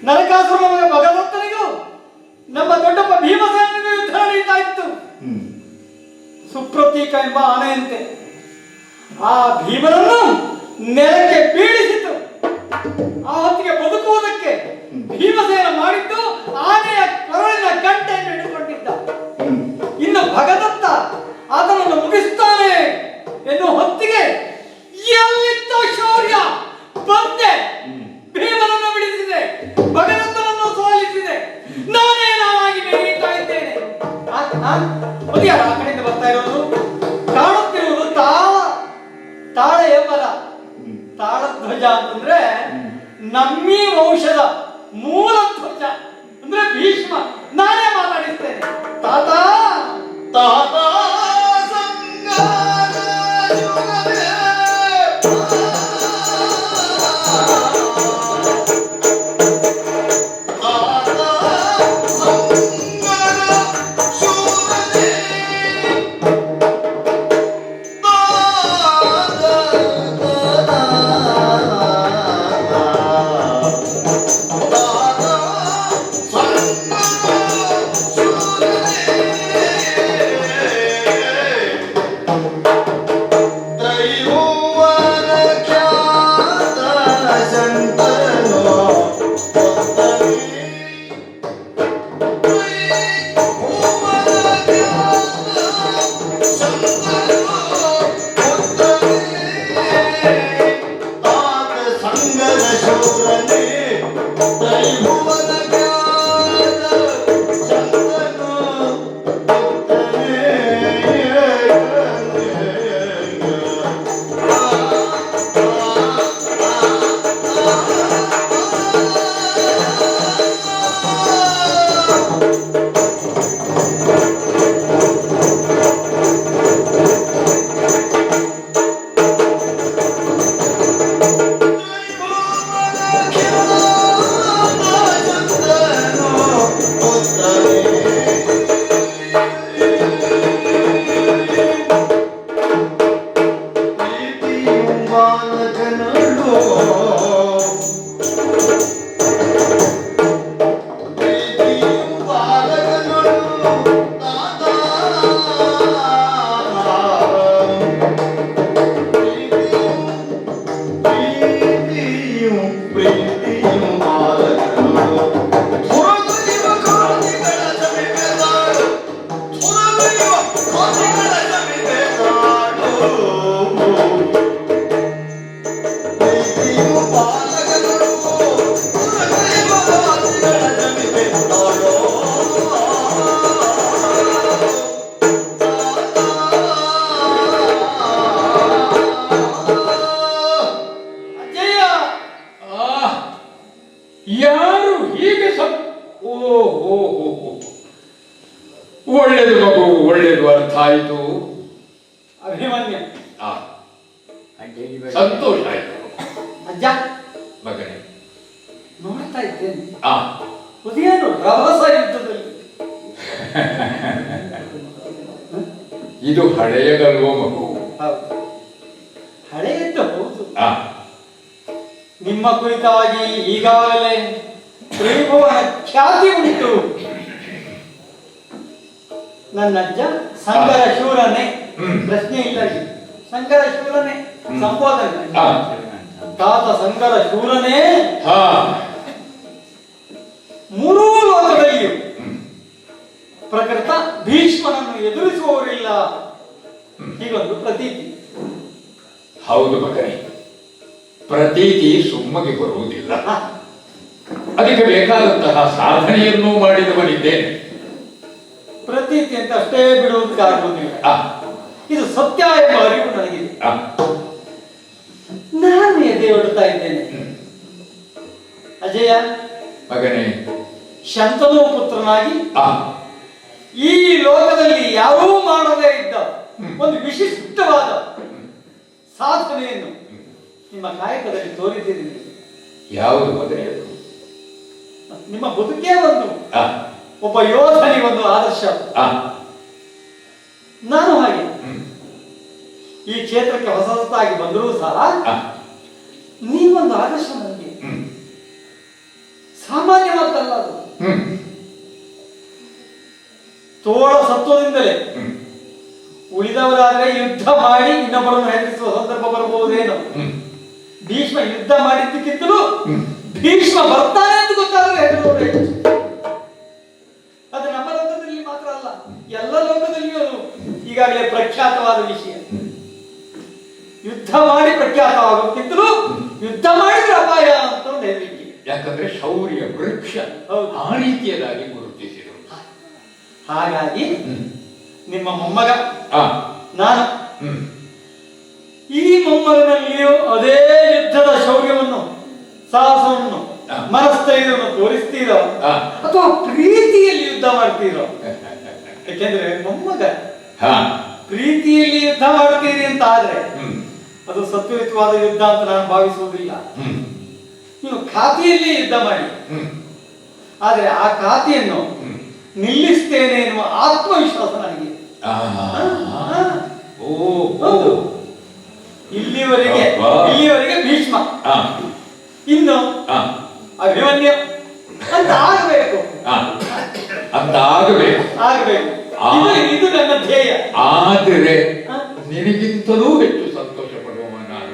ನರಕಾಸುರ ಭಗವಂತನಿಗೂ ನಮ್ಮ ದೊಡ್ಡಪ್ಪ ಭೀಮಸೇನಿಗೂ ಯುದ್ಧ ನಡೀತಾ ಇತ್ತು. ಸುಪ್ರತೀಕ ಎಂಬ ಆನೆಯಂತೆ ಆ ಭೀಮನನ್ನು ನೆಲಕ್ಕೆ ಬೀಳಿಸಿತು. ಆ ಹೊತ್ತಿಗೆ ಬದುಕುವುದಕ್ಕೆ ಭೀಮಸೇನ ಮಾಡಿದ್ದು ಆನೆಯ ಕೊರಳಿನ ಗಂಟೆಯನ್ನು ಹಿಡಿದುಕೊಂಡಿದ್ದ. ಇನ್ನು ಭಗದತ್ತ ಅದನ್ನು ಮುಗಿಸ್ತಾನೆ ಎನ್ನುವ ಹೊತ್ತಿಗೆ ಎಲ್ಲಿದ್ದ ಶೌರ್ಯ ಬಂದೆ ಭೀಮನನ್ನು ಬಿಡಿಸಿದೆ, ಭಗದತ್ತನನ್ನು ಸೋಲಿಸಿದೆ. ನಾನೇ ನಾನಾಗಿ ಬೆಳೆಯುತ್ತಾ ಇದ್ದೇನೆ. ಯಾರು ಆ ಕಡೆಯಿಂದ ಬರ್ತಾ ಇರೋದು? ಕಾಣುತ್ತಿರುವುದು ತಾಳೆಯ ಮರ. ತಾಳಧ್ವಜ ಅಂತಂದ್ರೆ ನಮ್ಮಿ ವಂಶದ ಮೂಲ ಧ್ವಜ ಅಂದ್ರೆ ಭೀಷ್ಮ. ನಾನೇ ಮಾತಾಡಿಸ್ತೇನೆ. ತಾತ ತಾತ ಯಾರು ಹೀಗೆ ಒಳ್ಳೇದು ಮಗು, ಒಳ್ಳೇದು, ಅರ್ಥ ಆಯಿತು. ಅಭಿಮನ್ಯ ಸಂತೋಷ ಆಯಿತು. ಅಜ್ಜ ಮಗನೇ ನೋಡ್ತಾ ಇದ್ದೇನೆ ಅದೇನು ರಭಸ ಯುದ್ಧದಲ್ಲಿ ಇದು ಹಳೆಯದಲ್ವೋ ಮಗು? ಹಳೆಯದ್ದು ಹೌದು. ನಿಮ್ಮ ಕುರಿತಾಗಿ ಈಗಾಗಲೇ ತ್ರಿಭುವನ ಖ್ಯಾತಿ ಉಂಟು. ನನ್ನ ಅಜ್ಜ ಸಂಗರ ಶೂರನೇ, ಪ್ರಶ್ನೆ ಇಲ್ಲ. ಸಂಗರ ಶೂರನೇ ಸಂಬೋಧನೆ. ತಾತ ಸಂಗರ ಶೂರನೇ, ಮೂರೂ ಲೋಕದಲ್ಲಿಯೂ ಪ್ರಕೃತ ಭೀಷ್ಮನನ್ನು ಎದುರಿಸುವವರಿಲ್ಲ, ಹೀಗೊಂದು ಪ್ರತೀತಿ. ಹೌದು ಮಗನೇ, ಪ್ರತೀತಿ ಸುಮ್ಮಗೆ ಬರುವುದಿಲ್ಲ. ಅದಕ್ಕೆ ಬೇಕಾದಂತಹ ಸಾಧನೆಯನ್ನು ಮಾಡಿದವನಿದ್ದೇನೆ. ಪ್ರತೀತಿ ಅಂತ ಅಷ್ಟೇ ಬಿಡುವುದಕ್ಕಾಗುವುದಿಲ್ಲ. ಇದು ಸತ್ಯ ಎಂಬ ಅರಿವು ನನಗಿದೆ. ನಾನು ಎದೆ ಹೊಡುತ್ತಾ ಇದ್ದೇನೆ. ಅಜಯ ಮಗನೇ, ಶಂತನು ಪುತ್ರನಾಗಿ ಈ ಲೋಕದಲ್ಲಿ ಯಾರೂ ಮಾಡದೇ ಇದ್ದ ಒಂದು ವಿಶಿಷ್ಟವಾದ ಸಾಧನೆಯನ್ನು ನಿಮ್ಮ ಕಾಯಕದಲ್ಲಿ ತೋರಿದ್ದೀರಿ. ಯಾವುದು ಮಗನೇ? ನಿಮ್ಮ ಬದುಕೇ ಒಂದು ಒಬ್ಬ ಯೋಧನಿಗೆ ಒಂದು ಆದರ್ಶ. ನಾನು ಹಾಗೆ ಈ ಕ್ಷೇತ್ರಕ್ಕೆ ಹೊಸ ಹೊಸತಾಗಿ ಬಂದರೂ ಸಹ ನೀವೊಂದು ಆದರ್ಶ ನನಗೆ. ತೋಳ ಸತ್ವದಿಂದಲೇ ಉಳಿದವರಾದ್ರೆ ಯುದ್ಧ ಮಾಡಿ ಇನ್ನೊಬ್ಬರನ್ನು ಹೆದರಿಸುವ ಸಂದರ್ಭ ಬರಬಹುದೇನು. ಭೀಷ್ಮ ಯುದ್ಧ ಮಾಡಿದ್ದಕ್ಕಿಂತಲೂ ಭೀಷ್ಮ ಬರ್ತಾನೆ ಅಂತ ಗೊತ್ತಾದ್ರೆ ಹೆದರುವವರು ಹೆಚ್ಚು. ಅದು ನಮ್ಮ ಲೋಕದಲ್ಲಿ ಮಾತ್ರ ಅಲ್ಲ, ಎಲ್ಲ ಲೋಕದಲ್ಲಿಯೂ ಅದು ಈಗಾಗಲೇ ಪ್ರಖ್ಯಾತವಾದ ವಿಷಯ. ಯುದ್ಧ ಮಾಡಿ ಪ್ರಖ್ಯಾತವಾಗೋಕ್ಕಿಂತಲೂ ಯುದ್ಧ ಮಾಡಿದ್ರೆ ಅಪಾಯ ಅಂತ ಒಂದು ಹೆದರಿಕೆ. ಯಾಕಂದ್ರೆ ಶೌರ್ಯ ವೃಕ್ಷ ಆ ರೀತಿಯದಾಗಿ ಗುರುತಿಸಿದರು. ಹಾಗಾಗಿ ನಿಮ್ಮ ಮೊಮ್ಮಗ ನಾನು ಈ ಮೊಮ್ಮಗನಲ್ಲಿಯೂ ಅದೇ ಯುದ್ಧದ ಶೌರ್ಯವನ್ನು ಸಾಹಸವನ್ನು ಮನಸ್ಥೈರ್ಯವನ್ನು ತೋರಿಸ್ತೀರೋ ಅಥವಾ ಪ್ರೀತಿಯಲ್ಲಿ ಯುದ್ಧ ಮಾಡ್ತೀರೋ? ಯಾಕೆಂದ್ರೆ ಮೊಮ್ಮಗ ಪ್ರೀತಿಯಲ್ಲಿ ಯುದ್ಧ ಮಾಡ್ತೀರಿ ಅಂತ ಆದ್ರೆ ಅದು ಸತ್ವಯುತವಾದ ಯುದ್ಧ ಅಂತ ನಾನು ಭಾವಿಸುವುದಿಲ್ಲ. ನೀವು ಖಾತೆಯಲ್ಲಿ ಯುದ್ಧ ಮಾಡಿ, ಆದ್ರೆ ಆ ಖಾತೆಯನ್ನು ನಿಲ್ಲಿಸ್ತೇನೆ ಎನ್ನುವ ಆತ್ಮವಿಶ್ವಾಸ ನನಗೆ. ಇಲ್ಲಿವರೆಗೆ ಭೀಷ್ಮ, ಇನ್ನು ಅಭಿಮನ್ಯು ಅಂತ ಆಗಬೇಕು ಆಗಬೇಕು. ಇದು ನನ್ನ ಧ್ಯೇಯ. ಆದರೆ ನಿನಗಿಂತಲೂ ಹೆಚ್ಚು ಸಂತೋಷ ಪಡುವ ನಾನು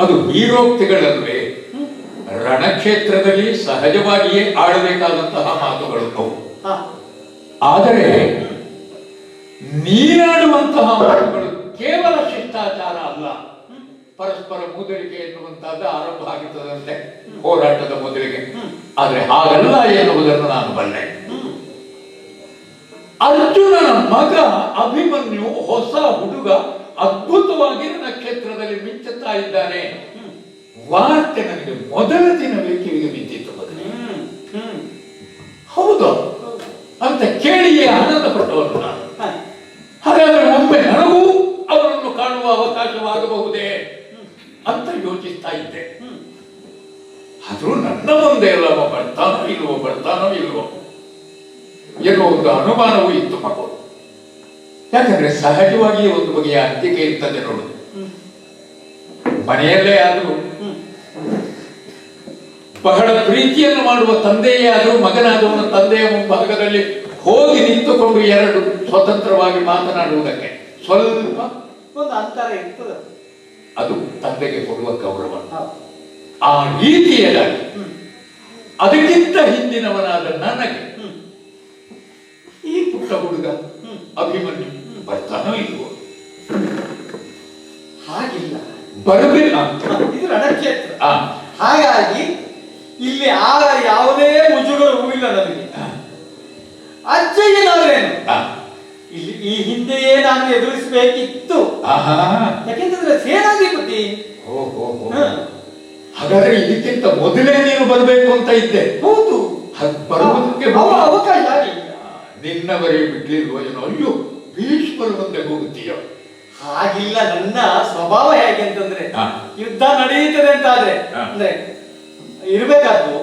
ಅದು ವೀರೋಕ್ತಿಗಳಲ್ವೇ? ರಣಕ್ಷೇತ್ರದಲ್ಲಿ ಸಹಜವಾಗಿಯೇ ಆಡಬೇಕಾದಂತಹ ಮಾತುಗಳು ಅವು. ಆದರೆ ನೀನಾಡುವಂತಹ ಮಾತುಗಳು ಕೇವಲ ಶಿಷ್ಟಾಚಾರ ಅಲ್ಲ, ಪರಸ್ಪರ ಮುದುರಿಕೆ ಎನ್ನುವಂತಹದ್ದು ಆರಂಭ ಆಗಿರ್ತದಂತೆ ಹೋರಾಟದ ಮೊದಲಿಗೆ. ಆದ್ರೆ ಹಾಗಲ್ಲ ಎನ್ನುವುದನ್ನು ನಾನು ಬಲ್ಲೆ. ಅರ್ಜುನನ ಮಗ ಅಭಿಮನ್ಯು ಹೊಸ ಹುಡುಗ ಅದ್ಭುತವಾಗಿ ನಕ್ಷತ್ರದಲ್ಲಿ ಮಿಂಚುತ್ತಾ ಇದ್ದಾನೆ. ವಾರ್ತೆ ನನಗೆ ಮೊದಲ ದಿನವೇ ಕಿವಿಗೆ ಬಿದ್ದಿತ್ತು. ಮಗನೇ ಹೌದು ಅಂತ ಆದ್ರೂ ನನ್ನ ಮುಂದೆ ಎಲ್ಲ ಬರ್ತಾನೋ ಇಲ್ವೋ ಎನ್ನುವ ಒಂದು ಅನುಮಾನವೂ ಇತ್ತು ಮಗು. ಯಾಕಂದ್ರೆ ಸಹಜವಾಗಿ ಒಂದು ಬಗೆಯ ಅಂತಿಕೆ ಇರ್ತದೆ ನೋಡು. ಮನೆಯಲ್ಲೇ ಆದ್ರೂ ಬಹಳ ಪ್ರೀತಿಯನ್ನು ಮಾಡುವ ತಂದೆಯೇ ಆದರೂ ಮಗನಾದವನ ತಂದೆಯ ಮುಂಭಾಗದಲ್ಲಿ ಹೋಗಿ ನಿಂತುಕೊಂಡು ಎರಡು ಸ್ವತಂತ್ರವಾಗಿ ಮಾತನಾಡುವುದಕ್ಕೆ ಸ್ವಲ್ಪ ಒಂದು ಅಂತರ ಇರ್ತದೆ. ಅದು ತಂದೆಗೆ ಕೊಡುವ ಗೌರವ. ಆ ರೀತಿಯಾಗಿ ಅದಕ್ಕಿಂತ ಹಿಂದಿನವನಾದ ನನಗೆ ಈ ಪುಟ್ಟ ಹುಡುಗ ಅಭಿಮನ್ಯು ಬರ್ತಾನೋ ಇಲ್ವೋ? ಹಾಗಿಲ್ಲ, ಬರಲಿಲ್ಲ. ಇದು ರಣಕ್ಷೇತ್ರ. ಹಾಗಾಗಿ ಇಲ್ಲಿ ಯಾವುದೇ ಮುಜುಗರವೂ ಇಲ್ಲ ನನಗೆ. ಅಜ್ಜಯ್ಯನವರೇನು ಇಲ್ಲಿ ಈ ಹಿಂದೆಯೇ ನಾನು ಎದುರಿಸಬೇಕಿತ್ತು. ಯಾಕೆಂತಂದ್ರೆ ಸೇನಾಧಿಪತಿ. ಹಾಗಾದ್ರೆ ಇದಕ್ಕಿಂತ ಮೊದಲೇ ನೀನು ಬರಬೇಕು ಅಂತ ಇದ್ದೆ. ಹೌದು, ಬರುವುದಕ್ಕೆ ಅವಕಾಶ ಆಗಿಲ್ಲ. ನಿನ್ನವರೇ ಬಿಡ್ಲಿಲ್ವೋ ಏನೋ? ಅಯ್ಯೋ, ಭೀಷ್ಮರು ಮುಂದೆ ಹೋಗುತ್ತೀಯೋ? ಹಾಗಿಲ್ಲ. ನನ್ನ ಸ್ವಭಾವ ಹೇಗೆ ಅಂತಂದ್ರೆ ಯುದ್ಧ ನಡೆಯುತ್ತದೆ ಅಂತ ಆದ್ರೆ ಅಂದ್ರೆ ಇರ್ಬೇಕಾದ್ದು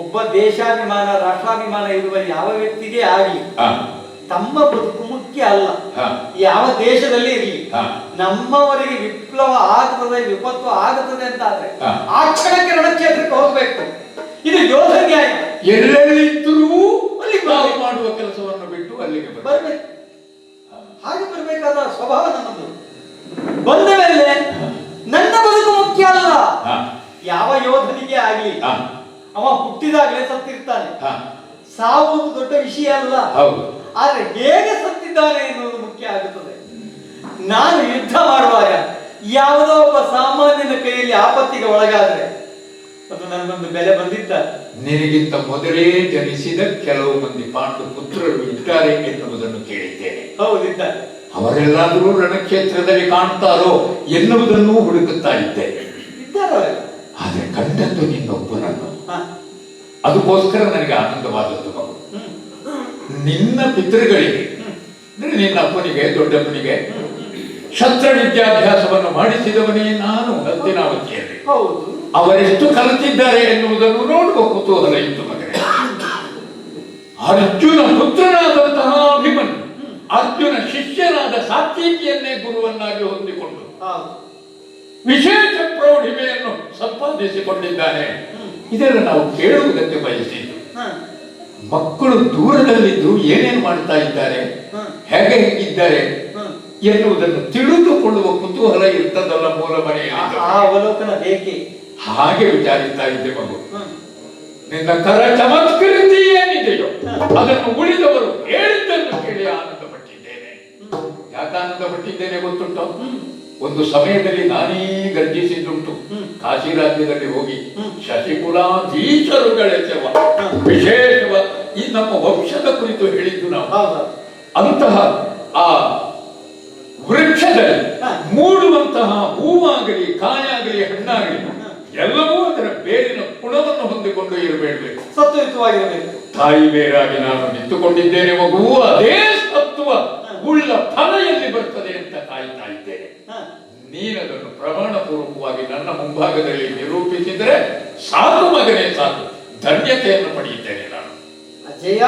ಒಬ್ಬ ದೇಶಾಭಿಮಾನ ರಾಷ್ಟ್ರಾಭಿಮಾನ ಇರುವ ಯಾವ ವ್ಯಕ್ತಿಗೆ ಆಗಲಿ ತಮ್ಮ ಬದುಕು ಮುಖ್ಯ ಅಲ್ಲ. ಯಾವ ದೇಶದಲ್ಲಿ ಇರಲಿ ನಮ್ಮವರಿಗೆ ವಿಪ್ಲವ ಆಗ್ತದೆ, ವಿಪತ್ತು ಆಗುತ್ತದೆ ಅಂತ ಆದ್ರೆ ಆ ಕ್ಷಣಕ್ಕೆ ರಣಕ್ಷೇತ್ರಕ್ಕೆ ಹೋಗ್ಬೇಕು. ಇದು ಯೋಧ ನ್ಯಾಯ. ಎಲ್ಲೆಲ್ಲಿದ್ದರೂ ಅಲ್ಲಿ ಮಾಡುವ ಕೆಲಸವನ್ನು ಬಿಟ್ಟು ಅಲ್ಲಿಗೆ ಬರ್ಬೇಕು. ಹಾಗೆ ಬರಬೇಕಾದ ಸ್ವಭಾವ ನನ್ನದು. ಬಂದ ಮೇಲೆ ನನ್ನ ಬದುಕು ಮುಖ್ಯ ಅಲ್ಲ. ಯಾವ ಯೋಧನಿಗೆ ಆಗಲಿ ಅವ ಹುಟ್ಟಿದಾಗಲೇ ಸತ್ತಿರ್ತಾನೆ. ಸಾವು ದೊಡ್ಡ ವಿಷಯ ಅಲ್ಲ. ಆದ್ರೆ ಹೇಗೆ ಸತ್ತಿದ್ದಾನೆ ಎನ್ನುವುದು ಮುಖ್ಯ ಆಗುತ್ತದೆ. ನಾನು ಯುದ್ಧ ಮಾಡುವಾಗ ಯಾವುದೋ ಒಬ್ಬ ಸಾಮಾನ್ಯನ ಕೈಯಲ್ಲಿ ಆಪತ್ತಿಗೆ ಒಳಗಾದ್ರೆ ಅದು ನನಗೊಂದು ಬೆಲೆ ಬಂದಿದ್ದ. ನಿನಗಿಂತ ಮೊದಲೇ ಜನಿಸಿದ ಕೆಲವು ಮಂದಿ ಪಾಂಡು ಪುತ್ರರು ಇದ್ದಾರೆ ಎನ್ನುವುದನ್ನು ಕೇಳಿದ್ದೇನೆ. ಹೌದಿದ್ದಾರೆ. ಅವರೆಲ್ಲಾದರೂ ರಣಕ್ಷೇತ್ರದಲ್ಲಿ ಕಾಣ್ತಾರೋ ಎನ್ನುವುದನ್ನು ಹುಡುಕುತ್ತಾ ಇದ್ದೇನೆ. ಆದ್ರೆ ಕಂಡದ್ದು ನಿನ್ನೊಬ್ಬನನ್ನು. ಅದಕ್ಕೋಸ್ಕರ ನನಗೆ ಆನಂದವಾದದ್ದು ಮಗು. ನಿನ್ನ ಪಿತೃಗಳಿಗೆ ನಿನ್ನ ಅಪ್ಪನಿಗೆ ದೊಡ್ಡಪ್ಪನಿಗೆ ಶಸ್ತ್ರ ವಿದ್ಯಾಭ್ಯಾಸವನ್ನು ಮಾಡಿಸಿದವನೇ ನಾನು ಹಸ್ತಿನಾವತಿಯಲ್ಲಿ. ಅವರೆಷ್ಟು ಕಲಿತಿದ್ದಾರೆ ಎನ್ನುವುದನ್ನು ನೋಡುವ ಕುತೂಹಲ ಇತ್ತು ಮಗನೇ. ಅರ್ಜುನ ಪುತ್ರನಾದಂತಹ ಅಭಿಮನ್ಯು ಅರ್ಜುನ ಶಿಷ್ಯನಾದ ಸಾತ್ವಿಕಿಯನ್ನೇ ಗುರುವನ್ನಾಗಿ ಹೊಂದಿಕೊಂಡು ವಿಶೇಷ ಪ್ರೌಢಿಮೆಯನ್ನು ಸಂಪಾದಿಸಿಕೊಂಡಿದ್ದಾನೆ. ಇದನ್ನು ನಾವು ಕೇಳುವುದಕ್ಕೆ ಬಯಸಿದ್ದು. ಮಕ್ಕಳು ದೂರದಲ್ಲಿದ್ದು ಏನೇನು ಮಾಡ್ತಾ ಇದ್ದಾರೆ, ಹೇಗೆ ಇದ್ದಾರೆ ಎನ್ನುವುದನ್ನು ತಿಳಿದುಕೊಳ್ಳುವ ಕುತೂಹಲ ಇರ್ತದಲ್ಲ ಮೂಲ ಮನೆಯಲ್ಲಿ. ಅವಲೋಕನ ಬೇಕೆ. ಹಾಗೆ ವಿಚಾರಿಸ್ತಾ ಇದ್ದೆ ಮಗು. ನಿನ್ನ ಕರ ಚಮತ್ಕೃತಿ ಏನಿದೆಯೋ ಅದನ್ನು ಉಳಿದವರು ಹೇಳಿದ್ದನ್ನು ಕೇಳಿ ಆನಂದ ಪಟ್ಟಿದ್ದೇನೆ. ಯಾಕೆ ಆನಂದ ಪಟ್ಟಿದ್ದೇನೆ ಗೊತ್ತುಂಟು? ಒಂದು ಸಮಯದಲ್ಲಿ ನಾನೇ ಗರ್ಜಿಸಿದ್ದುಂಟು. ಕಾಶಿ ರಾಜ್ಯದಲ್ಲಿ ಹೋಗಿ ಶಶಿಕುಲಾಧೀಶರುಗಳೆಸವ ವಿಶೇಷವ ಈ ನಮ್ಮ ವಂಶದ ಕುರಿತು ಹೇಳಿದ್ದು ನಾವು. ಅಂತಹ ಆ ವೃಕ್ಷದಲ್ಲಿ ಮೂಡುವಂತಹ ಹೂವಾಗಲಿ ಕಾಯಾಗಲಿ ಹಣ್ಣಾಗಲಿ ಎಲ್ಲವೂ ಅದರ ಬೇರಿನ ಗುಣವನ್ನು ಹೊಂದಿಕೊಂಡು ಇರಬೇಕು, ಸತ್ವಯುತವಾಗಿರಬೇಕು. ತಾಯಿ ಬೇರಾಗಿ ನಾನು ನಿಂತುಕೊಂಡಿದ್ದೇನೆ ಮಗುವು. ಅದೇ ಸತ್ವ ಉಳ್ಳ ಫಲ ಎಲ್ಲಿ ಬರ್ತದೆ ಅಂತ ಕಾಯ್ತಾ ಇದ್ದೇನೆ. ನೀನದನ್ನು ಪ್ರಮಾಣ ಪೂರ್ವಕವಾಗಿ ನನ್ನ ಮುಂಭಾಗದಲ್ಲಿ ನಿರೂಪಿಸಿದರೆ ಸಾಕು ಮಗನೇ, ಸಾಕು. ಧನ್ಯತೆಯನ್ನು ಪಡೆಯುತ್ತೇನೆ ನಾನು. ಅಜಯ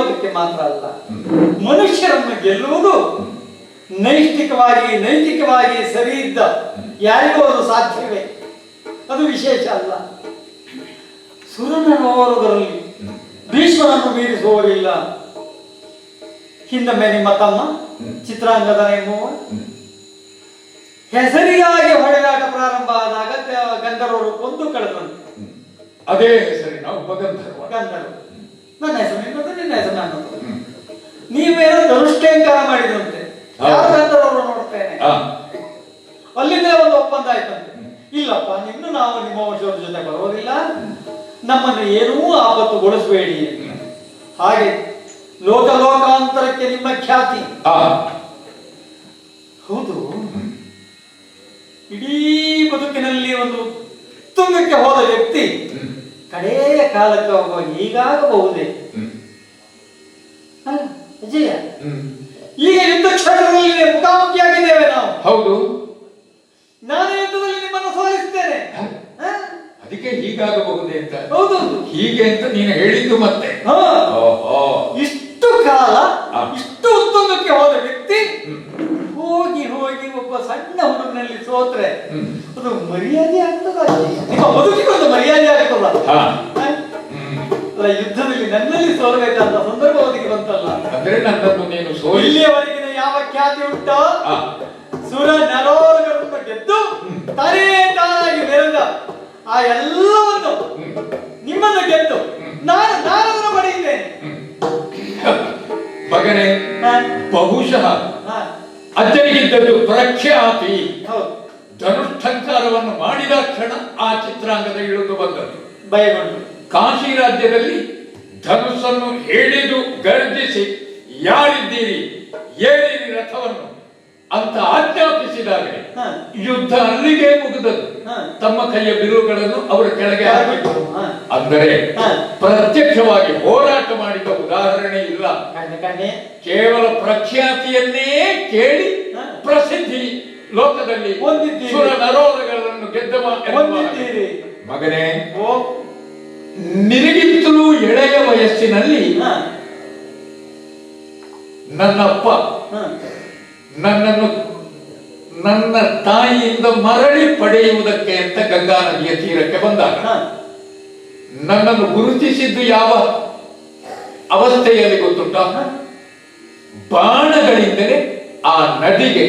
ಗೆಲ್ಲೋದಕ್ಕೆ ಮಾತ್ರ ಅಲ್ಲ, ಮನುಷ್ಯರನ್ನು ಗೆಲ್ಲುವುದು ನೈತಿಕವಾಗಿ ಸರಿ ಇದ್ದ ಯಾರಿಗೂ ಅದು ಸಾಧ್ಯವೇ, ಅದು ವಿಶೇಷ ಅಲ್ಲ. ಸುರನೋರುಗರಲ್ಲಿ ಭೀಷ್ಮನನ್ನು ಮೀರಿಸುವವರಿಲ್ಲ. ಹಿಂದೊಮ್ಮೆ ನಿಮ್ಮ ತಮ್ಮ ಚಿತ್ರಾಂಗದ ಎಂಬುವ ಹೆಸರಿಗಾಗಿ ಹೊಡೆದಾಟ ಪ್ರಾರಂಭ ಆದಾಗ ಗಂಧರ್ವರು ಕೊಂದು ಕಳೆದಂತೆ. ಅದೇ ಹೆಸರಿನ ಒಬ್ಬ ಗಂಧರ್ವ. ನನ್ನ ಹೆಸರು ನಿನ್ನದು, ನಿನ್ನ ಹೆಸರು ನನ್ನದು. ನೀವೇನೋ ಧನುಷ್ಟೇಂಕಾರ ಮಾಡಿದಂತೆ ಯಾವ ಗಂಧರ್ವರು ನೋಡ್ತೇನೆ. ಅಲ್ಲಿಂದ ಒಂದು ಒಪ್ಪಂದ ಆಯ್ತಂತೆ, ಇಲ್ಲಪ್ಪ ನಿನ್ನು ನಾವು ನಿಮ್ಮ ವಂಶದ ಜೊತೆ ಬರೋದಿಲ್ಲ, ನಮ್ಮನ್ನು ಏನೂ ಆಪತ್ತುಗೊಳಿಸಬೇಡಿ. ಹಾಗೆ ಲೋಕಾಂತರಕ್ಕೆ ನಿಮ್ಮ ಖ್ಯಾತಿ. ಹೌದು, ಇಡೀ ಬದುಕಿನಲ್ಲಿ ಒಂದು ಉತ್ತುಂಗಕ್ಕೆ ಹೋದ ವ್ಯಕ್ತಿ ಕಡೆಯ ಕಾಲಕ್ಕೆ ಹೋಗುವ ಹೀಗಾಗಬಹುದೇ? ಅಲ್ಲ ಅಜಯ, ಈಗ ಯುದ್ಧ ಕ್ಷೇತ್ರದಲ್ಲಿ ಮುಖಾಮುಖಿಯಾಗಿದ್ದೇವೆ ನಾವು. ಹೌದು, ನಾನು ಯುದ್ಧದಲ್ಲಿ ನಿಮ್ಮನ್ನು ಸೋಲಿಸ್ತೇನೆ. ಅದಕ್ಕೆ ಹೀಗಾಗಬಹುದೇ ಅಂತ. ಹೌದು, ಹೀಗೆ ಅಂತ ನೀನು ಹೇಳಿದ್ದು ಮತ್ತೆ. ಇಷ್ಟು ಕಾಲ ಇಷ್ಟು ಉತ್ತುಂಗಕ್ಕೆ ಹೋದ ವ್ಯಕ್ತಿ ಹೋಗಿ ಒಬ್ಬ ಸಣ್ಣ ಹುಡುಗನಲ್ಲಿ ಸೋತ್ರೆ ಅದು ಮರ್ಯಾದೆ ಆಗ್ತದ? ನಿಮ್ಮ ಬದುಕಿಗೊಂದು ಮರ್ಯಾದೆ ಆಗ್ತದ? ಯುದ್ಧದಲ್ಲಿ ನನ್ನಲ್ಲಿ ಸೋಲ್ಬೇಕಂತ ಸಂದರ್ಭ ಒದಗಿ ಬಂತಲ್ಲ. ಅಂದ್ರೆ ನನ್ನನ್ನು ನೀನು ಇಲ್ಲಿಯವರೆಗಿನ ಯಾವ ಖ್ಯಾತಿ ಉಂಟೋ ಸುರ ನರೋರಗಳನ್ನು ಗೆದ್ದು ತಾನಾಗಿ ಮೆರೆದ ಆ ಎಲ್ಲವನ್ನು ನಿಮ್ಮನ್ನು ಗೆದ್ದು ನಾನದನ್ನು ಪಡೆಯುತ್ತೇನೆ. ಮಗನೇ, ಬಹುಶಃ ಅಜ್ಜನಿಗಿದ್ದದ್ದು ಪ್ರಖ್ಯಾತಿ. ಧನುಷ್ಠಂಕಾರವನ್ನು ಮಾಡಿದ ಕ್ಷಣ ಆ ಚಿತ್ರಾಂಗದ ಇಳಿದು ಬಂದದ್ದು. ಭಯಗೊಂಡು ಕಾಶಿ ರಾಜ್ಯದಲ್ಲಿ ಧನುಸ್ಸನ್ನು ಹಿಡಿದು ಗರ್ಜಿಸಿ ಯಾರಿದ್ದೀರಿ, ಏಳಿರಿ ರಥವನ್ನು ಅಂತ ಆಜ್ಞಾಪಿಸಿದಾಗ ಯುದ್ಧ ಅಲ್ಲಿಗೆ ಮುಗಿದದ್ದು. ತಮ್ಮ ಕೈಯ ಬಿರುಗಳನ್ನು ಅವರ ಕೆಳಗೆ ಹಾಕಿದರು. ಅಂದರೆ ಪ್ರತ್ಯಕ್ಷವಾಗಿ ಹೋರಾಟ ಮಾಡಿದ ಉದಾಹರಣೆ ಇಲ್ಲ. ಕೇವಲ ಪ್ರಖ್ಯಾತಿಯನ್ನೇ ಕೇಳಿ ಪ್ರಸಿದ್ಧಿ ಲೋಕದಲ್ಲಿ ಸುರ ನರೋರಗಳನ್ನು ಗೆದ್ದ ಮಗನೇ, ನಿನಗಿಂತಲೂ ಎಳೆಯ ವಯಸ್ಸಿನಲ್ಲಿ ನನ್ನಪ್ಪ ನನ್ನನ್ನು ನನ್ನ ತಾಯಿಯಿಂದ ಮರಳಿ ಪಡೆಯುವುದಕ್ಕೆ ಅಂತ ಗಂಗಾ ನದಿಯ ತೀರಕ್ಕೆ ಬಂದಾಗ ನನ್ನನ್ನು ಗುರುತಿಸಿದ್ದು ಯಾವ ಅವಸ್ಥೆಯಲ್ಲಿ ಗೊತ್ತುಂಟ? ಬಾಣಗಳಿಂದಲೇ ಆ ನದಿಗೆ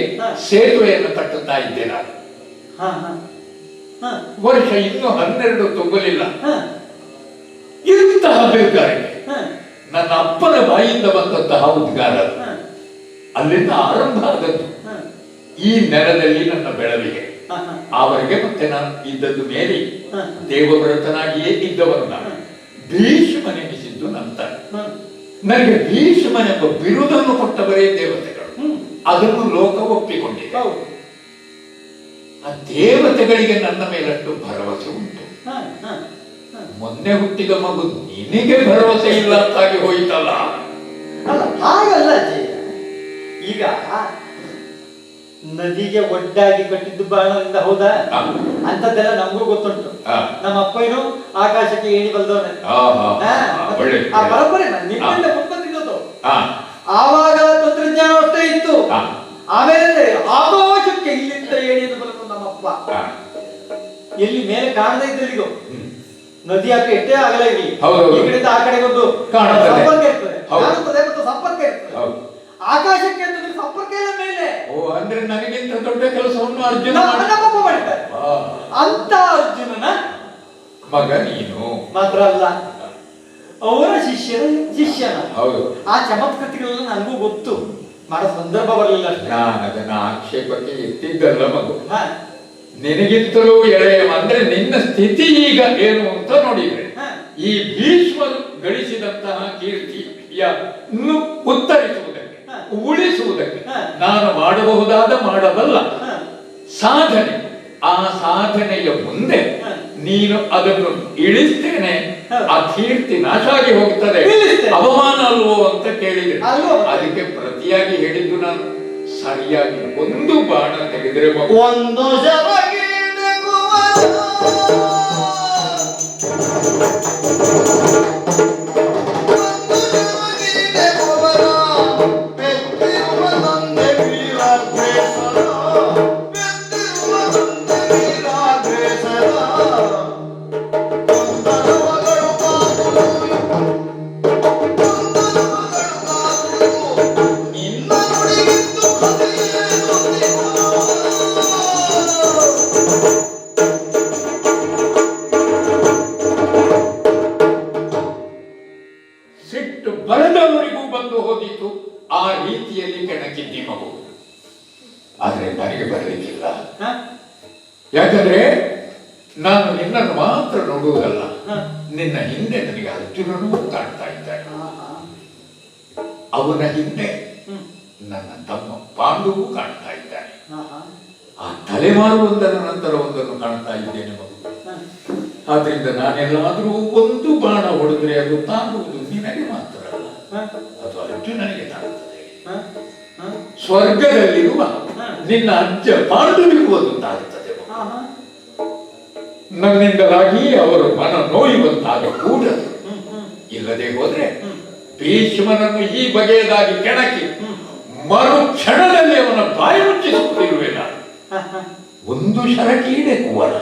ಸೇತುವೆಯನ್ನು ಕಟ್ಟುತ್ತಾ ಇದ್ದೆ ನಾನು. ವರ್ಷ ಇನ್ನೂ 12 ತುಂಬಲಿಲ್ಲ. ಇಂತಹ ಬೇಗಾರಿಕೆ ನನ್ನ ಅಪ್ಪನ ಬಾಯಿಂದ ಬಂದಂತಹ ಉದ್ಗಾರ. ಅಲ್ಲಿಂದ ಆರಂಭ ಆದದ್ದು ಈ ನೆಲದಲ್ಲಿ ನನ್ನ ಬೆಳವಿಗೆ. ಅವರಿಗೆ ಮತ್ತೆ ನಾನು ಇದ್ದದ್ದು ಮೇಲೆ ದೇವವ್ರತನಾಗಿಯೇ ಇದ್ದವರು. ನಾನು ಭೀಷ್ಮನೆನಿಸಿದ್ದು ನಂತರ. ನನಗೆ ಭೀಷ್ಮನೆಂಬ ಬಿರುದನ್ನು ಕೊಟ್ಟವರೇ ದೇವತೆಗಳು. ಅದನ್ನು ಲೋಕ ಒಪ್ಪಿಕೊಂಡಿದೆ. ಆ ದೇವತೆಗಳಿಗೆ ನನ್ನ ಮೇಲಷ್ಟು ಭರವಸೆ ಉಂಟು. ಮೊನ್ನೆ ಹುಟ್ಟಿದ ಮಗು ನಿನಗೆ ಭರವಸೆ ಇಲ್ಲ ಅಂತಾಗಿ ಹೋಯಿತಲ್ಲ. ಅಲ್ಲ, ಹಾಗಲ್ಲ ಅಜ್ಜಯ್ಯ. ಈಗ ನದಿಗೆ ಒಡ್ಡಾಗಿ ಕಟ್ಟಿದ್ದು ಬಾಣದಿಂದ ಹೌದಾ? ಅಂತದ್ದೆಲ್ಲ ನಮಗೂ ಗೊತ್ತುಂಟು. ನಮ್ಮ ಅಪ್ಪಯ್ಯನು ಆಕಾಶಕ್ಕೆ ಏಣಿ ಬಲ್ದವನೆ. ಆ ಪರಂಪರೆ ನಿಮ್ಮಿಂದ ಮುಂಬಂದಿದ್ದು. ಆವಾಗ ತಂತ್ರಜ್ಞಾನ ಅಷ್ಟೇ ಇತ್ತು. ಆಮೇಲೆ ಆಕಾಶಕ್ಕೆ ಇಲ್ಲಿಂದ ಏಣಿಯನ್ನು ಬಲದು ನಮ್ಮಪ್ಪ. ಎಲ್ಲಿ ಮೇಲೆ ಕಾಣದೇ ಇದ್ದಲ್ಲಿಗೂ ನದಿ ಆಕೆ ಎಷ್ಟೇ ಆಗಲ ಇರಲಿ, ಈ ಕಡೆಯಿಂದ ಆ ಕಡೆಗೊಂದು ಸಂಪರ್ಕ ಇರ್ತದೆ, ಕಾಣುತ್ತದೆ ಮತ್ತು ಸಂಪರ್ಕ ಇರ್ತದೆ. ಆಕಾಶಕ್ಕೆ ಅಂತಂದ್ರೆ ಸಂಪರ್ಕ ಇಲ್ಲ ಮೇಲೆ. ಅಂದ್ರೆ ನನಗಿಂತ ದೊಡ್ಡ ಕೆಲಸವನ್ನು ಅರ್ಜುನ ಮಾಡಿದ್ದಾರೆ. ಅಂತ ಅರ್ಜುನನ ಮಗ ನೀನು ಮಾತ್ರ ಅಲ್ಲ, ಅವರ ಶಿಷ್ಯನ. ಆ ಚಮತ್ಕೃತಿಗಳೆಲ್ಲ ನನಗೂ ಗೊತ್ತು, ಮಾಡೋ ಸಂದರ್ಭ ಬರಲಿಲ್ಲ ಅಷ್ಟೇ. ನಾನು ಅದನ್ನ ಆಕ್ಷೇಪಕ್ಕೆ ಎತ್ತಿದ್ದಲ್ಲ ಮಗು. ನಿನಗಿಂತಲೂ ಎಳೆಯ ಅಂದ್ರೆ ನಿನ್ನ ಸ್ಥಿತಿ ಈಗ ಏನು ಅಂತ ನೋಡಿದ್ರೆ ಈ ಭೀಷ್ಮರು ಗಳಿಸಿದಂತಹ ಕೀರ್ತಿಯನ್ನು ಉತ್ತರಿಸುವುದಕ್ಕೆ, ಉಳಿಸುವುದಕ್ಕೆ ನಾನು ಮಾಡಬಹುದಾದ ಮಾಡಬಲ್ಲ ಸಾಧನೆ. ಆ ಸಾಧನೆಯ ಮುಂದೆ ನೀನು ಅದನ್ನು ಇಳಿಸ್ತೇನೆ, ಆ ಕೀರ್ತಿ ನಾಶ ಆಗಿ ಹೋಗ್ತದೆ, ಅವಮಾನ ಅಲ್ವೋ ಅಂತ ಕೇಳಿದೆ. ಅದಕ್ಕೆ ಪ್ರತಿಯಾಗಿ ಹೇಳಿದ್ದು ನಾನು ಸರಿಯಾಗಿ ಒಂದು ಬಾಣ ತೆಗೆದರೆ ಒಂದು ಬಂದು ಹೋದಿತ್ತು, ಆ ರೀತಿಯಲ್ಲಿ ಕೆಣಕಿದ್ದಿ ಮಗು. ಆದ್ರೆ ನನಗೆ ಬರಲಿಕ್ಕಿಲ್ಲ. ಯಾಕಂದ್ರೆ ನಾನು ನಿನ್ನನ್ನು ಮಾತ್ರ ನೋಡುವುದಲ್ಲ, ನಿನ್ನ ಹಿಂದೆ ನನಗೆ ಅರ್ಜುನನೂ ಕಾಣ್ತಾ ಇದ್ದಾನೆ. ಅವನ ಹಿಂದೆ ನನ್ನ ತಮ್ಮ ಪಾಂಡುವು ಕಾಣ್ತಾ ಇದ್ದಾನೆ. ಆ ತಲೆಮಾರು ಒಂದರ ನಂತರ ಒಂದನ್ನು ಕಾಣ್ತಾ ಇದ್ದೇನೆ ಮಗು. ಆದ್ರಿಂದ ನಾನೆಲ್ಲಾದ್ರೂ ಒಂದು ಬಾಣ ಹೊಡೆದ್ರೆ ಅದು ತಾಂಡುವುದು ನಿನಗೆ ಮಾತ್ರ ಅಲ್ಲ, ಅದು ಅರ್ಜುನನಿಗೆ ತಾಗುತ್ತದೆ. ಸ್ವರ್ಗದಲ್ಲಿರುವ ನಿನ್ನ ಅಜ್ಜ ಪಾಂಡುವಿಗೂ ಅದು ತಾಗುತ್ತದೆ. ನನ್ನಿಂದಲಾಗಿ ಅವರು ಮನ ನೋಯುವಂತಾಗ ಕೂಡದು. ಇಲ್ಲದೆ ಹೋದ್ರೆ ಭೀಷ್ಮನನ್ನು ಈ ಬಗೆಯದಾಗಿ ಕೆಣಕಿ ಮರು ಕ್ಷಣದಲ್ಲಿ ಅವನ ಬಾಯಿ ಮುಚ್ಚಿಸುತ್ತಿರುವೆ ನಾನು. ಒಂದು ಶರಕೀಡೆ ಕುವರ.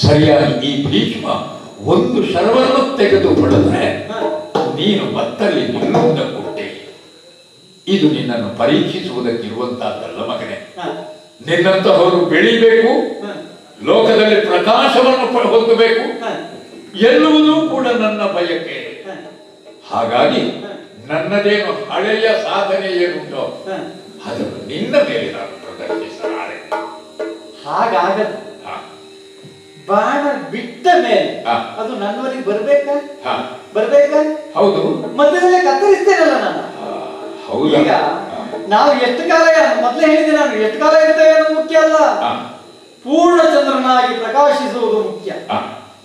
ಸರಿಯಾಗಿ ಈ ಭೀಷ್ಮ ಒಂದು ಶರವನ್ನು ತೆಗೆದು ಬಿಡಿದ್ರೆ ನೀನು ಮತ್ತಲ್ಲಿ ನಿಲ್ಲುವುದ ಕೊಟ್ಟೆ. ಇದು ನಿನ್ನನ್ನು ಪರೀಕ್ಷಿಸುವುದಕ್ಕಿರುವಂತಹದ್ದಲ್ಲ ಮಗನೇ. ನಿನ್ನಂತಹವರು ಬೆಳಿಬೇಕು, ಲೋಕದಲ್ಲಿ ಪ್ರಕಾಶವನ್ನು ಹೊಂದಬೇಕು ಎನ್ನುವುದು ಕೂಡ ನನ್ನ ಬಯಕೆ. ಹಾಗಾಗಿ ನನ್ನದೇನು ಹಳೆಯ ಸಾಧನೆ ಏನುಂಟೋ ಅದನ್ನು ನಿನ್ನ ಮೇಲೆ ನಾನು ಪ್ರದರ್ಶಿಸಲಾರೆ. ಹಾಗಾಗದು. ಬಾಣ ಬಿಟ್ಟ ಮೇಲೆ ಅದು ನನ್ನವರಿಗೆ ಬರ್ಬೇಕಾ? ಹೌದು. ಮಧ್ಯದಲ್ಲೇ ಕತ್ತರಿಸ್ತೇನಲ್ಲ ನಾನು. ಈಗ ನಾವು ಎಷ್ಟು ಕಾಲ, ಮೊದಲೇ ಹೇಳಿದೆ ನಾನು, ಎಷ್ಟು ಕಾಲ ಇರ್ತೇವೆ ಅನ್ನೋದು ಮುಖ್ಯ ಅಲ್ಲ, ಪೂರ್ಣಚಂದ್ರನಾಗಿ ಪ್ರಕಾಶಿಸುವುದು ಮುಖ್ಯ.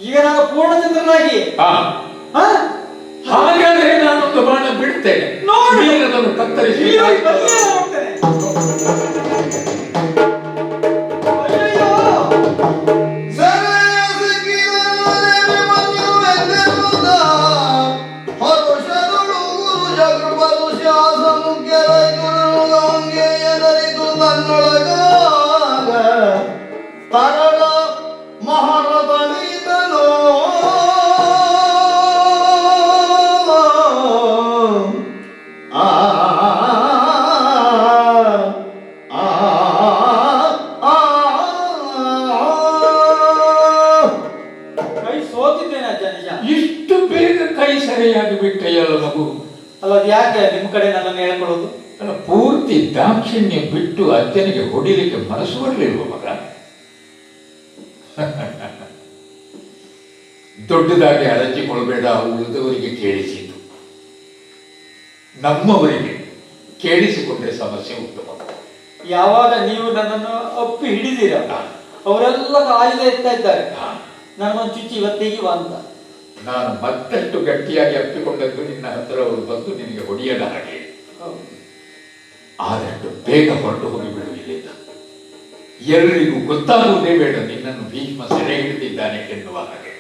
ಈಗ ನಾನು ಪೂರ್ಣಚಂದ್ರನಾಗಿ, ಹಾಗಾದ್ರೆ ನಾನೊಂದು ಬಾಣ ಬಿಡ್ತೇನೆ, ನೋಡಿ ಅದನ್ನು ಕತ್ತರಿಸಿ ತರಳ ಮಹಾರಥನಿದನು ಕೈ ಸೋತಿದ್ದೇನೆ ಅಜ್ಜ, ನಿಜ. ಇಷ್ಟು ಬೇಗ ಕೈ ಸರಿಯಾಗಿ ಬಿಟ್ಟೆಯಲ್ಲ ಮಗು. ಅಲ್ಲ, ಅದು ಯಾಕೆ ನಿಮ್ ಕಡೆ ನನ್ನನ್ನು ಹೇಳ್ಕೊಳ್ಳೋದು? ಪೂರ್ತಿ ದಾಕ್ಷಿಣ್ಯ ಬಿಟ್ಟು ಅಜ್ಜನಿಗೆ ಹೊಡಿಲಿಕ್ಕೆ ಮನಸ್ಸು ಬರಲಿಲ್ವ ಮಗ? ದೊಡ್ಡದಾಗಿ ಅರಚಿಕೊಳ್ಬೇಡ, ಉಳಿದವರಿಗೆ ಕೇಳಿಸಿತು, ನಮ್ಮವರಿಗೆ ಕೇಳಿಸಿಕೊಂಡ್ರೆ ಸಮಸ್ಯೆ ಉಂಟು ಮಗ. ಯಾವಾಗ ನೀವು ನನ್ನನ್ನು ಅಪ್ಪಿ ಹಿಡಿದೀರ, ಅವರೆಲ್ಲ ಕಾಯಿಲೆ ಎತ್ತಾ ಇದ್ದಾರೆ, ನನ್ನೊಂದು ಚುಚ್ಚಿ ಇವತ್ತಿಗೆ ಅಂತ. ನಾನು ಮತ್ತಷ್ಟು ಗಟ್ಟಿಯಾಗಿ ಅಪ್ಪಿಕೊಂಡದ್ದು ನಿನ್ನ ಹತ್ತಿರ ಅವರು ಬಂದು ನಿನಗೆ ಹೊಡೆಯದ ಹಾಗೆ. ಆದಷ್ಟು ಬೇಗ ಹೊರಟು ಹೋಗಿ ಬಿಡು ಇಲ್ಲಿಂದ. ಎಲ್ಲರಿಗೂ ಗೊತ್ತಾಗುವುದೇ ಬೇಡ ನಿನ್ನನ್ನು ಭೀಷ್ಮ ಸೆರೆ ಹಿಡಿದಿದ್ದಾನೆ ಎನ್ನುವ ಹಾಗೆ.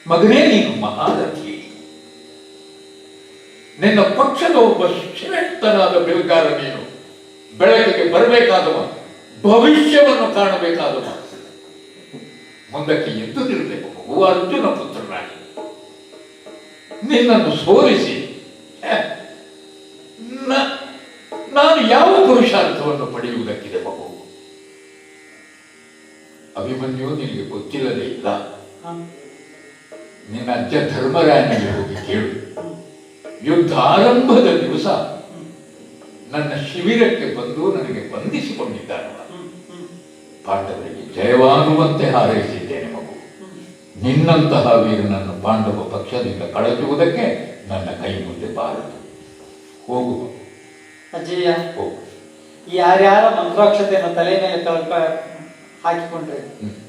ಮಗನೇ, ನೀನು ಮಹಾರಥಿ. ನಿನ್ನ ಪಕ್ಷದ ಒಬ್ಬ ಶ್ರೇಷ್ಠನಾದ ಬೆಳಗಾರ ನೀನು. ಬೆಳಕಿಗೆ ಬರಬೇಕಾದವ, ಭವಿಷ್ಯವನ್ನು ಕಾಣಬೇಕಾದವ, ಮುಂದಕ್ಕೆ ಎದ್ದು ನಿಲ್ಲಬೇಕು ಮಗು, ಅರ್ಜುನ ಪುತ್ರನಾಗಿ. ನಿನ್ನನ್ನು ಸೋಲಿಸಿ ನಾನು ಯಾವ ಪುರುಷಾರ್ಥವನ್ನು ಪಡೆಯುವುದಕ್ಕಿದೆ ಮಗು? ಅಭಿಮನ್ಯು ನಿನಗೆ ಗೊತ್ತಿಲ್ಲದೆ ಇಲ್ಲ. ನಿನ್ನ ಅಜ್ಜ ಧರ್ಮರಾಯನಿಗೆ ಹೋಗಿ ಕೇಳು. ಯುದ್ಧ ಆರಂಭದ ದಿವಸ ನನ್ನ ಶಿಬಿರಕ್ಕೆ ಬಂದು ನನಗೆ ಬಂಧಿಸಿಕೊಂಡಿದ್ದಾನೆ. ಪಾಂಡವರಿಗೆ ಜಯವಾಗುವಂತೆ ಹಾರೈಸಿದ್ದೇನೆ ಮಗು. ನಿನ್ನಂತಹ ವೀರನನ್ನು ಪಾಂಡವ ಪಕ್ಷದಿಂದ ಕಳಚುವುದಕ್ಕೆ ನನ್ನ ಕೈ ಮುಂದೆ ಬಾರದು. ಹೋಗು ಅಜ್ಜಯ್ಯ. ಯಾರ್ಯಾರ ಮಂತ್ರಾಕ್ಷತೆಯನ್ನು ತಲೆ ಮೇಲೆ ಹಾಕಿಕೊಂಡ್ರೆ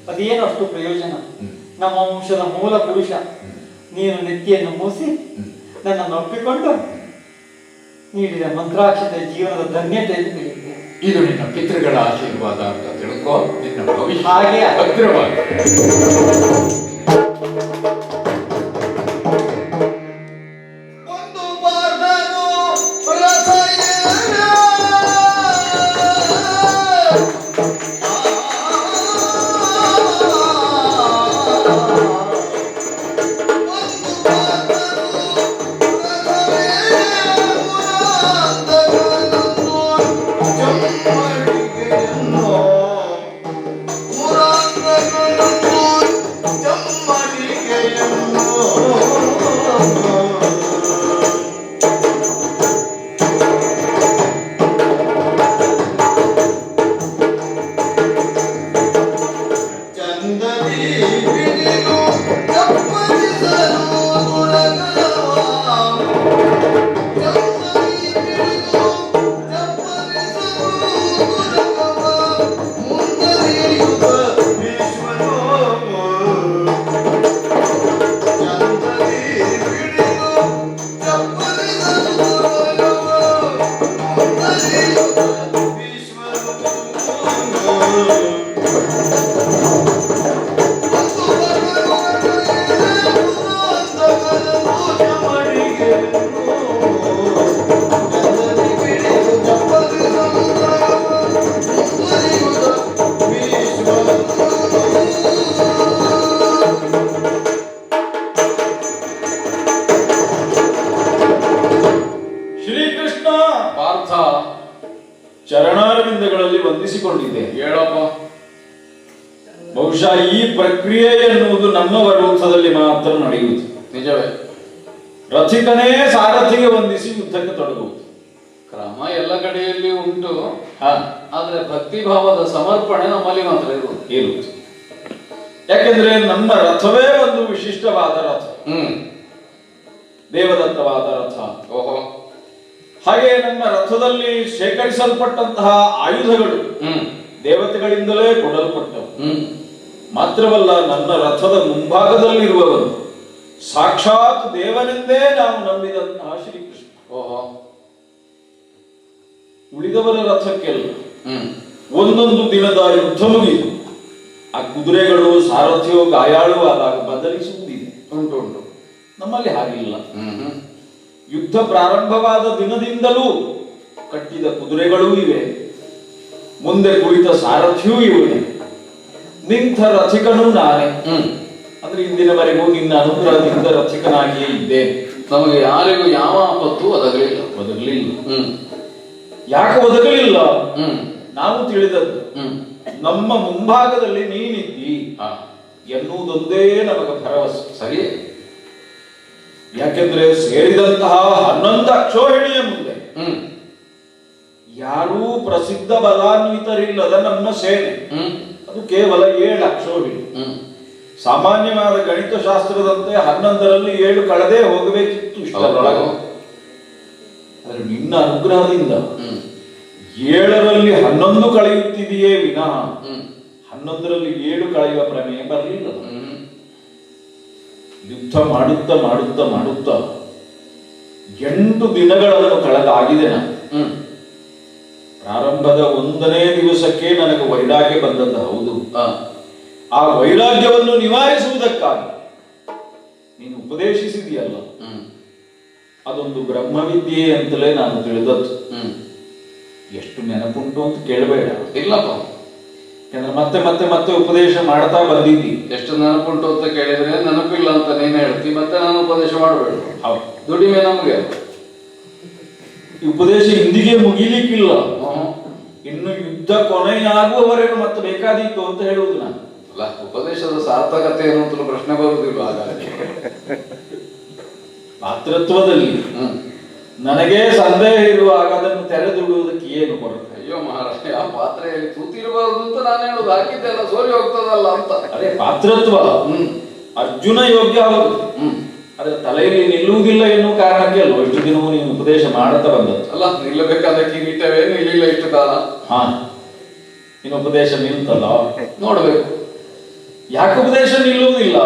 ಅದೇನು ಅಷ್ಟು ಪ್ರಯೋಜನ? ನಮ್ಮ ವಂಶದ ಮೂಲ ಪುರುಷ ನೀನು ನೆತ್ತಿಯನ್ನು ಮೂಸಿ ನನ್ನನ್ನು ಒಪ್ಪಿಕೊಂಡು ನೀಡಿದ ಮಂತ್ರಾಕ್ಷತೆ ಜೀವನದ ಧನ್ಯತೆ. ಇದು ನಿನ್ನ ಪಿತೃಗಳ ಆಶೀರ್ವಾದ ಅಂತ ತಿಳ್ಕೋ. ನಿನ್ನ ಭವಿಷ್ಯ ಹಾಗೆ ಭದ್ರವಾಗಿ. Jump ಪಾರ್ಥ, ಚರಣಾರವಿಂದಗಳಲ್ಲಿ ವಂದಿಸಿಕೊಂಡಿದ್ದೆ. ಹೇಳಪ್ಪ. ಬಹುಶಃ ಈ ಪ್ರಕ್ರಿಯೆ ಎನ್ನುವುದು ನಮ್ಮ ವೃತ್ತದಲ್ಲಿ ಮಾತ್ರ ನಡೆಯುವುದು. ನಿಜವೇ. ರಥಿಕನೇ ಸಾರಥಿಗೆ ವಂದಿಸಿ ಯುದ್ಧಕ್ಕೆ ತೊಡಗುವುದು ಕ್ರಮ ಎಲ್ಲ ಕಡೆಯಲ್ಲಿ ಉಂಟು. ಆದ್ರೆ ಭಕ್ತಿ ಭಾವದ ಸಮರ್ಪಣೆ ನಮ್ಮಲ್ಲಿ ಮಾತ್ರ ಇರುವುದು. ಯಾಕೆಂದ್ರೆ ನಮ್ಮ ರಥವೇ ಒಂದು ವಿಶಿಷ್ಟವಾದ ರಥ, ದೇವದತ್ತವಾದ ರಥ. ಓಹೋ. ಹಾಗೆ ನಮ್ಮ ರಥದಲ್ಲಿ ಶೇಖರಿಸಲ್ಪಟ್ಟಂತಹ ಆಯುಧಗಳು ದೇವತೆಗಳಿಂದಲೇ ಕೊಡಲ್ಪಟ್ಟವು. ಮಾತ್ರವಲ್ಲ, ನನ್ನ ರಥದ ಮುಂಭಾಗದಲ್ಲಿರುವವನು ಸಾಕ್ಷಾತ್ ದೇವನೆಂದೇ ನಾವು ನಂಬಿದಂತಹ ಶ್ರೀಕೃಷ್ಣ. ಓಹೋ. ಉಳಿದವರ ರಥಕ್ಕೆಲ್ಲ ಒಂದೊಂದು ದಿನದ ಯುದ್ಧ ಮುಗಿದು ಆ ಕುದುರೆಗಳು ಸಾರಥಿಯೋ ಗಾಯಾಳು ಆದಾಗ ಬದಲಿಸುವುದಿದೆ. ಉಂಟು ಉಂಟು. ನಮ್ಮಲ್ಲಿ ಹಾಗಿಲ್ಲ. ಯುದ್ಧ ಪ್ರಾರಂಭವಾದ ದಿನದಿಂದಲೂ ಕಟ್ಟಿದ ಕುದುರೆಗಳೂ ಇವೆ, ಮುಂದೆ ಕುಳಿತ ಸಾರಥಿಯೂ ಇವನೇ, ನಿಂತ ರಥಿಕನೂ ನಾನೇ. ಅಂದ್ರೆ ಇಂದಿನವರೆಗೂ ನಿನ್ನ ಅನುಗ್ರಹದಿಂದ ರಥಿಕನಾಗಿಯೇ ಇದ್ದೇನೆ. ನಮಗೆ ಯಾರಿಗೂ ಯಾವ ಆಪತ್ತು ಒದಗಲಿಲ್ಲ. ಯಾಕೆ ಒದಗಲಿಲ್ಲ? ನಾವು ತಿಳಿದದ್ದು ನಮ್ಮ ಮುಂಭಾಗದಲ್ಲಿ ನೀನಿದ್ದಿ ಎನ್ನುವುದೊಂದೇ ನಮಗೆ ಭರವಸೆ. ಸರಿ. ಯಾಕೆಂದ್ರೆ ಸೇರಿದಂತಹ 11 ಅಕ್ಷೋಹಿಣಿಯ ಮುಂದೆ ಯಾರೂ ಪ್ರಸಿದ್ಧ ಬಲಾನ್ವಿತರಿಲ್ಲದ ನಮ್ಮ ಸೇನೆ, ಅದು ಕೇವಲ 7 ಅಕ್ಷೋಹಿಣಿ. ಸಾಮಾನ್ಯವಾದ ಗಣಿತ ಶಾಸ್ತ್ರದಂತೆ 11ರಲ್ಲಿ 7 ಕಳೆದೇ ಹೋಗಬೇಕಿತ್ತು ಇಷ್ಟರೊಳಗೆ. ಆದ್ರೆ ನಿನ್ನ ಅನುಗ್ರಹದಿಂದ 7ರಲ್ಲಿ 11 ಕಳೆಯುತ್ತಿದೆಯೇ ವಿನಃ 11ರಲ್ಲಿ 7 ಕಳೆಯುವ ಪ್ರಮೇಯ ಬರಲಿಲ್ಲ. ಯುದ್ಧ ಮಾಡುತ್ತಾ ಮಾಡುತ್ತಾ ಮಾಡುತ್ತಾ 8 ದಿನಗಳನ್ನು ಕಳೆದಾಗಿದೆ. ನಾನು ಪ್ರಾರಂಭದ 1ನೇ ದಿವಸಕ್ಕೆ ನನಗೆ ವೈರಾಗ್ಯ ಬಂದದ್ದು ಹೌದು. ಆ ವೈರಾಗ್ಯವನ್ನು ನಿವಾರಿಸುವುದಕ್ಕಾಗಿ ನೀನು ಉಪದೇಶಿಸಿದೆಯಲ್ಲ, ಅದೊಂದು ಬ್ರಹ್ಮವಿದ್ಯೆ ಅಂತಲೇ ನಾನು ತಿಳಿದದ್ದು. ಎಷ್ಟು ನೆನಪುಂಟು ಅಂತ ಕೇಳಬೇಡ. ಇಲ್ಲಪ್ಪ. ಯಾಕಂದ್ರೆ ಮತ್ತೆ ಮತ್ತೆ ಮತ್ತೆ ಉಪದೇಶ ಮಾಡ್ತಾ ಬಂದಿದ್ದಿ. ಎಷ್ಟು ನೆನಪುಂಟು ಅಂತ ಕೇಳಿದ್ರೆ ನೆನಪಿಲ್ಲ ಅಂತ ನೀನು ಹೇಳ್ತಿ, ಮತ್ತೆ ನಾನು ಉಪದೇಶ ಮಾಡಬೇಡ. ಹೌದು, ದುಡಿಮೆ ನಮಗೆ. ಈ ಉಪದೇಶ ಇಂದಿಗೆ ಮುಗಿಲಿಕ್ಕಿಲ್ಲ, ಇನ್ನು ಯುದ್ಧ ಕೊನೆಯಾಗುವವರೆಗೂ ಮತ್ತೆ ಬೇಕಾದೀತು ಅಂತ ಹೇಳುವುದು ನಾನು. ಅಲ್ಲ, ಉಪದೇಶದ ಸಾರ್ಥಕತೆ ಏನು ಅಂತಲೂ ಪ್ರಶ್ನೆ ಬರುವುದಿಲ್ಲ. ಹಾಗಾಗಿ ಪಾತ್ರತ್ವದಲ್ಲಿ ನನಗೆ ಸಂದೇಹ ಇರುವಾಗ ಅದನ್ನು ತೆರೆದಿಡುವುದಕ್ಕೆ ಏನು ಕೊರತೆ? ಅಯ್ಯೋ ಮಹಾರಾಜ, ಆ ಪಾತ್ರೆಯಲ್ಲಿ ತೂತಿರಬಾರದು ಅಂತ ನಾನು ಹೇಳುದು. ಹಾಕಿದ್ದೆಲ್ಲ ಸೋರಿ ಹೋಗ್ತದಲ್ಲ ಅಂತ. ಅದೇ ಪಾತ್ರತ್ವ. ಅರ್ಜುನ ಯೋಗ್ಯ ಹೌದು, ಅದ್ರ ತಲೆಯಲ್ಲಿ ನಿಲ್ಲುವುದಿಲ್ಲ ಎನ್ನುವ ಕಾರಣಕ್ಕೆ ಅಲ್ವ ಇಷ್ಟು ದಿನವೂ ನೀನು ಉಪದೇಶ ಮಾಡುತ್ತಾ ಬಂದದ್ದು. ಅಲ್ಲ, ನಿಲ್ಲಬೇಕಾದ ಕಿರೀಟವೇ ನಿಲ್ಲಿಲ್ಲ ಇಷ್ಟು ಕಾಲ. ನೀನು ಉಪದೇಶ ನಿಲ್ತಲ್ಲ, ನೋಡ್ಬೇಕು. ಯಾಕೆ ಉಪದೇಶ ನಿಲ್ಲುವುದಿಲ್ಲ?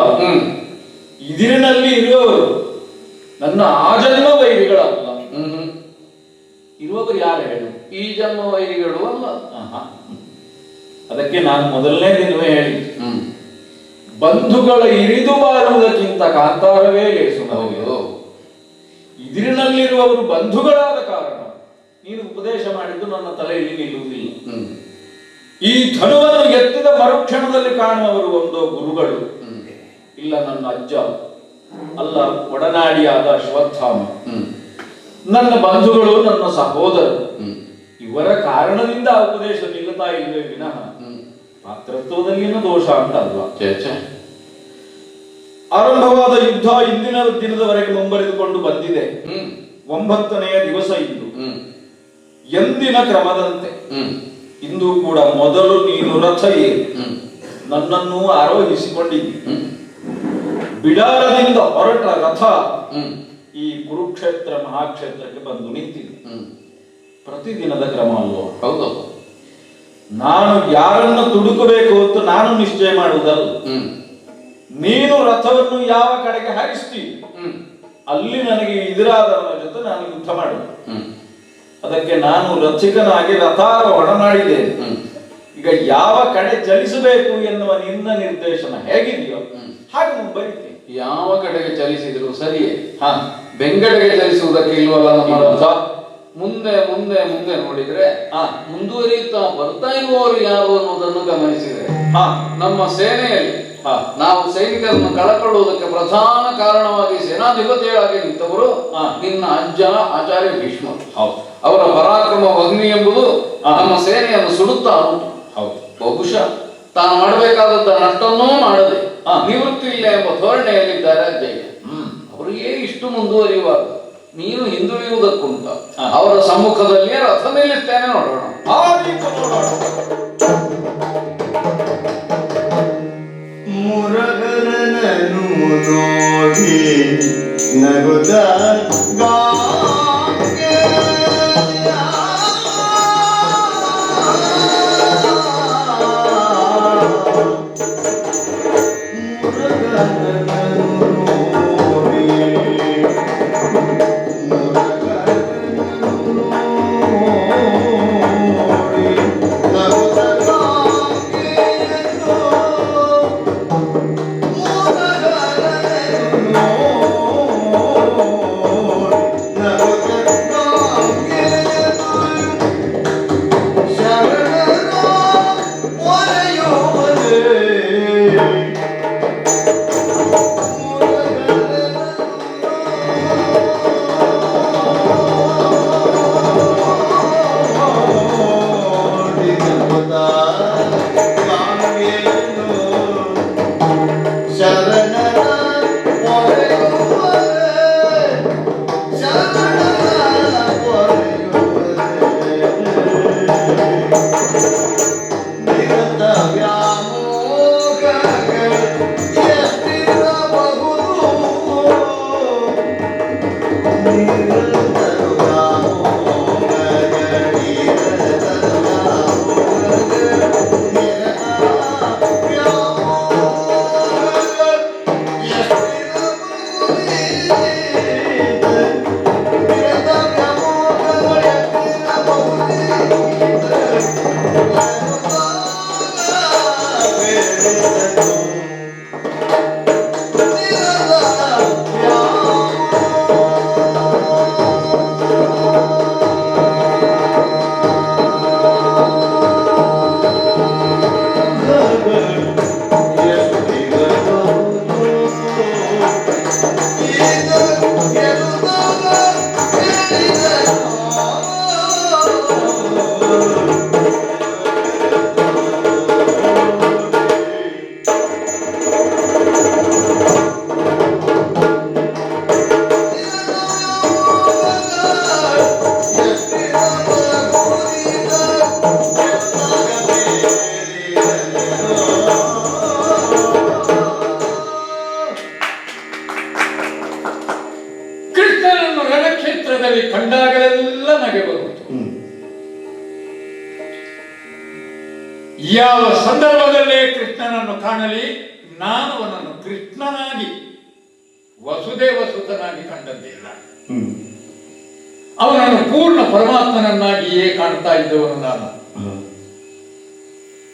ಇದಿರಿನಲ್ಲಿ ಇರುವವರು ನನ್ನ ಆಜನ್ಮ ವೈರಿಗಳಲ್ಲ. ಇರುವವರು ಯಾರು ಹೇಳು? ಈ ಜನ್ಮ ವೈರಿಗಳು ಅಲ್ಲ. ಅದಕ್ಕೆ ನಾನು ಮೊದಲನೇ ದಿನವೇ ಹೇಳಿ, ಬಂಧುಗಳ ಇರಿದು ಬಾರುವುದಕ್ಕಿಂತ ಕಾಂತಾರವೇ ಲೇಸು. ಇದಿರಿನಲ್ಲಿರುವವರು ಬಂಧುಗಳಾದ ಕಾರಣ ನೀನು ಉಪದೇಶ ಮಾಡಿದ್ದು ನನ್ನ ತಲೆಯಲ್ಲಿ ನಿಲ್ಲುವುದಿಲ್ಲ. ಈ ಧನುವನ್ನು ಎತ್ತಿದ ಮರುಕ್ಷಣದಲ್ಲಿ ಕಾಣುವವರು ಒಂದೋ ಗುರುಗಳು, ಇಲ್ಲ ನನ್ನ ಅಜ್ಜ, ಅಲ್ಲ ಒಡನಾಡಿಯಾದ ಅಶ್ವತ್ಥಾಮ, ನನ್ನ ಬಂಧುಗಳು, ನನ್ನ ಸಹೋದರರು. ಇವರ ಕಾರಣದಿಂದ ಆ ಉಪದೇಶ ನಿಲ್ಲುತ್ತಾ ಇಲ್ಲವೇ ವಿನಃ ಪಾತ್ರತ್ವದಲ್ಲಿನ ದೋಷ ಅಂತ ಅಲ್ವಾ? ಆರಂಭವಾದ ಯುದ್ಧ ಇಂದಿನ ದಿನದವರೆಗೆ ಮುಂಬರೆದುಕೊಂಡು ಬಂದಿದೆ. 9ನೇ ದಿವಸ ಇಂದು. ಎಂದಿನ ಕ್ರಮದಂತೆ ಇಂದು ಕೂಡ ಮೊದಲು ನೀನು ರಥ ಏರಿ ನನ್ನನ್ನು ಆರೋಹಿಸಿಕೊಂಡಿದ್ದಿ. ಬಿಡಾರದಿಂದ ಹೊರಟ ರಥ ಈ ಕುರುಕ್ಷೇತ್ರ ಮಹಾಕ್ಷೇತ್ರಕ್ಕೆ ಬಂದು ನಿಂತಿದೆ. ಪ್ರತಿದಿನದ ಕ್ರಮ ಅಲ್ವೋ? ಹೌದು. ನಾನು ಯಾರನ್ನು ತುಡುಕಬೇಕು ಅಂತ ನಾನು ನಿಶ್ಚಯ ಮಾಡುವುದಲ್ಲ. ನೀನು ರಥವನ್ನು ಯಾವ ಕಡೆಗೆ ಹಾರಿಸ್ತೀವಿ ಅಲ್ಲಿ ನನಗೆ ಎದುರಾದವನ ಜೊತೆ ನಾನು ಯುದ್ಧ ಮಾಡುವುದು. ಅದಕ್ಕೆ ನಾನು ರಥಿಕನಾಗಿ ರಥಾರೋಹಣ ಮಾಡಿದ್ದೇನೆ. ಈಗ ಯಾವ ಕಡೆ ಚಲಿಸಬೇಕು ಎನ್ನುವ ನಿನ್ನ ನಿರ್ದೇಶನ ಹೇಗಿದೆಯೋ ಹಾಗೆ ಮುಂಬರಿತೆ. ಯಾವ ಕಡೆಗೆ ಚಲಿಸಿದ್ರು ಸರಿಯೇ. ಬೆಂಗಡೆಗೆ ಚಲಿಸುವುದಕ್ಕೆ ಇಲ್ವಲ್ಲ ನಮ್ಮ ರಥ. ಮುಂದೆ ಮುಂದೆ ಮುಂದೆ ನೋಡಿದ್ರೆ ಮುಂದುವರಿಯುತ್ತಾ ಬರ್ತಾ ಇರುವವರು ಯಾರು ಅನ್ನೋದನ್ನು ಗಮನಿಸಿದ್ರೆ ನಮ್ಮ ಸೇನೆಯಲ್ಲಿ ನಾವು ಸೈನಿಕರನ್ನು ಕಳಕೊಳ್ಳುವುದಕ್ಕೆ ಪ್ರಧಾನ ಕಾರಣವಾಗಿ ಸೇನಾಧಿಪತಿಯಾಗಿ ನಿಂತವರು ನಿನ್ನ ಅಜ್ಜ ಆಚಾರ್ಯ ಭೀಷ್ಮ. ಅವರ ಪರಾಕ್ರಮ ಅಗ್ನಿ ಎಂಬುದು ನಮ್ಮ ಸೇನೆಯನ್ನು ಸುಡುತ್ತಾ ಉಂಟು. ಹೌದು. ಬಹುಶಃ ತಾನು ಮಾಡಬೇಕಾದದ್ದ ನಷ್ಟನ್ನೂ ಮಾಡದೆ ನಿವೃತ್ತಿ ಇಲ್ಲ ಎಂಬ ಧೋರಣೆಯಲ್ಲಿದ್ದಾರೆ ಅಜ್ಜಯ್ಯ. ಅವರಿಗೆ ಇಷ್ಟು ಮುಂದುವರಿಯುವಾಗ ನೀನು ಹಿಂದುಳಿಯುವುದಕ್ಕುಂಟ. ಅವರ ಸಮ್ಮುಖದಲ್ಲಿಯೇ ರಥ ನಿಲ್ಲಿಸ್ತೇನೆ, ನೋಡೋಣ. ಮುರಗರನನು ನೋಡಿ ನಗುತ್ತ ಕಂಡಾಗಲೆಲ್ಲ ನಗೆ ಬರುವುದು. ಯಾವ ಸಂದರ್ಭದಲ್ಲೇ ಕೃಷ್ಣನನ್ನು ಕಾಣಲಿ, ನಾನು ಅವನನ್ನು ಕೃಷ್ಣನಾಗಿ ವಸುದೇವ ಸುತನಾಗಿ ಕಂಡದ್ದಿಲ್ಲ. ಅವನನ್ನು ಪೂರ್ಣ ಪರಮಾತ್ಮನನ್ನಾಗಿಯೇ ಕಾಣ್ತಾ ಇದ್ದವನು ನಾನು.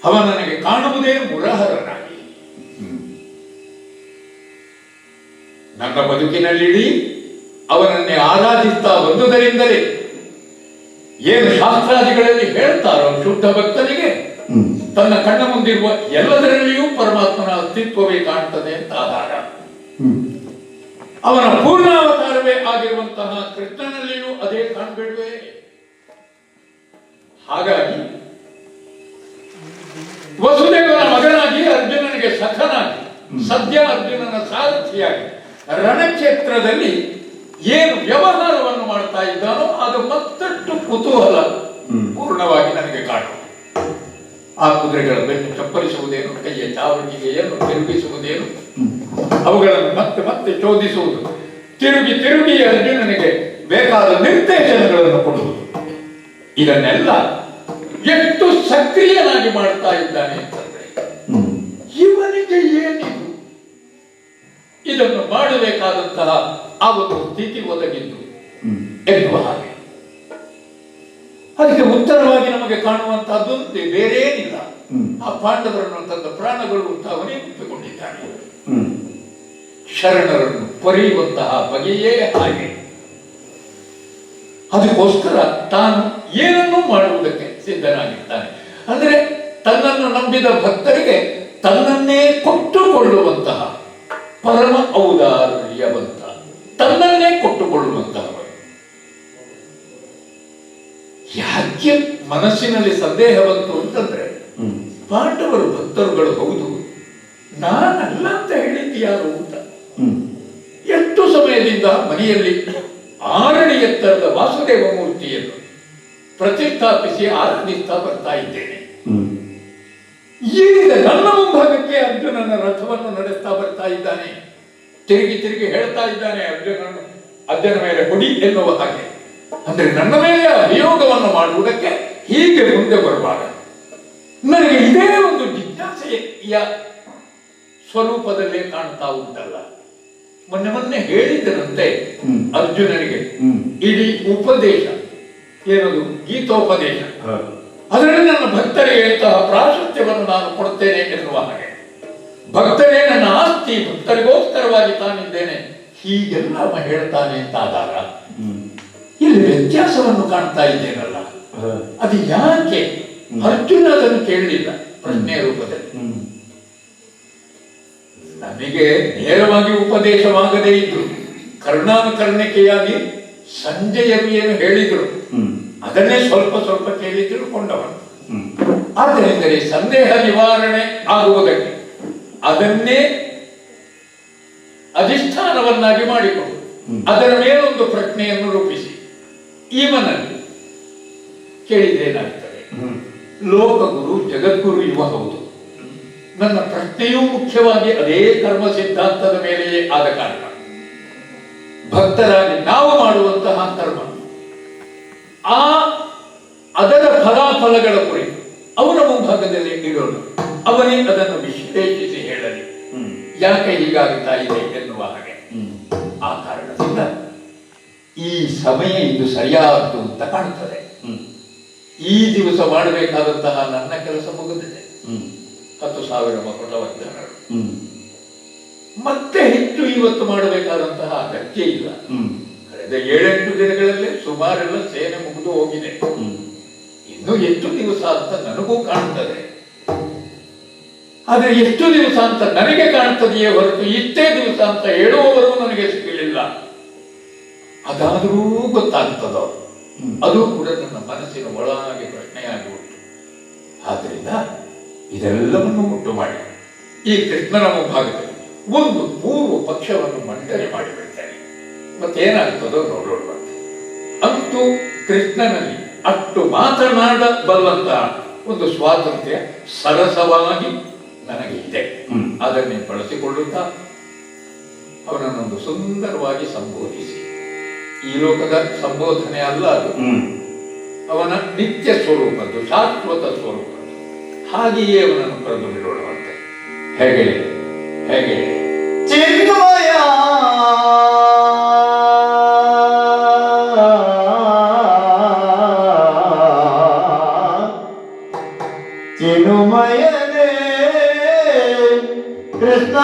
ಅವ ನನಗೆ ಕಾಣುವುದೇ ಮುರಹರನಾಗಿ. ನನ್ನ ಬದುಕಿನಲ್ಲಿಡೀ ಅವನನ್ನೇ ಆರಾಧಿಸ್ತಾ ಬಂದುದರಿಂದಲೇ ಏನು ಶಾಸ್ತ್ರಾದಿಗಳಲ್ಲಿ ಹೇಳ್ತಾರೋ, ಶುದ್ಧ ಭಕ್ತನಿಗೆ ತನ್ನ ಕಣ್ಣ ಮುಂದಿರುವ ಎಲ್ಲದರಲ್ಲಿಯೂ ಪರಮಾತ್ಮನ ಅಸ್ತಿತ್ವವೇ ಕಾಣ್ತದೆ ಅಂತ ಆಧಾರ. ಅವನ ಪೂರ್ಣಾವತಾರವೇ ಆಗಿರುವಂತಹ ಕೃಷ್ಣನಲ್ಲಿಯೂ ಅದೇ ಕಾಣ್ಬೇಡುವೆ. ಹಾಗಾಗಿ ವಸುದೇವನ ಮಗನಾಗಿ, ಅರ್ಜುನನಿಗೆ ಸಖನಾಗಿ, ಸದ್ಯ ಅರ್ಜುನನ ಸಾರಥಿಯಾಗಿ ರಣಕ್ಷೇತ್ರದಲ್ಲಿ ಏನು ವ್ಯವಹಾರವನ್ನು ಮಾಡ್ತಾ ಇದ್ದಾನೋ ಅದು ಮತ್ತಷ್ಟು ಕುತೂಹಲ ಪೂರ್ಣವಾಗಿ ನನಗೆ ಕಾಣುವುದು. ಆ ಕುದುರೆಗಳ ಬೆನ್ನು ಚಪ್ಪರಿಸುವುದೇನು, ಕೈಯ ಚಾವಟಿಗೆ ಏನು ತಿರುಗಿಸುವುದೇನು, ಅವುಗಳನ್ನು ಮತ್ತೆ ಮತ್ತೆ ಚೋದಿಸುವುದು, ತಿರುಗಿ ತಿರುಗಿ ಅರ್ಜುನನಿಗೆ ಬೇಕಾದ ನಿರ್ದೇಶನಗಳನ್ನು ಕೊಡುವುದು, ಇದನ್ನೆಲ್ಲ ಎಷ್ಟು ಸಕ್ರಿಯನಾಗಿ ಮಾಡ್ತಾ ಇದ್ದಾನೆ ಅಂತಂದ್ರೆ ಇವನಿಗೆ ಏನಿದು, ಇದನ್ನು ಮಾಡಬೇಕಾದಂತಹ ಆ ಒಂದು ಸ್ಥಿತಿ ಒದಗಿದ್ದು ಎನ್ನುವ ಹಾಗೆ. ಅದಕ್ಕೆ ಉತ್ತರವಾಗಿ ನಮಗೆ ಕಾಣುವಂತಹದ್ದೊಂದು ಬೇರೇನಿಲ್ಲ. ಆ ಪಾಂಡವರನ್ನು ತನ್ನ ಪ್ರಾಣಗಳು ಅಂತ ಅವನೇ ಒಪ್ಪಿಕೊಂಡಿದ್ದಾನೆ. ಶರಣರನ್ನು ಪೊರೆಯುವಂತಹ ಬಗೆಯೇ ಹಾಗೆ. ಅದಕ್ಕೋಸ್ಕರ ತಾನು ಏನನ್ನೂ ಮಾಡುವುದಕ್ಕೆ ಸಿದ್ಧನಾಗಿದ್ದಾನೆ. ಅಂದ್ರೆ ತನ್ನನ್ನು ನಂಬಿದ ಭಕ್ತರಿಗೆ ತನ್ನನ್ನೇ ಕೊಟ್ಟುಕೊಳ್ಳುವಂತಹ ಪರಮ ಔದಾರ್ಯವಂತ, ತನ್ನನ್ನೇ ಕೊಟ್ಟುಕೊಳ್ಳುವಂತಹವರು. ಯಾಕೆ ಮನಸ್ಸಿನಲ್ಲಿ ಸಂದೇಹ ಬಂತು ಅಂತಂದ್ರೆ ಪಾಂಡವರು ಭಕ್ತರುಗಳು ಹೌದು, ನಾನಲ್ಲ ಅಂತ ಹೇಳಿದ್ದು ಯಾರು ಅಂತ. ಎಷ್ಟು ಸಮಯದಿಂದ ಮನೆಯಲ್ಲಿ 6 ಅಡಿ ಎತ್ತರದ ವಾಸುದೇವ ಮೂರ್ತಿಯನ್ನು ಪ್ರತಿಷ್ಠಾಪಿಸಿ ಆರಾಧಿಸ್ತಾ ಬರ್ತಾ ಇದ್ದೇನೆ. ಈಗ ನನ್ನ ಮುಂಭಾಗಕ್ಕೆ ಅರ್ಜುನನ ರಥವನ್ನು ನಡೆಸ್ತಾ ಬರ್ತಾ ಇದ್ದಾನೆ. ತಿರುಗಿ ತಿರುಗಿ ಹೇಳ್ತಾ ಇದ್ದಾನೆ, ಅರ್ಜುನ ಮೇಲೆ ಹೊಡಿ ಎನ್ನುವ ಹಾಗೆ. ಅಂದ್ರೆ ನನ್ನ ಮೇಲೆ ಅಭಿಯೋಗವನ್ನು ಮಾಡುವುದಕ್ಕೆ ಹೀಗೆ ಮುಂದೆ ಬರುವಾಗ ನನಗೆ ಇದೇ ಒಂದು ಜಿಜ್ಞಾಸೆಯ ಸ್ವರೂಪದಲ್ಲೇ ಕಾಣ್ತಾ ಉಂಟಲ್ಲ. ಮೊನ್ನೆ ಹೇಳಿದ್ದರಂತೆ ಅರ್ಜುನನಿಗೆ ಇಡೀ ಉಪದೇಶ ಏನದು ಗೀತೋಪದೇಶ, ಅದರಲ್ಲಿ ನನ್ನ ಭಕ್ತರಿಗೆ ಇಂತಹ ಪ್ರಾಶಸ್ತ್ಯವನ್ನು ನಾನು ಕೊಡ್ತೇನೆ ಎನ್ನುವ ಹಾಗೆ. ಭಕ್ತರೇ ನನ್ನ ಆಸ್ತಿ, ಭಕ್ತರಿಗೋಸ್ಕರವಾಗಿ ತಾನಿದ್ದೇನೆ, ಹೀಗೆಲ್ಲ ಅವ ಹೇಳ್ತಾನೆ ಅಂತಾದಾಗ ಇಲ್ಲಿ ವ್ಯತ್ಯಾಸವನ್ನು ಕಾಣ್ತಾ ಇದ್ದೇನಲ್ಲ. ಅದು ಯಾಕೆ ಅರ್ಜುನ ಅದನ್ನು ಕೇಳಲಿಲ್ಲ ಪ್ರಶ್ನೆ ರೂಪದಲ್ಲಿ? ನಮಗೆ ನೇರವಾಗಿ ಉಪದೇಶವಾಗದೇ ಇದ್ರು, ಕರ್ಣಾನುಕರ್ಣಿಕೆಯಾಗಿ ಸಂಜಯರು ಏನು ಹೇಳಿದ್ರು ಅದನ್ನೇ ಸ್ವಲ್ಪ ಸ್ವಲ್ಪ ಕೇಳಿ ತಿಳ್ಕೊಂಡವನು. ಆದ್ದರಿಂದ ಸಂದೇಹ ನಿವಾರಣೆ ಆಗುವುದಕ್ಕೆ ಅದನ್ನೇ ಅಧಿಷ್ಠಾನವನ್ನಾಗಿ ಮಾಡಿಕೊಂಡು ಅದರ ಮೇಲೊಂದು ಪ್ರಜ್ಞೆಯನ್ನು ರೂಪಿಸಿ ಇವನಲ್ಲಿ ಕೇಳಿದ್ರೇನಾಗ್ತದೆ? ಲೋಕಗುರು ಜಗದ್ಗುರು ಇವ ಹೌದು, ನನ್ನ ಪ್ರಜ್ಞೆಯೂ ಮುಖ್ಯವಾಗಿ ಅದೇ ಕರ್ಮ ಸಿದ್ಧಾಂತದ ಮೇಲೆಯೇ ಆದ ಕಾರಣ ಭಕ್ತರಾಗಿ ನಾವು ಮಾಡುವಂತಹ ಕರ್ಮ ಅದರ ಫಲಾಫಲಗಳ ಕುರಿತು ಅವನ ಮುಂಭಾಗದಲ್ಲಿ ಇಡೋಣ, ಅವನೇ ಅದನ್ನು ವಿಶ್ಲೇಷಿಸಿ ಹೇಳಲಿ ಯಾಕೆ ಹೀಗಾಗುತ್ತಾ ಇದೆ ಎನ್ನುವ ಹಾಗೆ. ಆ ಕಾರಣದಿಂದ ಈ ಸಮಯ ಇದು ಸರಿಯಾದ್ದು ಅಂತ ಕಾಣುತ್ತದೆ. ಈ ದಿವಸ ಮಾಡಬೇಕಾದಂತಹ ನನ್ನ ಕೆಲಸ ಮುಗಿದಿದೆ. 10,000 ಮಕುಟವರ್ಧನರು ಮತ್ತೆ ಹೆಚ್ಚು ಇವತ್ತು ಮಾಡಬೇಕಾದಂತಹ ಅಗತ್ಯ ಇಲ್ಲ. ಕಳೆದ 7-8 ದಿನಗಳಲ್ಲಿ ಸುಮಾರೆಲ್ಲ ಸೇನೆ ಮುಗಿದು ಹೋಗಿದೆ. ಇನ್ನು ಎಷ್ಟು ದಿವಸ ಅಂತ ನನಗೂ ಕಾಣುತ್ತದೆ. ಆದ್ರೆ ಎಷ್ಟು ದಿವಸ ಅಂತ ನನಗೆ ಕಾಣ್ತದೆಯೇ ಹೊರತು ಇಷ್ಟೇ ದಿವಸ ಅಂತ ಹೇಳುವವರು ನನಗೆ ಸಿಗಲಿಲ್ಲ. ಅದಾದರೂ ಗೊತ್ತಾಗ್ತದೋ ಅದು ಕೂಡ ನನ್ನ ಮನಸ್ಸಿನ ಒಳಗೆ ಪ್ರಶ್ನೆಯಾಗಿ ಉಂಟು. ಆದ್ರಿಂದ ಇದೆಲ್ಲವನ್ನು ಉಂಟು ಮಾಡಿ ಈ ಕೃಷ್ಣನ ಮುಂಭಾಗದಲ್ಲಿ ಒಂದು ಪೂರ್ವ ಪಕ್ಷವನ್ನು ಮಂಡನೆ ಮಾಡಿಬಿಡ್ತೇನೆ. ಮತ್ತೇನಾಗ್ತದೋ ನೋಡೋಣ. ಅಂತೂ ಕೃಷ್ಣನಲ್ಲಿ ಅಷ್ಟು ಮಾತನಾಡಬಲ್ಲಂತ ಒಂದು ಸ್ವಾತಂತ್ರ್ಯ ಸರಸವಾಗಿ ನನಗೆ ಇದೆ. ಅದನ್ನೇ ಬಳಸಿಕೊಳ್ಳುತ್ತಾ ಅವನನ್ನೊಂದು ಸುಂದರವಾಗಿ ಸಂಬೋಧಿಸಿ, ಈ ಲೋಕದ ಸಂಬೋಧನೆ ಅಲ್ಲ ಅದು, ಅವನ ನಿತ್ಯ ಸ್ವರೂಪದ್ದು, ಶಾಶ್ವತ ಸ್ವರೂಪದ್ದು, ಹಾಗೆಯೇ ಅವನನ್ನು ಕರೆದು ಬಿಡೋಣವಂತೆ. ಹೇಗೆ ಹೇಗೆ ಚಿನ್ಮಯ ಚಿನ್ಮಯನೇ ಕೃಷ್ಣ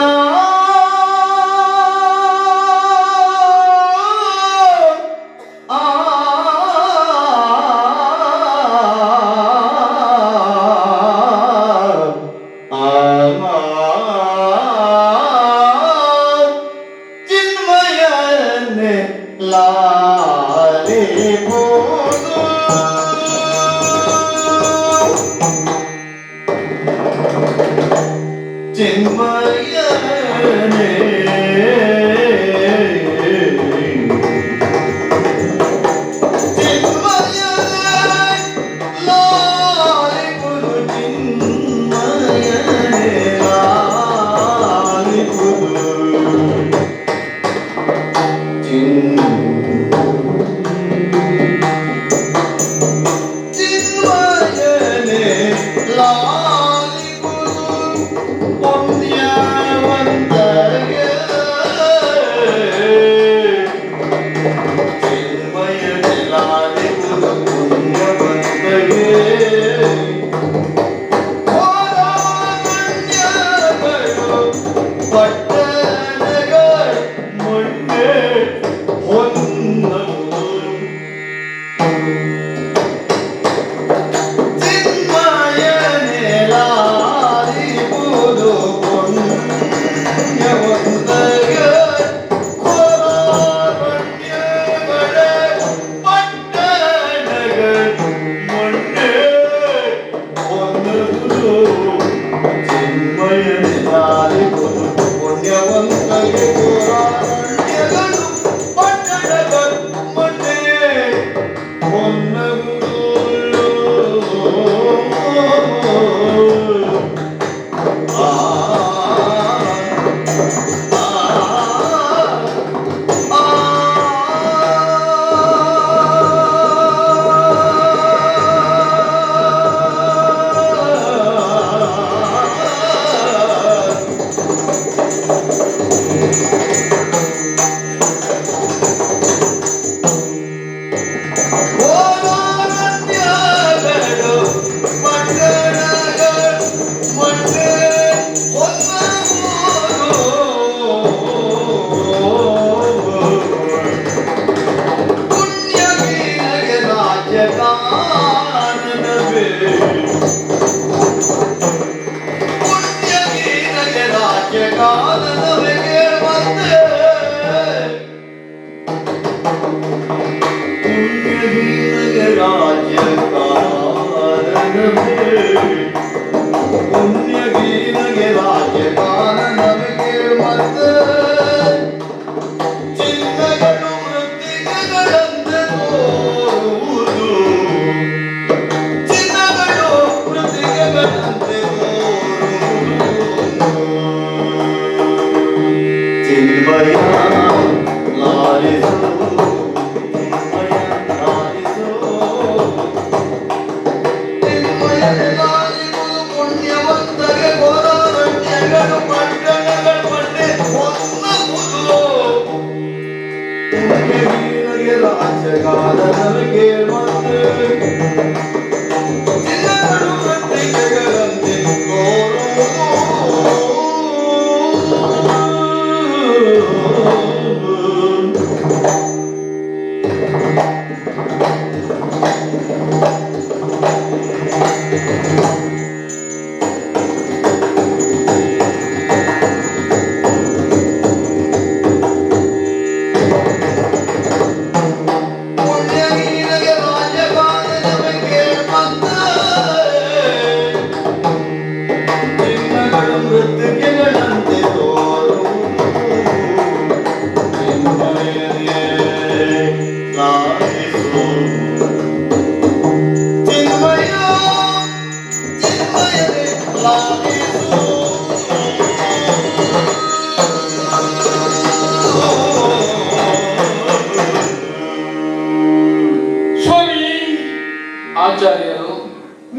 ಆಚಾರ್ಯರು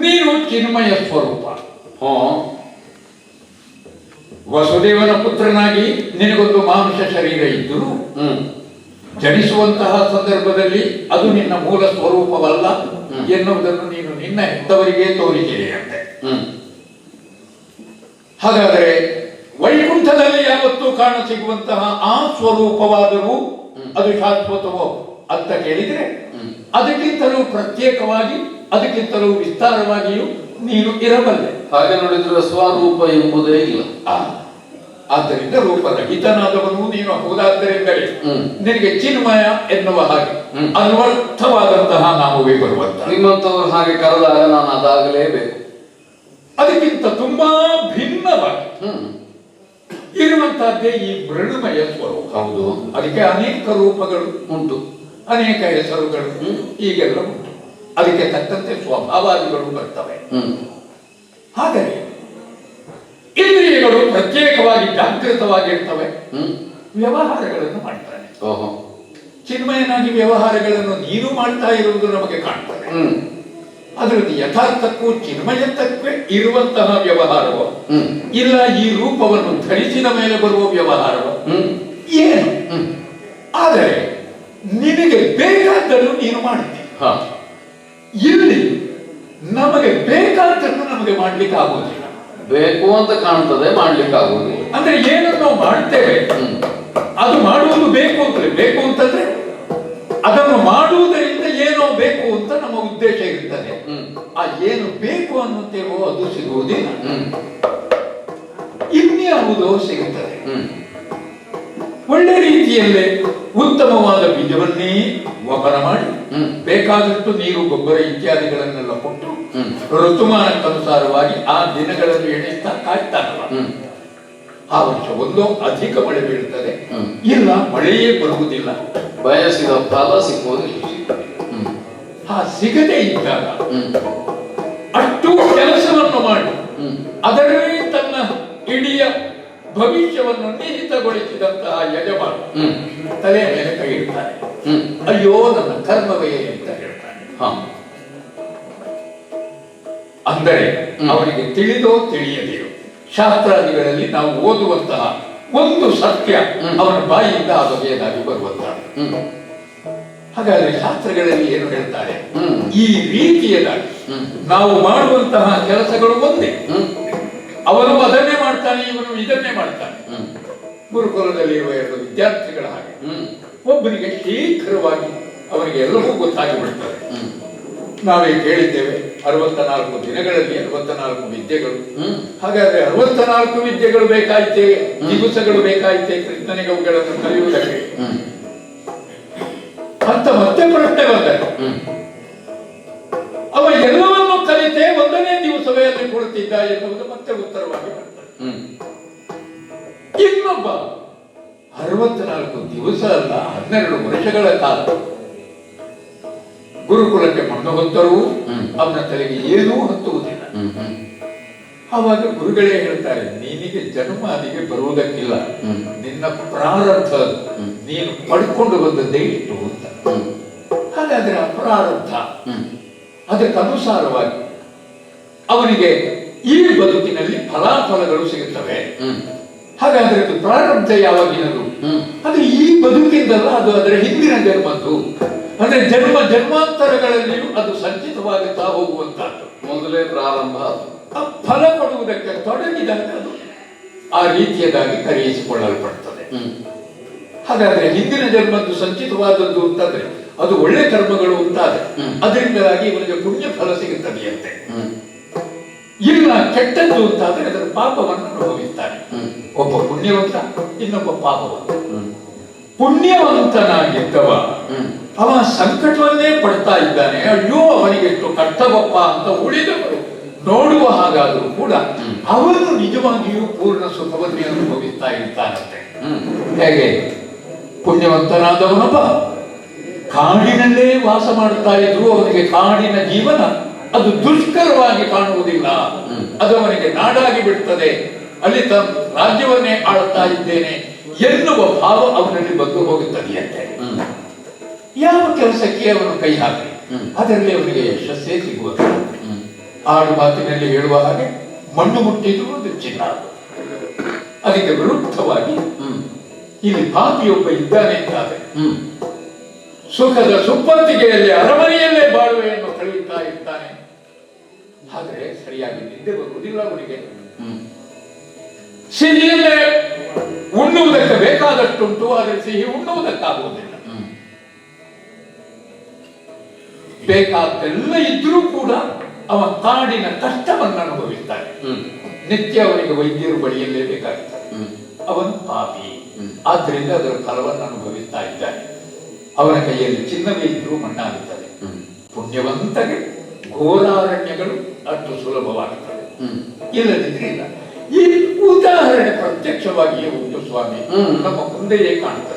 ನೀನು ಚಿನ್ಮಯ ಸ್ವರೂಪ. ಹ್ಮ್ ವಸುದೇವನ ಪುತ್ರನಾಗಿ ನಿನಗೊಂದು ಮಾಂಸ ಶರೀರ ಇದ್ದರೂ ಜನಿಸುವಂತಹ ಸಂದರ್ಭದಲ್ಲಿ ಅದು ನಿನ್ನ ಮೂಲ ಸ್ವರೂಪವಲ್ಲ ಎನ್ನುವುದನ್ನು ನೀನು ನಿನ್ನ ಹೆತ್ತವರಿಗೆ ತೋರಿಸಿದೆಯಂತೆ. ಹಾಗಾದರೆ ವೈಕುಂಠದಲ್ಲಿ ಯಾವತ್ತೂ ಕಾಣ ಸಿಗುವಂತಹ ಆ ಸ್ವರೂಪವಾದರೂ ಅದು ಶಾಶ್ವತವೋ ಅಂತ ಕೇಳಿದ್ರೆ ಅದಕ್ಕಿಂತಲೂ ಪ್ರತ್ಯೇಕವಾಗಿ ಅದಕ್ಕಿಂತಲೂ ವಿಸ್ತಾರವಾಗಿಯೂ ನೀನು ಇರಬಲ್ಲೆ. ಹಾಗೆ ನೋಡಿದ್ರೆ ಸ್ವರೂಪ ಎಂಬುದೇ ಇಲ್ಲ. ಆದ್ದರಿಂದ ರೂಪರಹಿತನಾದವನು ನೀನು ಹೌದಾದ್ದರಿಂದಲೇ ನಿನಗೆ ಚಿನ್ಮಯ ಎನ್ನುವ ಹಾಗೆ ಅನ್ವರ್ಥವಾದಂತಹ ನಾಮವೇ ಬರುವಂತ. ನಿಮ್ಮಂತವ್ರು ಹಾಗೆ ಕರೆದಾಗ ನಾನು ಅದಾಗಲೇಬೇಕು. ಅದಕ್ಕಿಂತ ತುಂಬಾ ಭಿನ್ನವಾಗಿ ಇರುವಂತಹದ್ದೇ ಈ ಮೃಣಮಯ ಸ್ವರೂಪ. ಹೌದು, ಅದಕ್ಕೆ ಅನೇಕ ರೂಪಗಳು ಉಂಟು, ಅನೇಕ ಹೆಸರುಗಳು ಈಗೆಲ್ಲ ಉಂಟು. ಅದಕ್ಕೆ ತಕ್ಕಂತೆ ಸ್ವಭಾವಾದಿಗಳು ಬರ್ತವೆ. ಆದರೆ ಇಂದ್ರಿಯಗಳು ಪ್ರತ್ಯೇಕವಾಗಿ ಜಾಗೃತವಾಗಿರ್ತವೆ, ವ್ಯವಹಾರಗಳನ್ನು ಮಾಡ್ತಾನೆ. ಚಿನ್ಮಯನಾಗಿ ವ್ಯವಹಾರಗಳನ್ನು ನೀನು ಮಾಡ್ತಾ ಇರುವುದು ನಮಗೆ ಕಾಣ್ತದೆ. ಅದರಲ್ಲಿ ಯಥಾರ್ಥಕ್ಕೂ ಚಿನ್ಮಯತ್ವಕ್ಕೆ ಇರುವಂತಹ ವ್ಯವಹಾರವೋ ಇಲ್ಲ ಈ ರೂಪವನ್ನು ಧರಿಸಿದ ಮೇಲೆ ಬರುವ ವ್ಯವಹಾರವೋ ಏನು? ಆದರೆ ನಿನಗೆ ಬೇಕಾದ್ದನ್ನು ನೀನು ಮಾಡುತ್ತೀಯ. ಇಲ್ಲಿ ನಮಗೆ ಬೇಕಾದ್ದನ್ನು ನಮಗೆ ಮಾಡ್ಲಿಕ್ಕೆ ಆಗುವುದಿಲ್ಲ. ಬೇಕು ಅಂತ ಕಾಣ್ತದೆ, ಮಾಡ್ಲಿಕ್ಕೆ ಆಗುವುದಿಲ್ಲ. ಅಂದ್ರೆ ಏನನ್ನು ನಾವು ಮಾಡ್ತೇವೆ ಅದು ಮಾಡುವುದು ಬೇಕು ಅಂತಲೇ. ಬೇಕು ಅಂತಂದ್ರೆ ಅದನ್ನು ಮಾಡುವುದರಿಂದ ಏನೋ ಬೇಕು ಅಂತ ನಮ್ಮ ಉದ್ದೇಶ ಇರ್ತದೆ. ಆ ಏನು ಬೇಕು ಅನ್ನುತ್ತೇವೋ ಅದು ಸಿಗುವುದಿಲ್ಲ, ಇನ್ಯಾವುದೋ ಸಿಗುತ್ತದೆ. ಒಳ್ಳೆ ರೀತಿಯಲ್ಲೇ ಉತ್ತಮವಾದ ಬೀಜವನ್ನೇ ವಪನ ಮಾಡಿ ಬೇಕಾದಷ್ಟು ನೀರು ಗೊಬ್ಬರ ಇತ್ಯಾದಿಗಳನ್ನೆಲ್ಲ ಕೊಟ್ಟು ಋತುಮಾನಕ್ಕನುಸಾರವಾಗಿ ಆ ದಿನಗಳನ್ನು ಎಣಿಸ್ತಾ ಕಾಯ್ತಾರಲ್ಲ. ಆ ವರ್ಷ ಒಂದೋ ಅಧಿಕ ಮಳೆ ಬೀಳುತ್ತದೆ, ಇಲ್ಲ ಮಳೆಯೇ ಬರುವುದಿಲ್ಲ, ಬಯಸಿದ ಫಲ ಸಿಕ್ಕುವುದಿಲ್ಲ. ಆ ಸಿಗದೇ ಇದ್ದಾಗ ಅಷ್ಟು ಕೆಲಸವನ್ನು ಮಾಡಿ ಅದರಲ್ಲಿ ತನ್ನ ಇಡೀ ಭವಿಷ್ಯವನ್ನು ನಿಹಿತಗೊಳಿಸಿದಂತಹ ಯಜಮಾನ ತಲೆಯ ಮೇಲೆ ಕೈ ಇಡ್ತಾನೆ. ಅಯ್ಯೋ ನನ್ನ ಕರ್ಮವೇ ಅಂತ ಹೇಳ್ತಾನೆ. ಅಂದರೆ ಅವನಿಗೆ ತಿಳಿದೋ ತಿಳಿಯದೆಯೋ ಶಾಸ್ತ್ರಾದಿಗಳಲ್ಲಿ ನಾವು ಓದುವಂತಹ ಒಂದು ಸತ್ಯ ಅವನ ಬಾಯಿಯಿಂದ ಆ ಬಗೆಯದಾಗಿ ಬರುವಂತಹ. ಹಾಗಾದ್ರೆ ಶಾಸ್ತ್ರಗಳಲ್ಲಿ ಏನು ಹೇಳ್ತಾರೆ? ಈ ರೀತಿಯದಾಗಿ ನಾವು ಮಾಡುವಂತಹ ಕೆಲಸಗಳು ಒಂದೇ. ಅವನು ಅದನ್ನೇ ಮಾಡ್ತಾನೆ, ಇವನು ಇದನ್ನೇ ಮಾಡ್ತಾನೆ. ಗುರುಕುಲದಲ್ಲಿರುವ 2 ವಿದ್ಯಾರ್ಥಿಗಳ ಹಾಗೆ ಒಬ್ಬನಿಗೆ ಶೀಘ್ರವಾಗಿ ಅವನಿಗೆ ಎಲ್ಲವೂ ಗೊತ್ತಾಗಿ ಬಿಡ್ತದೆ. ನಾವೇ ಕೇಳಿದ್ದೇವೆ 64 ದಿನಗಳಲ್ಲಿ 64 ವಿದ್ಯೆಗಳು. ಹಾಗಾದ್ರೆ 64 ವಿದ್ಯೆಗಳು ಬೇಕಾಯ್ತೆ, ದಿವಸಗಳು ಬೇಕಾಯ್ತೆ ಕೃಷ್ಣನಿಗೆ ಅವುಗಳನ್ನು ಕಲಿಯುವುದಕ್ಕೆ ಅಂತ ಮತ್ತೆ ಪ್ರಶ್ನೆ ಬಂದರೆ ಅವ ಎಲ್ಲವನ್ನು ಕಲಿತೆ 1ನೇ ದಿವಸವೇ ಅಲ್ಲಿ ಕೊಡುತ್ತಿದ್ದ ಎನ್ನುವುದು ಮತ್ತೆ ಉತ್ತರವಾಗಿ ಬರ್ತದೆ. ಇನ್ನೊಬ್ಬ 64 ದಿವಸ ಅಲ್ಲ 12 ವರ್ಷಗಳ ಕಾಲ ಗುರುಕುಲಕ್ಕೆ ಮಣ್ಣು ಹೊತ್ತರೂ ಅವನ ತಲೆಗೆ ಏನೂ ಹತ್ತುವುದಿಲ್ಲ. ಆವಾಗ ಗುರುಗಳೇ ಹೇಳ್ತಾರೆ, ನಿನಗೆ ಜನ್ಮಾದಿಗೆ ಬರುವುದಕ್ಕಿಲ್ಲ, ನಿನ್ನ ಪ್ರಾರಬ್ಧ ನೀನು ಪಡ್ಕೊಂಡು ಬಂದದ್ದೇ ಇಟ್ಟು ಅಂತ. ಹಾಗಾದ್ರೆ ಆ ಪ್ರಾರಬ್ಧ ಅದಕ್ಕನುಸಾರವಾಗಿ ಅವನಿಗೆ ಈ ಬದುಕಿನಲ್ಲಿ ಫಲಾಫಲಗಳು ಸಿಗುತ್ತವೆ. ಹಾಗಾದ್ರೆ ಅದು ಪ್ರಾರಬ್ಧ ಯಾವಾಗಿನದು? ಅದು ಈ ಬದುಕಿಂದಲ್ಲ, ಅದು ಅದರ ಹಿಂದಿನ ಜನ್ಮದ್ದು. ಅಂದ್ರೆ ಜನ್ಮ ಜನ್ಮಾಂತರಗಳಲ್ಲಿಯೂ ಅದು ಸಂಚಿತವಾಗುತ್ತಾ ಹೋಗುವಂತಹದ್ದು. ಮೊದಲೇ ಪ್ರಾರಂಭ. ಫಲ ಕೊಡುವುದಕ್ಕೆ ತೊಡಗಿದಾಗ ಅದು ಆ ರೀತಿಯದಾಗಿ ಕರೆಯಿಸಿಕೊಳ್ಳಲ್ಪಡ್ತದೆ. ಹಾಗಾದ್ರೆ ಹಿಂದಿನ ಜನ್ಮದ್ದು ಸಂಚಿತವಾದದ್ದು ಅಂತಂದ್ರೆ ಅದು ಒಳ್ಳೆ ಕರ್ಮಗಳು ಅಂತಾದ್ರೆ ಅದರಿಂದಾಗಿ ಇವನಿಗೆ ಪುಣ್ಯ ಫಲ ಸಿಗುತ್ತದೆಯಂತೆ. ಇಲ್ಲ ಕೆಟ್ಟದ್ದು ಅಂತಾದ್ರೆ ಅದರ ಪಾಪವನ್ನು ಅನುಭವಿಸ್ತಾನೆ. ಒಬ್ಬ ಪುಣ್ಯವಂತ, ಇನ್ನೊಬ್ಬ ಪಾಪವಂತ. ಪುಣ್ಯವಂತನಾಗಿದ್ದವ ಅವ ಸಂಕಟವನ್ನೇ ಪಡ್ತಾ ಇದ್ದಾನೆ. ಅಯ್ಯೋ ಅವನಿಗೆ ಎಷ್ಟು ಕಷ್ಟವಪ್ಪ ಅಂತ ಉಳಿದವರು ನೋಡುವ ಹಾಗಾದರೂ ಕೂಡ ಅವನು ನಿಜವಾಗಿಯೂ ಪೂರ್ಣ ಸುಖವನ್ನೇ ಅನುಭವಿಸ್ತಾ ಇರ್ತಾನಂತೆ. ಹೇಗೆ? ಪುಣ್ಯವಂತನಾದವನೊಬ್ಬ ಕಾಡಿನಲ್ಲೇ ವಾಸ ಮಾಡ್ತಾ ಇದ್ರು ಅವನಿಗೆ ಕಾಡಿನ ಜೀವನ ಅದು ದುಷ್ಕರವಾಗಿ ಕಾಣುವುದಿಲ್ಲ, ಅದು ಅವನಿಗೆ ನಾಡಾಗಿ ಬಿಡ್ತದೆ. ಅಲ್ಲಿ ತನ್ನ ರಾಜ್ಯವನ್ನೇ ಆಳುತ್ತಾ ಇದ್ದೇನೆ ಎನ್ನುವ ಭಾವ ಅವನಲ್ಲಿ ಬಂದು ಹೋಗುತ್ತದೆಯಂತೆ. ಯಾವ ಕೆಲಸಕ್ಕೆ ಅವನು ಕೈ ಹಾಕಲಿ ಅದರಲ್ಲಿ ಅವನಿಗೆ ಯಶಸ್ಸೇ ಸಿಗುವ ಆಡು ಮಾತಿನಲ್ಲಿ ಹೇಳುವ ಹಾಗೆ ಮಣ್ಣು ಮುಟ್ಟಿದ್ರು ಅದು ಚಿನ್ನ. ಅದಕ್ಕೆ ವಿರುದ್ಧವಾಗಿ ಇಲ್ಲಿ ಪಾಪಿಯೊಬ್ಬ ಇದ್ದಾನೆ ಅಂತಾದ್ರೆ ಸುಖದ ಸುಪ್ಪತ್ತಿಗೆಯಲ್ಲಿ ಅರಮನೆಯಲ್ಲೇ ಬಾಳುವೆಯನ್ನು ಕಳೆಯುತ್ತಾ ಇರ್ತಾನೆ. ಆದ್ರೆ ಸರಿಯಾಗಿ ನಿದ್ದೆ ಬರುವುದಿಲ್ಲ ಅವನಿಗೆ. ಸಿಹಿಯಲ್ಲೇ ಉಣ್ಣುವುದಕ್ಕೆ ಬೇಕಾದಷ್ಟುಂಟು, ಆದರೆ ಸಿಹಿ ಉಣ್ಣುವುದಕ್ಕಾಗುವುದಿಲ್ಲ. ಬೇಕಾದ್ದೆಲ್ಲ ಇದ್ರೂ ಕೂಡ ಅವ ಕಾಡಿನ ಕಷ್ಟವನ್ನು ಅನುಭವಿಸ್ತಾನೆ. ನಿತ್ಯ ಅವನಿಗೆ ವೈದ್ಯರು ಬಳಿಯಲ್ಲೇ ಬೇಕಾಗುತ್ತದೆ. ಅವನು ಪಾಪಿ, ಆದ್ದರಿಂದ ಅದರ ಫಲವನ್ನು ಅನುಭವಿಸ್ತಾ ಇದ್ದಾನೆ. ಅವನ ಕೈಯಲ್ಲಿ ಚಿನ್ನವೇ ಇದ್ರೂ ಮಣ್ಣಾಗುತ್ತದೆ. ಪುಣ್ಯವಂತಗೆ ಘೋರಾರಣ್ಯಗಳು ಅಷ್ಟು ಸುಲಭವಾಗುತ್ತದೆ, ಇಲ್ಲದಿದ್ರೆ ಇಲ್ಲ. ಈ ಉದಾಹರಣೆ ಪ್ರತ್ಯಕ್ಷವಾಗಿಯೇ ಉಂಟು ಸ್ವಾಮಿ, ನಮ್ಮ ಮುಂದೆಯೇ ಕಾಣುತ್ತದೆ.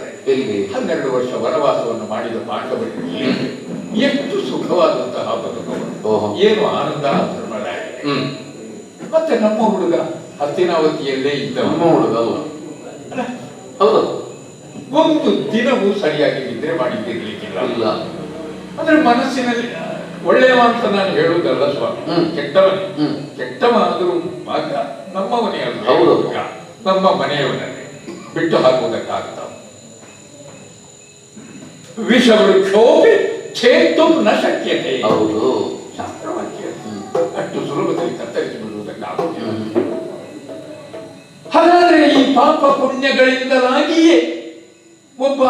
12 ವರ್ಷ ವನವಾಸವನ್ನು ಮಾಡಿದ ಪಾಂಡವರಿಗೆ ಎಷ್ಟು ಸುಖವಾದಂತಹ ಬದುಕು, ಏನು ಆನಂದ ಧರ್ಮರಾಯ. ಮತ್ತೆ ನಮ್ಮ ಹುಡುಗ ಹಸ್ತಿನಾವತಿಯಲ್ಲೇ ಇದ್ದ ನಮ್ಮ ಹುಡುಗ ಹೌದು, ಒಂದು ದಿನವೂ ಸರಿಯಾಗಿ ನಿದ್ರೆ ಮಾಡಿದ್ದಿರ್ಲಿಕ್ಕಿಲ್ಲ. ಅಂದ್ರೆ ಮನಸ್ಸಿನಲ್ಲಿ ಒಳ್ಳೆಯವ ಅಂತ ನಾನು ಹೇಳುವುದಲ್ಲ ಸ್ವಾಮಿ, ಕೆಟ್ಟವನೇ. ಕೆಟ್ಟವ ಆದರೂ ಮಾತ್ರ ನಮ್ಮವನೇ ಅಲ್ಲ, ನಮ್ಮ ಮನೆಯವನನ್ನೇ ಬಿಟ್ಟು ಹಾಕುವುದಕ್ಕಾಗ್ತಾವ. ವಿಷವೃಕ್ಷೋಪಿ ಛೇತು ನ ಶಕ್ಯತೆ. ಹೌದು, ಶಾಸ್ತ್ರವಾಕ್ಯ ಅಷ್ಟು ಸುಲಭದಲ್ಲಿ ಕತ್ತರಿಸಿ ಬಿಡುವುದಕ್ಕಾಗುತ್ತಿಲ್ಲ. ಹಾಗಾದ್ರೆ ಈ ಪಾಪ ಪುಣ್ಯಗಳಿಂದಲಾಗಿಯೇ ಒಬ್ಬ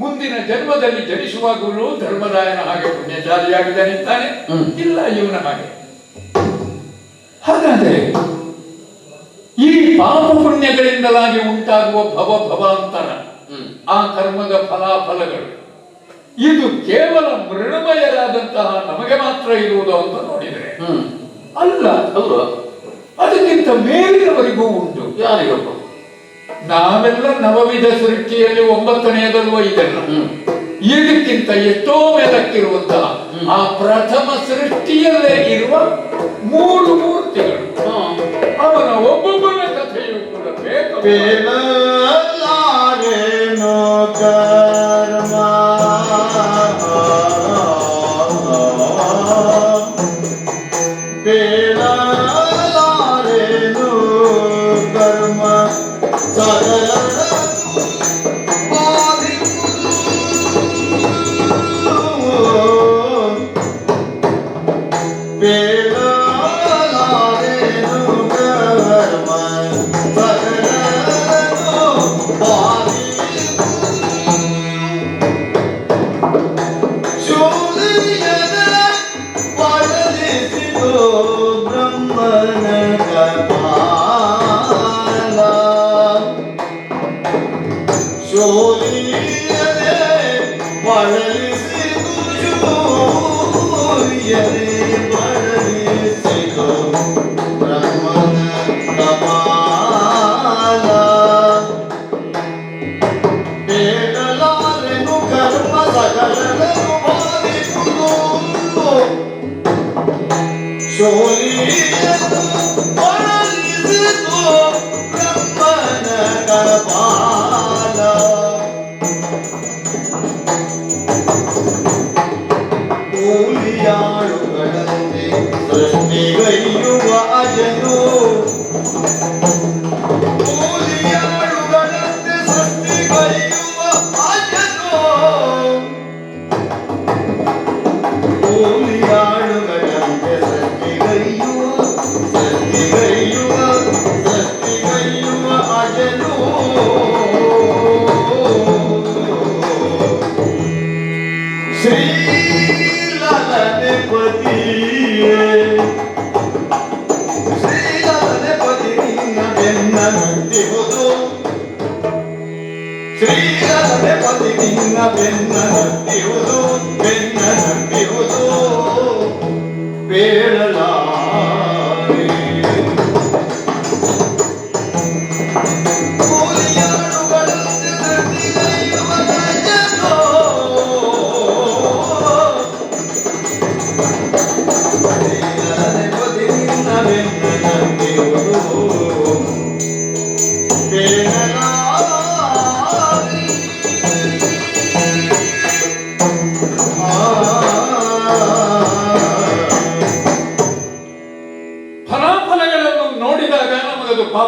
ಮುಂದಿನ ಜನ್ಮದಲ್ಲಿ ಜನಿಸುವಾಗಲೂ ಧರ್ಮರಾಯನ ಹಾಗೆ ಪುಣ್ಯಶಾಲಿಯಾಗಿದ್ದಾನೆ ಇಲ್ಲ ಇವನ ಹಾಗೆ. ಹಾಗಾದರೆ ಈ ಪಾಪ ಪುಣ್ಯಗಳಿಂದಲಾಗಿ ಉಂಟಾಗುವ ಭವಾಂತರ, ಆ ಕರ್ಮದ ಫಲಾಫಲಗಳು, ಇದು ಕೇವಲ ಮೃಣಮಯರಾದಂತಹ ನಮಗೆ ಮಾತ್ರ ಇರುವುದು ಅಂತ ನೋಡಿದರೆ ಅಲ್ಲ, ಅದಕ್ಕಿಂತ ಮೇಲಿನವರಿಗೂ ಉಂಟು. ಯಾರಿಗಪ್ಪ? ನಾವೆಲ್ಲ ನವವಿಧ ಸೃಷ್ಟಿಯಲ್ಲಿ 9ನೆಯದಲ್ವ ಇದೆಲ್ಲ. ಇದಕ್ಕಿಂತ ಎಷ್ಟೋ ಮೇಲಕ್ಕಿರುವಂತಹ ಆ ಪ್ರಥಮ ಸೃಷ್ಟಿಯಲ್ಲೇ ಇರುವ 3 ಮೂರ್ತಿಗಳು, ಅವನ ಒಬ್ಬೊಬ್ಬನ ಕಥೆಯೂ ಕೂಡ ಬೇಕು.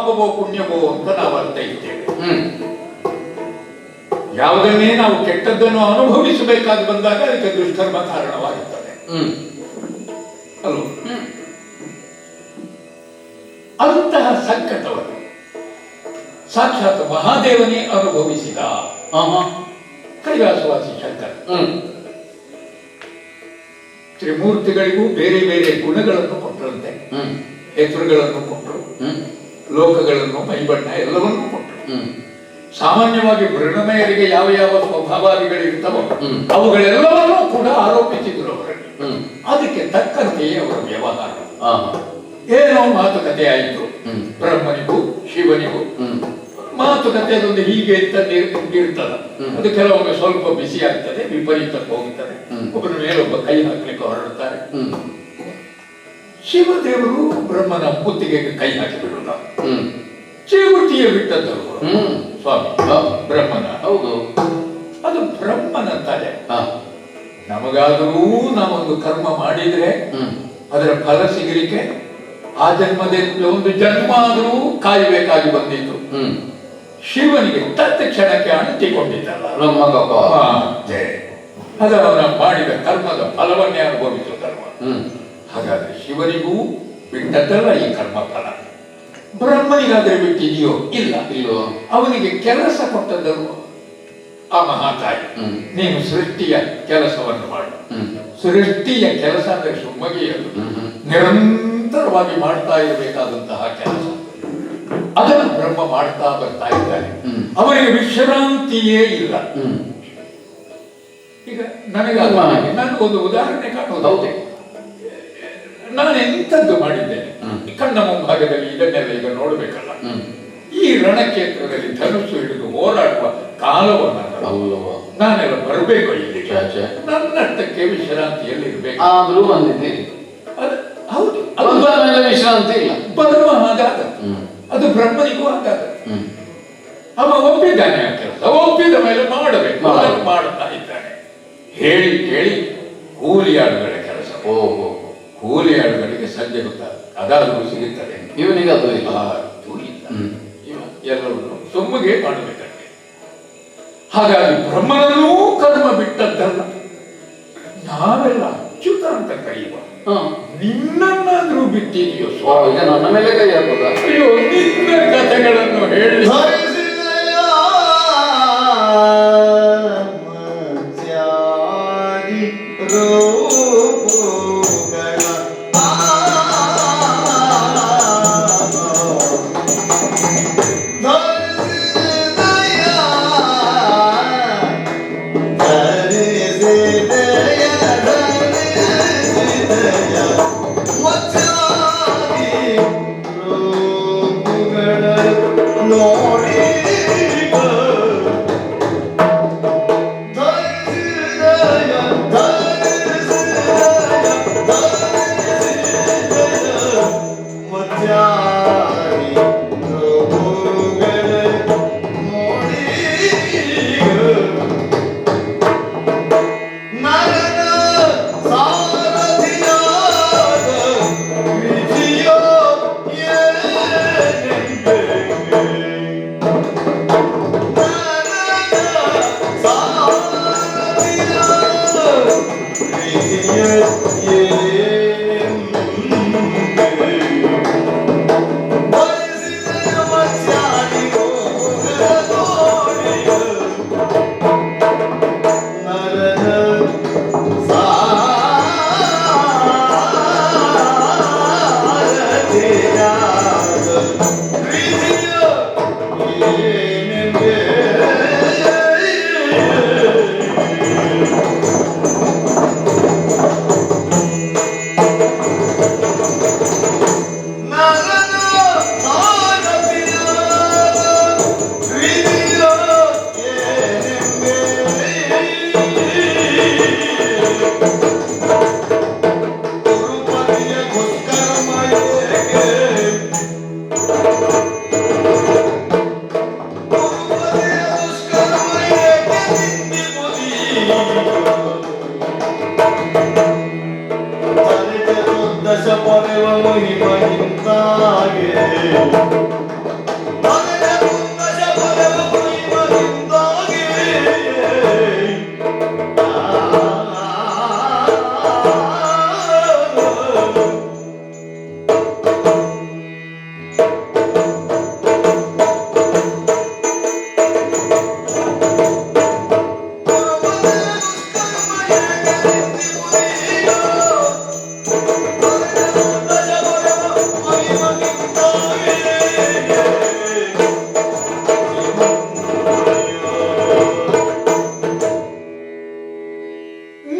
ಪಾಪವೋ ಪುಣ್ಯವೋ ಅಂತ ನಾವು ಅರ್ಥ ಇದ್ದೇವೆ. ಯಾವುದನ್ನೇ ನಾವು ಕೆಟ್ಟದ್ದನ್ನು ಅನುಭವಿಸಬೇಕಾಗಿ ಬಂದಾಗ ಅದಕ್ಕೆ ದುಷ್ಕರ್ಮ ಕಾರಣವಾಗುತ್ತದೆ ಅಲ್ವ? ಅಂತಹ ಸಂಕಟವನ್ನು ಸಾಕ್ಷಾತ್ ಮಹಾದೇವನೇ ಅನುಭವಿಸಿದ ಕೈಲಾಸವಾಸಿ ಶಂಕರ. ತ್ರಿಮೂರ್ತಿಗಳಿಗೂ ಬೇರೆ ಬೇರೆ ಗುಣಗಳನ್ನು ಕೊಟ್ಟರಂತೆ, ಹೆಸರುಗಳನ್ನು ಕೊಟ್ಟರು, ಲೋಕಗಳನ್ನು, ಮೈಬಣ್ಣ ಎಲ್ಲವನ್ನೂ ಕೊಟ್ಟರು. ಸಾಮಾನ್ಯವಾಗಿ ಮೃಣಮಯರಿಗೆ ಯಾವ ಯಾವ ಸ್ವಭಾವಾದಿಗಳಿರ್ತವೋ ಅವುಗಳೆಲ್ಲವನ್ನೂ ಕೂಡ ಆರೋಪಿಸಿದ್ರು ಅವರಲ್ಲಿ. ಅದಕ್ಕೆ ತಕ್ಕಂತೆಯೇ ಅವರ ವ್ಯವಹಾರ. ಏನೋ ಮಾತುಕತೆ ಆಯಿತು ಬ್ರಹ್ಮನಿಗೂ ಶಿವನಿಗೂ. ಮಾತುಕತೆ ಅದೊಂದು ಹೀಗೆ ಇರ್ತದ, ಅದು ಕೆಲವೊಮ್ಮೆ ಸ್ವಲ್ಪ ಬಿಸಿ ಆಗ್ತದೆ, ವಿಪರೀತಕ್ಕೆ ಹೋಗುತ್ತದೆ, ಒಬ್ಬನ ಮೇಲೊಬ್ಬ ಕೈ ಹಾಕ್ಲಿಕ್ಕೆ ಹೊರಡುತ್ತಾರೆ. ಶಿವದೇವರು ಬ್ರಹ್ಮನ ಮುತ್ತಿಗೆಗೆ ಕೈ ಹಾಕಿ ಬಿಡುಲ್ಲ, ಚೇಗುಟಿಯ ಬಿಟ್ಟದ್ದು ಸ್ವಾಮಿ ಬ್ರಹ್ಮನ. ಹೌದು, ಅದು ಬ್ರಹ್ಮನ ತಲೆ. ನಮಗಾದರೂ ನಾವೊಂದು ಕರ್ಮ ಮಾಡಿದ್ರೆ ಅದರ ಫಲ ಸಿಗಲಿಕ್ಕೆ ಆ ಜನ್ಮದಲ್ಲಿ ಒಂದು ಜನ್ಮ ಆದರೂ ಕಾಯಬೇಕಾಗಿ ಬಂದಿತ್ತು. ಶಿವನಿಗೆ ತತ್ಕ್ಷಣಕ್ಕೆ ಅಂಟಿಕೊಂಡಿದ್ದಲ್ಲ ಅದು ಅವನ ಮಾಡಿದ ಕರ್ಮದ ಫಲವನ್ನೇ ಅನುಭವಿಸುವ ಕರ್ಮ. ಹಾಗಾದ್ರೆ ಶಿವನಿಗೂ ಬಿಟ್ಟದ್ದಲ್ಲ ಈ ಕರ್ಮ ಫಲ. ಬ್ರಹ್ಮನಿಗಾದ್ರೆ ಬಿಟ್ಟಿದೆಯೋ? ಇಲ್ಲ. ಇಲ್ಲೋ. ಅವನಿಗೆ ಕೆಲಸ ಕೊಟ್ಟದ್ದಲ್ವ ಆ ಮಹಾತಾಯಿ, ನೀನು ಸೃಷ್ಟಿಯ ಕೆಲಸವನ್ನು ಮಾಡು. ಸೃಷ್ಟಿಯ ಕೆಲಸ ಅಂದ್ರೆ ಸುಮ್ಮಗಿಯದು, ನಿರಂತರವಾಗಿ ಮಾಡ್ತಾ ಇರಬೇಕಾದಂತಹ ಕೆಲಸ. ಅದನ್ನು ಬ್ರಹ್ಮ ಮಾಡ್ತಾ ಬರ್ತಾ ಇದ್ದಾನೆ. ಅವರಿಗೆ ವಿಶ್ರಾಂತಿಯೇ ಇಲ್ಲ. ಈಗ ನನಗೆ ನಾನು ಒಂದು ಉದಾಹರಣೆ ಕಾಣುವುದು. ನಾನು ಎಂಥದ್ದು ಮಾಡಿದ್ದೇನೆ ಕಣ್ಣ ಮುಂಭಾಗದಲ್ಲಿ, ಇದನ್ನೆಲ್ಲ ಈಗ ನೋಡ್ಬೇಕಲ್ಲ. ಈ ರಣಕ್ಷೇತ್ರದಲ್ಲಿ ಧನುಸ್ಸು ಹಿಡಿದು ಹೋರಾಡುವ ಕಾಲವನ್ನು ನಾನೆಲ್ಲ ಬರಬೇಕು ಇಲ್ಲಿಗೆ. ನನ್ನಷ್ಟಕ್ಕೆ ವಿಶ್ರಾಂತಿಯಲ್ಲಿ ಇರಬೇಕು. ಆದ್ರೂ ಬಂದಿದ್ದೀನಿ. ಹೌದು, ವಿಶ್ರಾಂತಿ ಇಲ್ಲ. ಬರುವ ಹಾಗಾದ ಅದು ಬ್ರಹ್ಮನಿಗೂ ಹಾಗಾದ. ಅವ ಒಪ್ಪಿದ್ದಾನೆ ಆ ಕೆಲಸ, ಒಪ್ಪಿದ ಮೇಲೆ ಮಾಡಬೇಕು, ಅದನ್ನು ಮಾಡುತ್ತಾ ಇದ್ದಾನೆ. ಹೇಳಿ ಕೇಳಿ ಕೂಲಿಯಾಳುಗಳ ಕೆಲಸ. ಓಹೋ, ಕೂಲಿಯಾಳುಗಳಿಗೆ ಸಂಜೆ ಗೊತ್ತಾಗ ಅದಾದರೂ ಸಿಗುತ್ತದೆ, ಇವನಿಗೆ ಅದು ಇಲ್ಲ. ಎಲ್ಲವನ್ನು ಸೊಮ್ಮಿಗೆ ಮಾಡಬೇಕಂತೆ. ಹಾಗಾಗಿ ಬ್ರಹ್ಮನನ್ನೂ ಕರ್ಮ ಬಿಟ್ಟದ್ದಲ್ಲ. ನಾವೆಲ್ಲ ಅಚ್ಯುತ ಅಂತ ಕರೆಯುವ, ನಿನ್ನನ್ನಾದ್ರೂ ಬಿಟ್ಟಿದೆಯೋ ಸ್ವಾಮಿ? ಈಗ ನನ್ನ ಮೇಲೆ ಕೈ ಹಾಕೋದ? ಅಯ್ಯೋ, ನಿನ್ನ ಕಥೆಗಳನ್ನು ಹೇಳಿ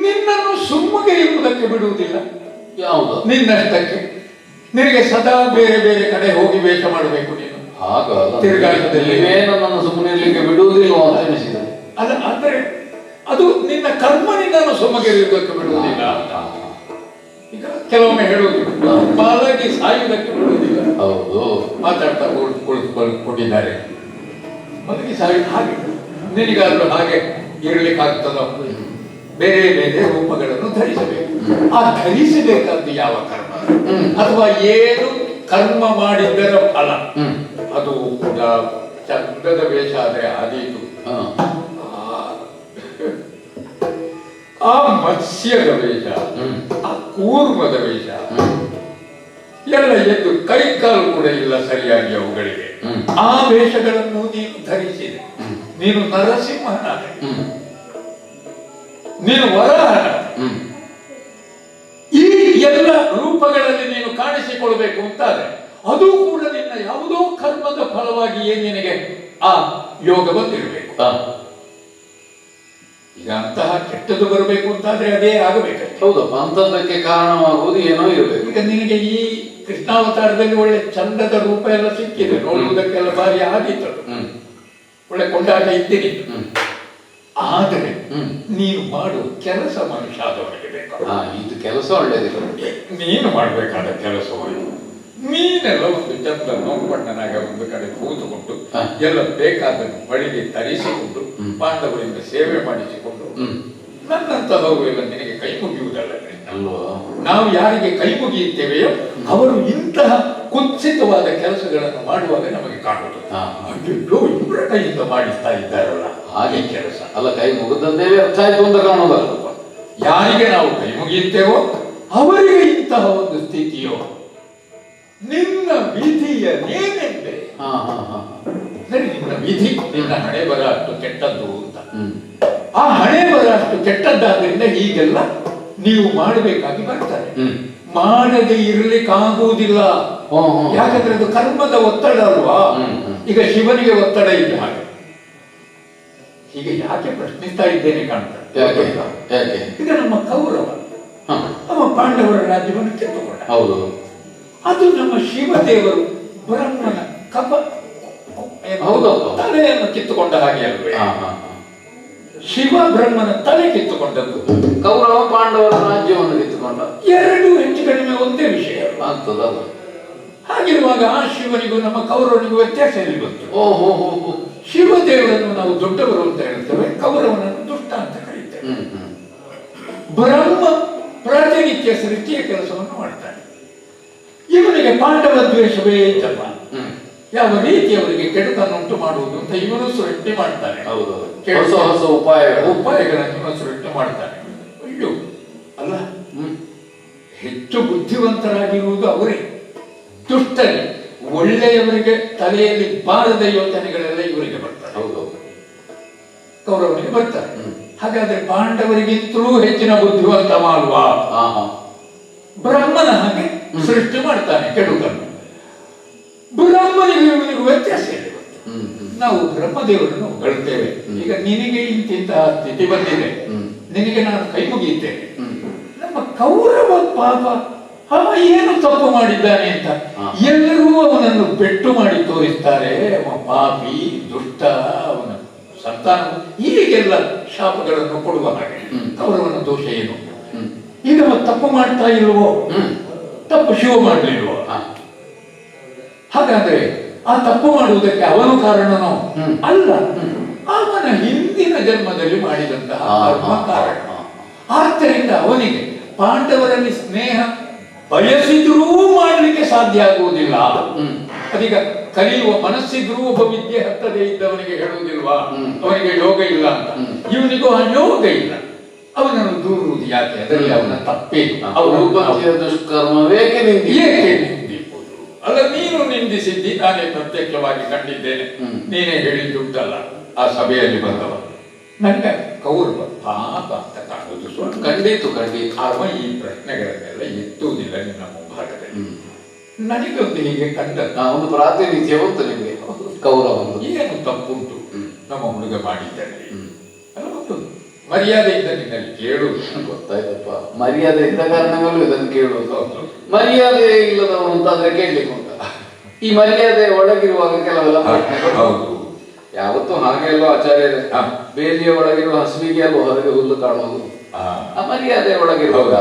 ನಿನ್ನನ್ನು ಸುಮ್ಮಗೆ ಇರುವುದಕ್ಕೆ ಬಿಡುವುದಿಲ್ಲ. ಯಾವುದು? ನಿನ್ನಷ್ಟಕ್ಕೆ ನಿನಗೆ ಸದಾ ಬೇರೆ ಬೇರೆ ಕಡೆ ಹೋಗಿ ವೇಷ ಮಾಡಬೇಕು ನೀನು. ಹಾಗಲ್ಲ, ತಿರುಗಾಟದಲ್ಲಿ ನೀವೇ ನನ್ನನ್ನು ಸುಮ್ಮನೆ ಇರ್ಲಿಕ್ಕೆ ಬಿಡುವುದಿಲ್ಲ ಅಂತ ಎನಿಸಿದರೆ. ಅಂದ್ರೆ ಅದು ನಿನ್ನ ಕರ್ಮ ನಿನ್ನನ್ನು ಸುಮ್ಮಗೆ ಇರುವುದಕ್ಕೆ ಬಿಡುವುದಿಲ್ಲ ಅಂತ. ಈಗ ಕೆಲವೊಮ್ಮೆ ಹೇಳುವುದು ಮಲಗಿ ಸಾಯುವುದಕ್ಕೆ ಬಿಡುವುದಿಲ್ಲ. ಹೌದು, ಮಾತಾಡ್ತಾ ಕೊಟ್ಟಿದ್ದಾರೆ. ಮಲಗಿ ಸಾಯುವುದು ಹಾಗೆ ನಿನಗಾದ್ರೂ ಹಾಗೆ ಇರಲಿಕ್ಕಾಗ್ತದ? ಬೇರೆ ಬೇರೆ ರೂಪಗಳನ್ನು ಧರಿಸಬೇಕು. ಆ ಧರಿಸಬೇಕಾದ್ದು ಯಾವ ಕರ್ಮ ಅಥವಾ ಏನು ಕರ್ಮ ಮಾಡಿದ್ದರ ಫಲ, ಅದು ಕೂಡ ಚಂದದ ವೇಷ ಆದ್ರೆ ಆದೀತು. ಆ ಮತ್ಸ್ಯದ ವೇಷ, ಆ ಕೂರ್ಮದ ವೇಷ ಎಲ್ಲ ಎದ್ದು ಕೈ ಕಾಲು ಕೂಡ ಇಲ್ಲ ಸರಿಯಾಗಿ ಅವುಗಳಿಗೆ. ಆ ವೇಷಗಳನ್ನು ನೀನು ಧರಿಸಿದೆ. ನೀನು ನರಸಿಂಹನಾದ, ನೀನು ವರಾಹನ. ಈ ಎಲ್ಲ ರೂಪಗಳಲ್ಲಿ ನೀನು ಕಾಣಿಸಿಕೊಳ್ಬೇಕು ಅಂತಾದ್ರೆ ಅದು ಕೂಡ ನಿನ್ನ ಯಾವುದೋ ಕರ್ಮದ ಫಲವಾಗಿಯೇ ನಿನಗೆ ಆ ಯೋಗ ಬಂದಿರಬೇಕು. ಈಗ ಅಂತಹ ಕೆಟ್ಟದ್ದು ಬರಬೇಕು ಅಂತಾದ್ರೆ ಅದೇ ಆಗಬೇಕು. ಹೌದಪ್ಪ, ಅಂಥದ್ದಕ್ಕೆ ಕಾರಣವಾಗುವುದು ಏನೋ ಇರಬೇಕು. ಈಗ ನಿನಗೆ ಈ ಕೃಷ್ಣಾವತಾರದಲ್ಲಿ ಒಳ್ಳೆ ಚಂದದ ರೂಪ ಎಲ್ಲ ಸಿಕ್ಕಿದೆ, ನೋಡುವುದಕ್ಕೆಲ್ಲ ಭಾರಿ ಆದೀತು, ಒಳ್ಳೆ ಕೊಂಡಾಟ ಇದ್ದೀನಿ. ಆದರೆ ನೀನು ಮಾಡುವ ಕೆಲಸ ಮನುಷ್ಯ ಆದವನಿಗೆ ಬೇಕು. ಇದು ಕೆಲಸ ಒಳ್ಳೇದಿಲ್ಲ. ನೀನು ಮಾಡಬೇಕಾದ ಕೆಲಸವನ್ನು ನೀನೆಲ್ಲ ಒಂದು ಚಂದ ನೋವುಬಣ್ಣನಾಗ ಒಂದು ಕಡೆ ಕೂತುಕೊಂಡು ಎಲ್ಲ ಬೇಕಾದನ್ನು ಬಳಿಗೆ ತರಿಸಿಕೊಂಡು ಪಾಂಡವರಿಂದ ಸೇವೆ ಮಾಡಿಸಿಕೊಂಡು ನನ್ನಂತಹವು ಎಲ್ಲ ನಿನಗೆ ಕೈ ಮುಗಿಯುವುದಲ್ಲ. ನಾವು ಯಾರಿಗೆ ಕೈ ಮುಗಿಯುತ್ತೇವೆಯೋ ಅವರು ಇಂತಹ ಕುತ್ಸಿತವಾದ ಕೆಲಸಗಳನ್ನು ಮಾಡುವಾಗ ನಮಗೆ ಕಾಣುವುದು. ಅಯ್ಯೋ, ಇವರ ಕೈಯಿಂದ ಮಾಡಿಸ್ತಾ ಇದ್ದಾರಲ್ಲ ಹಾಗೆ ಕೆಲಸ ಅಲ್ಲ, ಕೈ ಮುಗಿದಂದೇ ವ್ಯರ್ಥ ಆಯ್ತು ಅಂತ ಕಾಣುವುದಲ್ಲಪ್ಪ. ಯಾರಿಗೆ ನಾವು ಕೈ ಮುಗಿಯುತ್ತೇವೋ ಅವರಿಗೆ ಇಂತಹ ಒಂದು ಸ್ಥಿತಿಯೋ ನಿನ್ನ ವಿಧಿಯ ನೇನೆಂದೆ. ನಿನ್ನ ವಿಧಿ, ನಿನ್ನ ಹಣೆ ಬರ ಅಷ್ಟು ಕೆಟ್ಟದ್ದು ಅಂತ. ಆ ಹಣೆ ಬರ ಅಷ್ಟು ಕೆಟ್ಟದ್ದಾದ್ರಿಂದ ಹೀಗೆಲ್ಲ ನೀವು ಮಾಡಬೇಕಾಗಿ ಬರ್ತಾರೆ. ಮಾಡದೆ ಇರ್ಲಿಕ್ಕಾಗುವುದಿಲ್ಲ. ಯಾಕಂದ್ರೆ ಅದು ಕರ್ಮದ ಒತ್ತಡ ಅಲ್ವಾ. ಈಗ ಶಿವನಿಗೆ ಒತ್ತಡ ಇಲ್ಲ ಹಾಗೆ. ಹೀಗೆ ಯಾಕೆ ಪ್ರಶ್ನಿಸ್ತಾ ಇದ್ದೇನೆ ಕಾಣ್ತಾರೆ. ಈಗ ನಮ್ಮ ಕೌರವ ಅವ ಪಾಂಡವರ ರಾಜ್ಯವನ್ನು ಕಿತ್ತುಕೊಂಡ. ಹೌದು, ಅದು ನಮ್ಮ ಶಿವದೇವರು ಬ್ರಹ್ಮನ ಕಪ ತಲೆಯನ್ನು ಕಿತ್ತುಕೊಂಡ ಹಾಗೆ ಅಲ್ವೇ. ಶಿವ ಬ್ರಹ್ಮನ ತಲೆ ಕಿತ್ತುಕೊಂಡದ್ದು, ಕೌರವ ಪಾಂಡವರ ರಾಜ್ಯವನ್ನು ಕಿತ್ತುಕೊಂಡ. ಎರಡು ಹೆಚ್ಚು ಕಡಿಮೆ ಒಂದೇ ವಿಷಯ ಆಗ್ತದಲ್ಲ. ಹಾಗಿರುವಾಗ ಆ ಶಿವನಿಗೂ ನಮ್ಮ ಕೌರವನಿಗೂ ವ್ಯತ್ಯಾಸ ಎಲ್ಲಿ ಬಂತು? ಓಹೋ, ಶಿವದೇವರನ್ನು ನಾವು ದೊಡ್ಡವರು ಅಂತ ಹೇಳ್ತೇವೆ, ಕೌರವನನ್ನು ದುಷ್ಟ ಅಂತ ಕರೀತೇವೆ. ಬ್ರಹ್ಮ ಪ್ರತಿನಿತ್ಯ ಸೃಷ್ಟಿಯ ಕೆಲಸವನ್ನು ಮಾಡ್ತಾನೆ. ಇವನಿಗೆ ಪಾಂಡವ ದ್ವೇಷವೇ ಇತ್ತಲ್ಲ. ಯಾವ ರೀತಿ ಅವರಿಗೆ ಕೆಡುಕನ್ನುಂಟು ಮಾಡುವುದು ಅಂತ ಇವನು ಸೃಷ್ಟಿ ಮಾಡ್ತಾನೆ. ಹೊಸ ಹೊಸ ಉಪಾಯಗಳನ್ನು ಸೃಷ್ಟಿ ಮಾಡ್ತಾನೆ. ಅಯ್ಯೋ ಅಲ್ಲ, ಹೆಚ್ಚು ಬುದ್ಧಿವಂತರಾಗಿರುವುದು ಅವರೇ. ದುಷ್ಟರೇ, ಒಳ್ಳೆಯವರಿಗೆ ತಲೆಯಲ್ಲಿ ಬಾರದ ಯೋಚನೆಗಳೆಲ್ಲ ಇವರಿಗೆ ಬರ್ತಾರೆ. ಕೌರವನಿಗೆ ಬರ್ತಾರೆ. ಹಾಗಾದ್ರೆ ಪಾಂಡವರಿಗಿಂತಲೂ ಹೆಚ್ಚಿನ ಬುದ್ಧಿವಂತವ ಅಲ್ವಾ? ಬ್ರಹ್ಮನ ಹಾಗೆ ಸೃಷ್ಟಿ ಮಾಡ್ತಾನೆ ಕೆಡುಕನ್ನು. ಬ್ರಹ್ಮನಿಗೆ ಇವನಿಗೆ ವ್ಯತ್ಯಾಸ ಇದೆ. ನಾವು ಬ್ರಹ್ಮದೇವರನ್ನು ಹೊಗಳ್ತೇವೆ. ಈಗ ನಿನಗೆ ಇಂತಿಂತಹ ಸ್ಥಿತಿ ಬಂದಿದೆ, ನಿನಗೆ ನಾನು ಕೈ ಮುಗಿಯುತ್ತೇನೆ. ನಮ್ಮ ಕೌರವ ಪಾಪ ಅವ ಏನು ತಪ್ಪು ಮಾಡಿದ್ದಾನೆ ಅಂತ ಎಲ್ಲರೂ ಅವನನ್ನು ಪೆಟ್ಟು ಮಾಡಿ ತೋರಿಸ್ತಾರೆ. ಅವ ಪಾಪಿ, ದುಷ್ಟ, ಅವನ ಸಂತಾನ, ಹೀಗೆಲ್ಲ ಶಾಪಗಳನ್ನು ಕೊಡುವ ಹಾಗೆ. ಕೌರವನ ದೋಷ ಏನು? ಈಗ ಅವ ತಪ್ಪು ಮಾಡ್ತಾ ಇಲ್ವೋ? ತಪ್ಪು ಶಿವ ಮಾಡಲಿಲ್ವೋ? ಹಾಗಾದ್ರೆ ಆ ತಪ್ಪು ಮಾಡುವುದಕ್ಕೆ ಅವನು ಕಾರಣನೋ? ಅಲ್ಲ, ಅವನ ಹಿಂದಿನ ಜನ್ಮದಲ್ಲಿ ಮಾಡಿದಂತಹ ಕರ್ಮ ಕಾರಣ. ಆದ್ದರಿಂದ ಅವನಿಗೆ ಪಾಂಡವರಲ್ಲಿ ಸ್ನೇಹ ಬಯಸಿದ್ರೂ ಮಾಡಲಿಕ್ಕೆ ಸಾಧ್ಯ ಆಗುವುದಿಲ್ಲ. ಅದೀಗ ಕಲಿಯುವ ಮನಸ್ಸಿದ್ರೂ ಒಬ್ಬ ವಿದ್ಯೆ ಹತ್ತದೇ ಇದ್ದವನಿಗೆ ಹೇಳುವುದಿಲ್ವಾ ಅವನಿಗೆ ಯೋಗ ಇಲ್ಲ ಅಂತ. ಇವನಿಗೂ ಆ ಯೋಗ ಇಲ್ಲ, ಅವನನ್ನು ದೂರುವುದು ಯಾಕೆ? ಅದರಲ್ಲಿ ಅವನ ತಪ್ಪೇನು? ರೂಪತಿಯ ದುಷ್ಕರ್ಮವೇಕೆ ನಿಂದಿಸುವುದು ಅಲ್ಲ. ನೀನು ನಿಂದಿಸಿದ್ದಿ, ನಾನೇ ಪ್ರತ್ಯಕ್ಷವಾಗಿ ಕಂಡಿದ್ದೇನೆ. ನೀನೇ ಹೇಳಿದ್ದುಂಟಲ್ಲ ಆ ಸಭೆಯಲ್ಲಿ ಬಂದವ, ನನಗೆ ಕೌರವ ಪಾಪ ಅಂತ ಕಾಣುವುದು ಸ್ವಲ್ಪ. ಖಂಡಿತು ಅವ ಈ ಪ್ರಶ್ನೆಗಳನ್ನೆಲ್ಲ ಎತ್ತುವುದಿಲ್ಲ ನಿನ್ನ ಮುಂಭಾಗದಲ್ಲಿ. ನನಗೊಂದು ಹೀಗೆ ಕಂಡ ಒಂದು ಪ್ರಾತಿನಿಧ್ಯ ಉಂಟು ನಿಮಗೆ ಕೌರವ. ಏನು ತಪ್ಪುಂಟು ನಮ್ಮ ಹುಡುಗ ಮಾಡಿದ್ದಾರೆ? ಮರ್ಯಾದೆಯಿಂದ ನಿನ್ನಲ್ಲಿ ಕೇಳುವುದು ಗೊತ್ತಾಯ್ತಪ್ಪ. ಮರ್ಯಾದೆ ಇದ್ದ ಕಾರಣಗಳು ಇದನ್ನು ಕೇಳುವುದು. ಮರ್ಯಾದೆ ಇಲ್ಲದವನು ಅಂತಾದ್ರೆ ಕೇಳಲಿಕ್ಕೆ ಉಂಟ. ಈ ಮರ್ಯಾದೆ ಒಳಗಿರುವಾಗ ಕೆಲವೆಲ್ಲ ಹೌದು. ಯಾವತ್ತೂ ಹಾಗೆ ಅಲ್ಲೋ ಆಚಾರ್ಯ, ಬೇಲಿಯ ಒಳಗಿರುವ ಹಸುವಿಗೆ ಅಲ್ಲೋ ಹೊರಗೆ ಹುಲ್ಲು ಕಾಣುವುದು. ಆ ಮರ್ಯಾದೆ ಒಳಗಿರುವಾಗ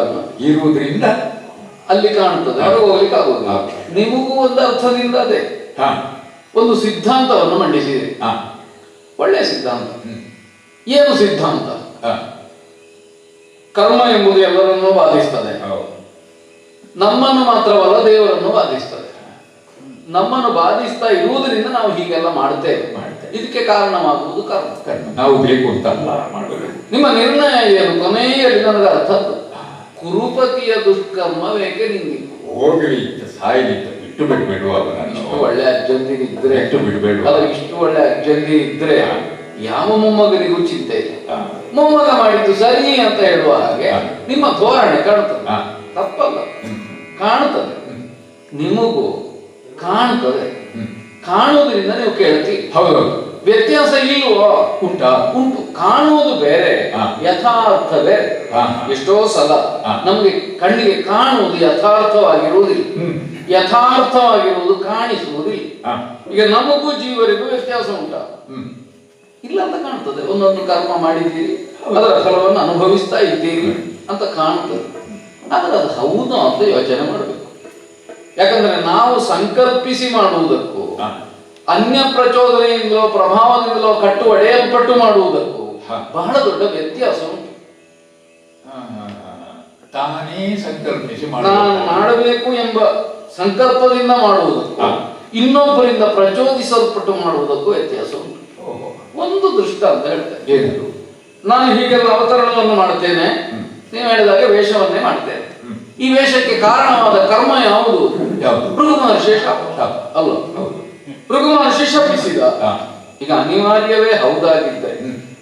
ಇರುವುದರಿಂದ ಅಲ್ಲಿ ಕಾಣುತ್ತದೆ, ಹೊರಗೆ ಹೋಗ್ಲಿಕ್ಕೆ ಆಗುವುದು. ನಿಮಗೂ ಒಂದು ಅರ್ಥದಿಂದ ಅದೇ ಒಂದು ಸಿದ್ಧಾಂತವನ್ನು ಮಂಡಿಸಿದೆ. ಒಳ್ಳೆಯ ಸಿದ್ಧಾಂತ. ಏನು ಸಿದ್ಧಾಂತ? ಕರ್ಮ ಎಂಬುದು ಎಲ್ಲರನ್ನೂ ಬಾಧಿಸ್ತದೆ. ನಮ್ಮನ್ನು ಮಾತ್ರವಲ್ಲ, ದೇವರನ್ನು ಬಾಧಿಸ್ತದೆ. ನಮ್ಮನ್ನು ಬಾಧಿಸ್ತಾ ಇರುವುದರಿಂದ ನಾವು ಹೀಗೆಲ್ಲ ಮಾಡ್ತೇವೆ. ಇದಕ್ಕೆ ಕಾರಣವಾಗುವುದು ಕರ್ಮ. ನಾವು ಬೇಕು ಅಂತ ಮಾಡುವುದು. ನಿಮ್ಮ ನಿರ್ಣಯ ಏನು? ಕೊನೆಯಲ್ಲಿ ನನಗೆ ಅರ್ಥ ಕುರುಪತಿಯ ದುಷ್ಕರ್ಮವೇಕೆ ನಿಂದಿತ್ತು? ಹೋಗಲಿ, ಸಾಯಲಿತ್ತು, ಬಿಟ್ಟು ಬಿಡ್ಬೇಡುವ ಅವನನ್ನು. ಒಳ್ಳೆ ಅಜ್ಜಂದಿರಿದ್ರೆ ಬಿಟ್ಟು ಬಿಡ್ಬೇಡ. ಇಷ್ಟು ಒಳ್ಳೆ ಅಜ್ಜಂದಿ ಇದ್ರೆ ಯಾವ ಮೊಮ್ಮಗನಿಗೂ ಚಿಂತೆ ಇಲ್ಲ. ಮೊಮ್ಮಗ ಮಾಡಿದ್ದು ಸರಿ ಅಂತ ಹೇಳುವ ಹಾಗೆ ನಿಮ್ಮ ಧೋರಣೆ ಕಾಣುತ್ತದೆ. ತಪ್ಪಲ್ಲ, ಕಾಣುತ್ತದೆ. ನಿಮಗೂ ಕಾಣುತ್ತದೆ. ಕಾಣುವುದರಿಂದ ನೀವು ಕೇಳ್ತೀರಿ. ಹೌದೌದು. ವ್ಯತ್ಯಾಸ ಇಲ್ವೋ? ಉಂಟು. ಕಾಣುವುದು ಬೇರೆ, ಯಥಾರ್ಥ ಬೇರೆ. ಎಷ್ಟೋ ಸಲ ನಮ್ಗೆ ಕಣ್ಣಿಗೆ ಕಾಣುವುದು ಯಥಾರ್ಥವಾಗಿರುವುದಿಲ್ಲ, ಯಥಾರ್ಥವಾಗಿರುವುದು ಕಾಣಿಸುವುದಿಲ್ಲ. ಈಗ ನಮಗೂ ಜೀವರಿಗೂ ವ್ಯತ್ಯಾಸ ಉಂಟ? ಇಲ್ಲ ಅಂತ ಕಾಣ್ತದೆ. ಒಂದೊಂದು ಕರ್ಮ ಮಾಡಿದ್ದೀರಿ, ಅದರ ಫಲವನ್ನು ಅನುಭವಿಸ್ತಾ ಇದ್ದೀರಿ ಅಂತ ಕಾಣ್ತದೆ. ಆದರೆ ಅದು ಹೌದು ಅಂತ ಯೋಚನೆ ಮಾಡಬೇಕು. ಯಾಕಂದ್ರೆ ನಾವು ಸಂಕಲ್ಪಿಸಿ ಮಾಡುವುದಕ್ಕೂ ಅನ್ಯ ಪ್ರಚೋದನೆಯಿಂದಲೋ ಪ್ರಭಾವದಿಂದಲೋ ಕಟ್ಟು ಒಡೆಯಲ್ಪಟ್ಟು ಮಾಡುವುದಕ್ಕೂ ಬಹಳ ದೊಡ್ಡ ವ್ಯತ್ಯಾಸ ಉಂಟು. ತಾನೇ ಸಂಕಲ್ಪಿಸಿ ನಾನು ಮಾಡಬೇಕು ಎಂಬ ಸಂಕಲ್ಪದಿಂದ ಮಾಡುವುದಕ್ಕೂ ಇನ್ನೊಬ್ಬರಿಂದ ಪ್ರಚೋದಿಸಲ್ಪಟ್ಟು ಮಾಡುವುದಕ್ಕೂ ವ್ಯತ್ಯಾಸ ಉಂಟು. ಒಂದು ದೃಷ್ಟಾಂತ ಹೇಳ್ತೇನೆ. ನಾನು ಹೀಗೆಲ್ಲ ಅವತರಣವನ್ನು ಮಾಡುತ್ತೇನೆ, ನೀವು ಹೇಳಿದಾಗ ವೇಷವನ್ನೇ ಮಾಡ್ತೇನೆ. ಈ ವೇಷಕ್ಕೆ ಕಾರಣವಾದ ಕರ್ಮ ಯಾವುದು? ಭೃಗು ಮಹರ್ಷಿ ಶಾಪ ಅಲ್ಲ? ಭೃಗು ಮಹರ್ಷಿ ಶಪಿಸಿದ. ಈಗ ಅನಿವಾರ್ಯವೇ ಹೌದಾಗಿದ್ದರೆ,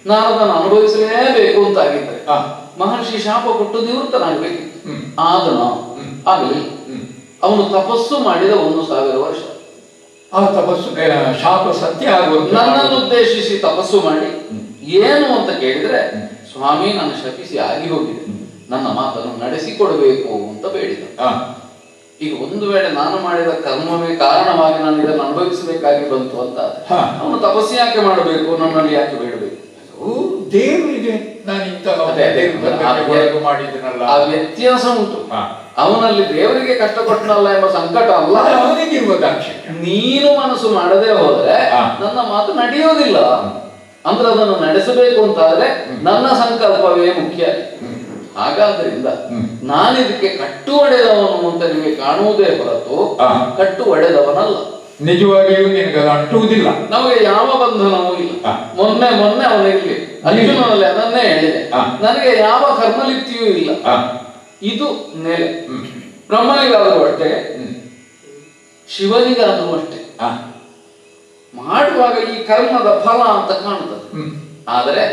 ನಾನು ಅದನ್ನು ಅನುಭವಿಸಲೇಬೇಕು ಅಂತಾಗಿದ್ದರೆ ಮಹರ್ಷಿ ಶಾಪ ಕೊಟ್ಟು ನಿವೃತ್ತನಾಗಬೇಕಿತ್ತು. ಆದನ ಆಗಲಿ. ಅವನು ತಪಸ್ಸು ಮಾಡಿದ 1000 ವರ್ಷ. ಆ ತಪಸ್ಸು ಶಾಪ ಸತ್ಯ ಆಗುವಂತ ನನ್ನನ್ನು ಉದ್ದೇಶಿಸಿ ತಪಸ್ಸು ಮಾಡಿ ಏನು ಅಂತ ಕೇಳಿದ್ರೆ, ಸ್ವಾಮಿ ನಾನು ಶಪಿಸಿ ಆಗಿ ಹೋಗಿದೆ, ನನ್ನ ಮಾತನ್ನು ನಡೆಸಿಕೊಡಬೇಕು ಅಂತ ಬೇಡಿದ. ಈಗ ಒಂದು ವೇಳೆ ನಾನು ಮಾಡಿದ ಕರ್ಮವೇ ಕಾರಣವಾಗಿ ನಾನು ಇದನ್ನು ಅನುಭವಿಸಬೇಕಾಗಿ ಬಂತು ಅಂತ ಅವನು ತಪಸ್ಸು ಯಾಕೆ ಮಾಡಬೇಕು, ನನ್ನಲ್ಲಿ ಯಾಕೆ ಬೇಡಬೇಕು? ದೇವರಿಗೆ ನಾನು ಮಾಡಿದ್ದನಲ್ಲ, ಆ ವ್ಯತ್ಯಾಸ ಉಂಟು. ಅವನಲ್ಲಿ ದೇವರಿಗೆ ಕಷ್ಟಪಟ್ಟನಲ್ಲ ಎಂಬ ಸಂಕಟ ಅಲ್ಲ, ಅವನಿಗಿರುವ ದಾಕ್ಷಿಣ್ಯ. ನೀನು ಮನಸ್ಸು ಮಾಡದೆ ಹೋದ್ರೆ ನನ್ನ ಮಾತು ನಡೆಯೋದಿಲ್ಲ. ಅಂದ್ರೆ ಅದನ್ನು ನಡೆಸಬೇಕು ಅಂತಾದ್ರೆ ನನ್ನ ಸಂಕಲ್ಪವೇ ಮುಖ್ಯ. ಹಾಗಾದ್ರಿಂದ ನಾನಿದಕ್ಕೆ ಕಟ್ಟು ಒಡೆದವನು ಅಂತ ನಿಮಗೆ ಕಾಣುವುದೇ ಹೊರತು ಕಟ್ಟು ಒಡೆದವನಲ್ಲ. ನಿಜವಾಗಿಯೂ ನಿನಗೆ ಅಂಟುವುದಿಲ್ಲ. ನಮಗೆ ಯಾವ ಬಂಧನವೂ ಇಲ್ಲ. ಮೊನ್ನೆ ಅವನಿರ್ಲಿ ಅರ್ಜುನನಲ್ಲಿ ಅದನ್ನೇ ಹೇಳಿದೆ, ನನಗೆ ಯಾವ ಕರ್ಮಲಿಪ್ತಿಯೂ ಇಲ್ಲ. ಇದು ನೆಲೆ. ಬ್ರಹ್ಮನಿಗಾದರೂ ಅಷ್ಟೇ, ಶಿವನಿಗಾದರೂ ಅಷ್ಟೇ. ಮಾಡುವಾಗ ಈ ಕರ್ಮದ ಫಲ ಅಂತ ಕಾಣುತ್ತದೆ. ಆದರೆ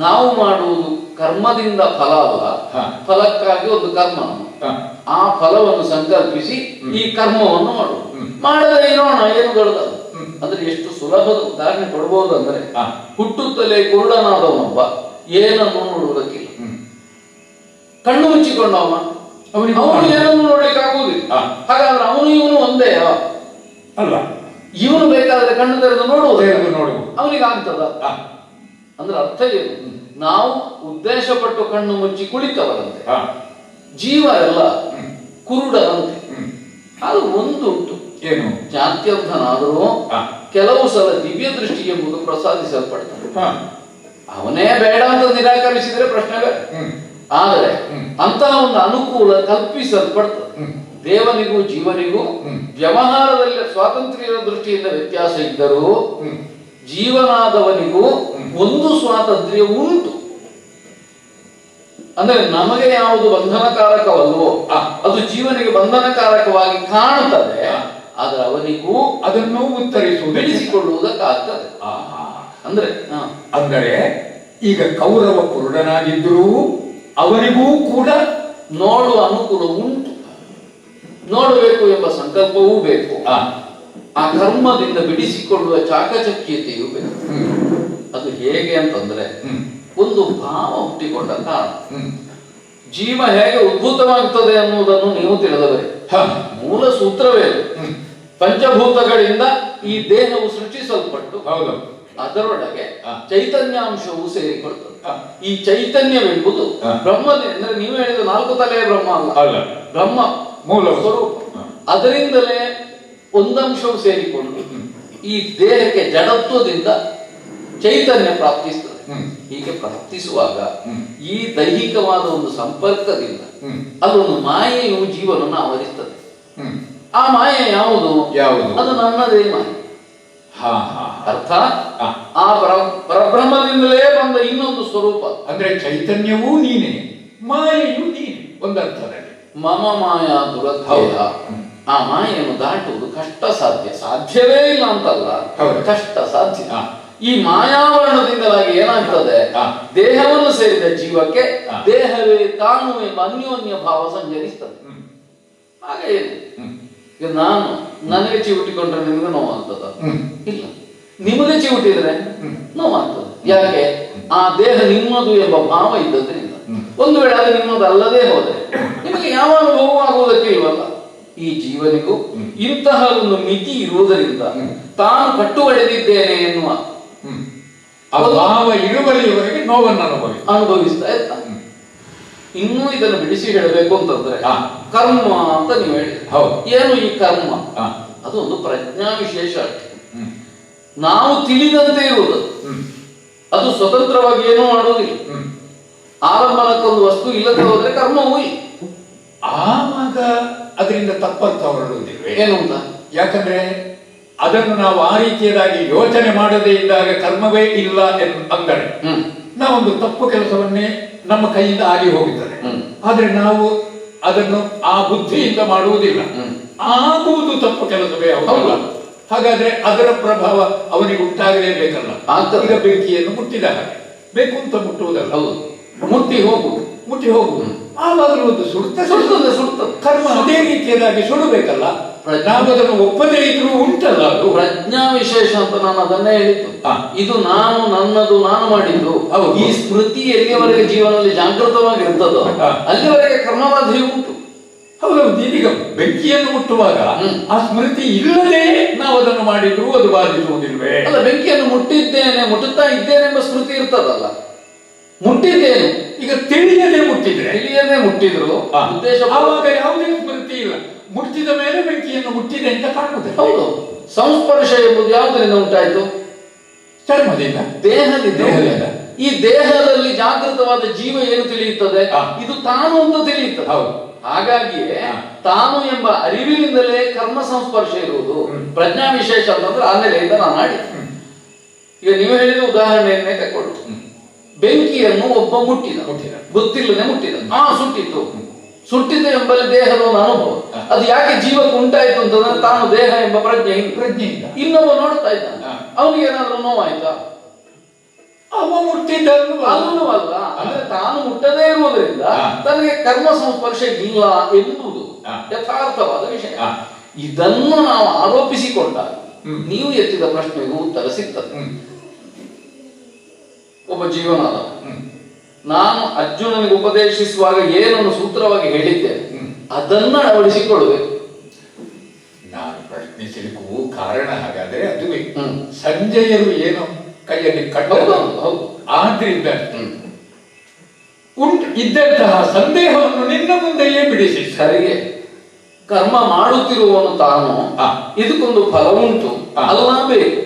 ನಾವು ಮಾಡುವುದು ಕರ್ಮದಿಂದ ಫಲ ಅಲ್ಲ, ಫಲಕ್ಕಾಗಿ ಒಂದು ಕರ್ಮ. ಆ ಫಲವನ್ನು ಸಂಕಲ್ಪಿಸಿ ಈ ಕರ್ಮವನ್ನು ಮಾಡುವುದು. ಮಾಡದೇ ಇರೋಣ, ಏನು ದೊಡ್ಡದಲ್ಲ. ಅಂದ್ರೆ ಎಷ್ಟು ಸುಲಭದ ಉದಾಹರಣೆ ಕೊಡಬಹುದು ಅಂದ್ರೆ, ಹುಟ್ಟುತ್ತಲೇ ಕುರುಡನಾದವನೊಬ್ಬ ಏನನ್ನು ನೋಡುವುದಕ್ಕಿಲ್ಲ. ಕಣ್ಣು ಮುಚ್ಚಿಕೊಂಡವನ ಅವನು ಏನನ್ನು ನೋಡ್ಲಿಕ್ಕೆ ಆಗುವುದಿಲ್ಲ. ಹಾಗಾದ್ರೆ ಅವನು ಇವನು ಒಂದೇ ಅಲ್ಲ. ಇವನು ಬೇಕಾದ್ರೆ ಕಣ್ಣು ತೆರೆದು ನೋಡುವುದು, ಅವನಿಗೆ ಆಗ್ತದ? ಅಂದ್ರೆ ಅರ್ಥ ಏನು? ನಾವು ಉದ್ದೇಶಪಟ್ಟು ಕಣ್ಣು ಮುಚ್ಚಿ ಕುಳಿತವರಂತೆ, ಜೀವ ಎಲ್ಲ ಕುರುಡರಂತೆ. ಅದು ಒಂದು ಉಂಟು, ಏನು ಜಾತ್ಯರ್ಥನಾದರೂ ಕೆಲವು ಸಲ ದಿವ್ಯ ದೃಷ್ಟಿ ಎಂಬುದು ಪ್ರಸಾದಿಸಲ್ಪಡ್ತದೆ. ಅವನೇ ಬೇಡ ಅಂತ ನಿರಾಕರಿಸಿದ್ರೆ ಪ್ರಶ್ನೆ ಬೇರೆ. ಆದರೆ ಅಂತಹ ಒಂದು ಅನುಕೂಲ ಕಲ್ಪಿಸಲ್ಪಡ್ತದೆ. ದೇವನಿಗೂ ಜೀವನಿಗೂ ವ್ಯವಹಾರದಲ್ಲಿ ಸ್ವಾತಂತ್ರ್ಯದ ದೃಷ್ಟಿಯಿಂದ ವ್ಯತ್ಯಾಸ ಇದ್ದರೂ ಜೀವನಾದವನಿಗೂ ಒಂದು ಸ್ವಾತಂತ್ರ್ಯ ಉಂಟು. ಅಂದ್ರೆ ನಮಗೆ ಯಾವುದು ಬಂಧನಕಾರಕವಲ್ವೋ ಅದು ಜೀವನಿಗೆ ಬಂಧನಕಾರಕವಾಗಿ ಕಾಣುತ್ತದೆ. ಆದ್ರೆ ಅವನಿಗೂ ಅದನ್ನು ಉತ್ತರಿಸುವುದು ಬಿಡಿಸಿಕೊಳ್ಳುವುದಕ್ಕಾಗ್ತದೆ. ಅಂದರೆ ಈಗ ಕೌರವ ಕುರುಡನಾಗಿದ್ದರೂ ಅವನಿಗೂ ಕೂಡ ನೋಡುವ ಅನುಕೂಲ ಉಂಟು, ನೋಡಬೇಕು ಎಂಬ ಸಂಕಲ್ಪವೂ ಬೇಕು, ಆ ಕರ್ಮದಿಂದ ಬಿಡಿಸಿಕೊಳ್ಳುವ ಚಾಕಚಕ್ಯತೆಯೂ ಬೇಕು. ಅದು ಹೇಗೆ ಅಂತಂದ್ರೆ ಒಂದು ಭಾವ ಹುಟ್ಟಿಕೊಂಡ ಕಾರಣ. ಜೀವ ಹೇಗೆ ಉದ್ಭೂತವಾಗುತ್ತದೆ ಅನ್ನುವುದನ್ನು ನೀವು ತಿಳಿದವರೇ. ಮೂಲ ಸೂತ್ರವೇ ಪಂಚಭೂತಗಳಿಂದ ಈ ದೇಹವು ಸೃಷ್ಟಿಸಲ್ಪಟ್ಟು ಅದರೊಳಗೆ ಚೈತನ್ಯಾಂಶವು ಸೇರಿಕೊಳ್ತದೆ. ಈ ಚೈತನ್ಯವೆಂಬುದು ಬ್ರಹ್ಮದ, ಅಂದ್ರೆ ನೀವು ಹೇಳಿದ 4 ತಲೆಯ ಬ್ರಹ್ಮ ಅಲ್ಲ, ಬ್ರಹ್ಮ ಮೂಲ ಸ್ವರೂಪ. ಅದರಿಂದಲೇ ಒಂದಂಶವು ಸೇರಿಕೊಂಡು ಈ ದೇಹಕ್ಕೆ ಜಡತ್ವದಿಂದ ಚೈತನ್ಯ ಪ್ರಾಪ್ತಿಸ್ತದೆ. ಹೀಗೆ ಪ್ರಾಪ್ತಿಸುವಾಗ ಈ ದೈಹಿಕವಾದ ಒಂದು ಸಂಪರ್ಕದಿಂದ ಅಲ್ಲೊಂದು ಮಾಯೆಯು ಜೀವನನ್ನು ಆವರಿಸ್ತದೆ. ಆ ಮಾಯೆ ಯಾವುದು? ಅದು ನನ್ನದೇ ಮಾಯೆ. ಅರ್ಥಾತ್ ಆ ಪರಬ್ರಹ್ಮದಿಂದಲೇ ಬಂದ ಇನ್ನೊಂದು ಸ್ವರೂಪ. ಅಂದ್ರೆ ಚೈತನ್ಯವೂ ನೀನೆ, ಮಾಯೆಯೂ ನೀನೆ ಒಂದರ್ಥದಲ್ಲಿ. ಮಮ ಮಾಯಾ ದುರತ್ಯಯ. ಆ ಮಾಯೆಯನ್ನು ದಾಟುವುದು ಕಷ್ಟ ಸಾಧ್ಯ. ಸಾಧ್ಯವೇ ಇಲ್ಲ ಅಂತಲ್ಲ, ಕಷ್ಟ ಸಾಧ್ಯ. ಈ ಮಾಯಾವರಣದಿಂದಲಾಗಿ ಏನಾಗ್ತದೆ, ದೇಹವನ್ನು ಸೇರಿದ ಜೀವಕ್ಕೆ ದೇಹವೇ ತಾನು ಎಂಬ ಅನ್ಯೋನ್ಯ ಭಾವ ಸಂಚರಿಸ್ತದೆ. ಆಗ ಏನು, ಈಗ ನಾನು ನನಗೆ ಚಿವುಟಿಕೊಂಡ್ರೆ ನಿಮಗೆ ನೋವಾಗ್ತದ? ಇಲ್ಲ. ನಿಮಗೆ ಚಿವುಟಿದ್ರೆ ನೋವಾಗ್ತದೆ. ಯಾಕೆ? ಆ ದೇಹ ನಿಮ್ಮದು ಎಂಬ ಭಾವ ಇದ್ದದ್ರಿಂದ. ಒಂದು ವೇಳೆ ಅದು ನಿಮ್ಮದು ಅಲ್ಲದೆ ಹೋದರೆ ನಿಮಗೆ ಯಾವಾಗ ನೋವಾಗುವುದಕ್ಕೆ ಇಲ್ವಲ್ಲ. ಈ ಜೀವನಿಗೂ ಇಂತಹ ಒಂದು ಮಿತಿ ಇರುವುದರಿಂದ ತಾನು ಕಟ್ಟು ಹೊಡೆದಿದ್ದೇನೆ ಎನ್ನುವ ಭಾವ ಇರುವಲ್ಲಿವರೆಗೆ ನೋವನ್ನು ಅನುಭವಿಸ್ತಾ ಇರ್ತಾನೆ. ಇನ್ನೂ ಇದನ್ನು ಬಿಡಿಸಿ ಹೇಳಬೇಕು ಅಂತಂದ್ರೆ ಕರ್ಮ ಅಂತ ನೀವು ಹೇಳಿ. ಏನು ಈ ಕರ್ಮ? ಅದೊಂದು ಪ್ರಜ್ಞಾ ವಿಶೇಷ. ನಾವು ತಿಳಿದಂತೆ ಇರುವುದು, ಅದು ಸ್ವತಂತ್ರವಾಗಿ ಏನೂ ಮಾಡುವುದಿಲ್ಲ. ಆರಂಭನಕ್ಕೊಂದು ವಸ್ತು ಇಲ್ಲದೆ ಹೋದ್ರೆ ಕರ್ಮವೂ ಇಲ್ಲ. ಆವಾಗ ಅದರಿಂದ ತಪ್ಪರ್ಥ ಹೊರಡುವುದಿಲ್ಲ. ಏನು ಅಂತ? ಯಾಕಂದ್ರೆ ಅದನ್ನು ನಾವು ಆ ರೀತಿಯದಾಗಿ ಯೋಚನೆ ಮಾಡದೇ ಇದ್ದಾಗ ಕರ್ಮವೇ ಇಲ್ಲ ಅಂದರೆ ನಾವೊಂದು ತಪ್ಪು ಕೆಲಸವನ್ನೇ ನಮ್ಮ ಕೈಯಿಂದ ಆಗಿ ಹೋಗುತ್ತದೆ. ಆದ್ರೆ ನಾವು ಅದನ್ನು ಆ ಬುದ್ಧಿಯಿಂದ ಮಾಡುವುದಿಲ್ಲ. ಆಗುವುದು ತಪ್ಪು ಕೆಲಸವೇ ಹೌದಲ್ಲ. ಹಾಗಾದ್ರೆ ಅದರ ಪ್ರಭಾವ ಅವನಿಗೆ ಉಂಟಾಗಲೇಬೇಕಲ್ಲ. ಈಗ ಬೆಂಕಿಯನ್ನು ಮುಟ್ಟಿದ ಹಾಗೆ ಬೇಕು ಅಂತ ಮುಟ್ಟುವುದಲ್ಲ, ಮುಟ್ಟಿ ಹೋಗುವುದು. ಆವಾಗಲೂ ಒಂದು ಸುಡುತ್ತದೆ. ಕರ್ಮ ಅದೇ ರೀತಿಯದಾಗಿ ಸುಡಬೇಕಲ್ಲ. ನಾವು ಅದನ್ನು ಒಪ್ಪದೇ ಇದ್ರೂ ಉಂಟಲ್ಲ, ಅದು ಪ್ರಜ್ಞಾ ವಿಶೇಷ ಅಂತ ನಾನು ಅದನ್ನೇ ಹೇಳಿದ್ದು. ಇದು ನಾನು, ನನ್ನದು, ನಾನು ಮಾಡಿದ್ದು. ಈ ಸ್ಮೃತಿ ಎಲ್ಲಿಯವರೆಗೆ ಜೀವನದಲ್ಲಿ ಜಾಗೃತವಾಗಿರ್ತದೋ ಅಲ್ಲಿವರೆಗೆ ಕರ್ಮಬಾಧೆಯು ಉಂಟು. ಹೌದೌದು. ಇದೀಗ ಬೆಂಕಿಯನ್ನು ಮುಟ್ಟುವಾಗ ಆ ಸ್ಮೃತಿ ಇಲ್ಲದೆ ನಾವು ಅದನ್ನು ಮಾಡಿದ್ರು ಅದು ಬಾಧಿಸುವುದಿಲ್ವೇ? ಅಲ್ಲ, ಬೆಂಕಿಯನ್ನು ಮುಟ್ಟುತ್ತಾ ಇದ್ದೇನೆ ಎಂಬ ಸ್ಮೃತಿ ಇರ್ತದಲ್ಲ. ಮುಟ್ಟಿದ್ದೇನು, ಈಗ ತಿಳಿಯದೆ ಮುಟ್ಟಿದ್ರು ಉದ್ದೇಶ ಆವಾಗ ಯಾವುದೇ ಸ್ಮೃತಿ ಇಲ್ಲ. ಮುಟ್ಟಿದ ಮೇಲೆ ಬೆಂಕಿಯನ್ನು ಮುಟ್ಟಿದೆ ಅಂತ ಕಾಣುತ್ತದೆ. ಹೌದು. ಸಂಸ್ಪರ್ಶ ಎಂಬುದು ಯಾವುದರಿಂದ ಉಂಟಾಯ್ತು? ಚರ್ಮದಿಂದ, ದೇಹದಿಂದ. ಈ ದೇಹದಲ್ಲಿ ಜಾಗೃತವಾದ ಜೀವ ಏನು ತಿಳಿಯುತ್ತದೆ? ಇದು ತಾನು ಅಂತ ತಿಳಿಯುತ್ತದೆ. ಹೌದು. ಹಾಗಾಗಿಯೇ ತಾನು ಎಂಬ ಅರಿವಿನಿಂದಲೇ ಕರ್ಮ ಸಂಸ್ಪರ್ಶ ಇರುವುದು. ಪ್ರಜ್ಞಾ ವಿಶೇಷ ಅಂತಂದ್ರೆ ಆ ನೆಲೆಯಿಂದ ನಾನು ಆಡಿ. ಈಗ ನೀವು ಹೇಳಿದ ಉದಾಹರಣೆಯನ್ನೇ ತಗೊಳ್ಳು. ಬೆಂಕಿಯನ್ನು ಒಬ್ಬ ಮುಟ್ಟಿದ, ಗೊತ್ತಿಲ್ಲದೆ ಮುಟ್ಟಿದ, ಸುಟ್ಟಿತು ಎಂಬಲ್ಲಿ ದೇಹದ ಒಂದು ಅನುಭವ. ಅದು ಯಾಕೆ ಜೀವಕ್ಕೆ ಉಂಟಾಯ್ತು ಅಂತಂದ್ರೆ ತಾನು ದೇಹ ಎಂಬ ಪ್ರಜ್ಞೆಯಿಂದ ಇನ್ನೊಬ್ಬ ನೋಡ್ತಾ ಇದ್ದಾನೆ. ಅವನಿಗೆ ಏನಾದ್ರೂ ನೋವಾಯ್ತಾ? ಅವ ಮುಟ್ಟಿದ್ದಲ್ಲೂ ಅಲ್ಲ. ಅಂದ್ರೆ ತಾನು ಮುಟ್ಟದೇ ಇರುವುದರಿಂದ ತನಗೆ ಕರ್ಮ ಸಂಸ್ಪರ್ಶ ಇಲ್ಲ ಎಂಬುದು ಯಥಾರ್ಥವಾದ ವಿಷಯ. ಇದನ್ನು ನಾವು ಆರೋಪಿಸಿಕೊಂಡಾಗ ನೀವು ಎತ್ತಿದ ಪ್ರಶ್ನೆಗೂ ಉತ್ತರ ಸಿಗ್ತದೆ. ಒಬ್ಬ ಜೀವನಾದವ, ನಾನು ಅರ್ಜುನನಿಗೆ ಉಪದೇಶಿಸುವಾಗ ಏನನ್ನು ಸೂತ್ರವಾಗಿ ಹೇಳಿದ್ದೇನೆ ಅದನ್ನ ಅಳವಡಿಸಿಕೊಳ್ಳಬೇಕು. ನಾನು ಪ್ರಶ್ನಿಸಲಿಕ್ಕೂ ಕಾರಣ ಹಾಗಾದ್ರೆ ಅದುವೇ ಸಂಜಯರು ಏನು ಕೈಯಲ್ಲಿ ಆದ್ರಿಂದ ಇದ್ದಂತಹ ಸಂದೇಹವನ್ನು ನಿನ್ನ ಮುಂದೆಯೇ ಬಿಡಿಸಿ. ಸರಿಗೆ ಕರ್ಮ ಮಾಡುತ್ತಿರುವವನು ತಾನು ಇದಕ್ಕೊಂದು ಫಲ ಉಂಟು ಅಲ್ಲ ಬೇಕು.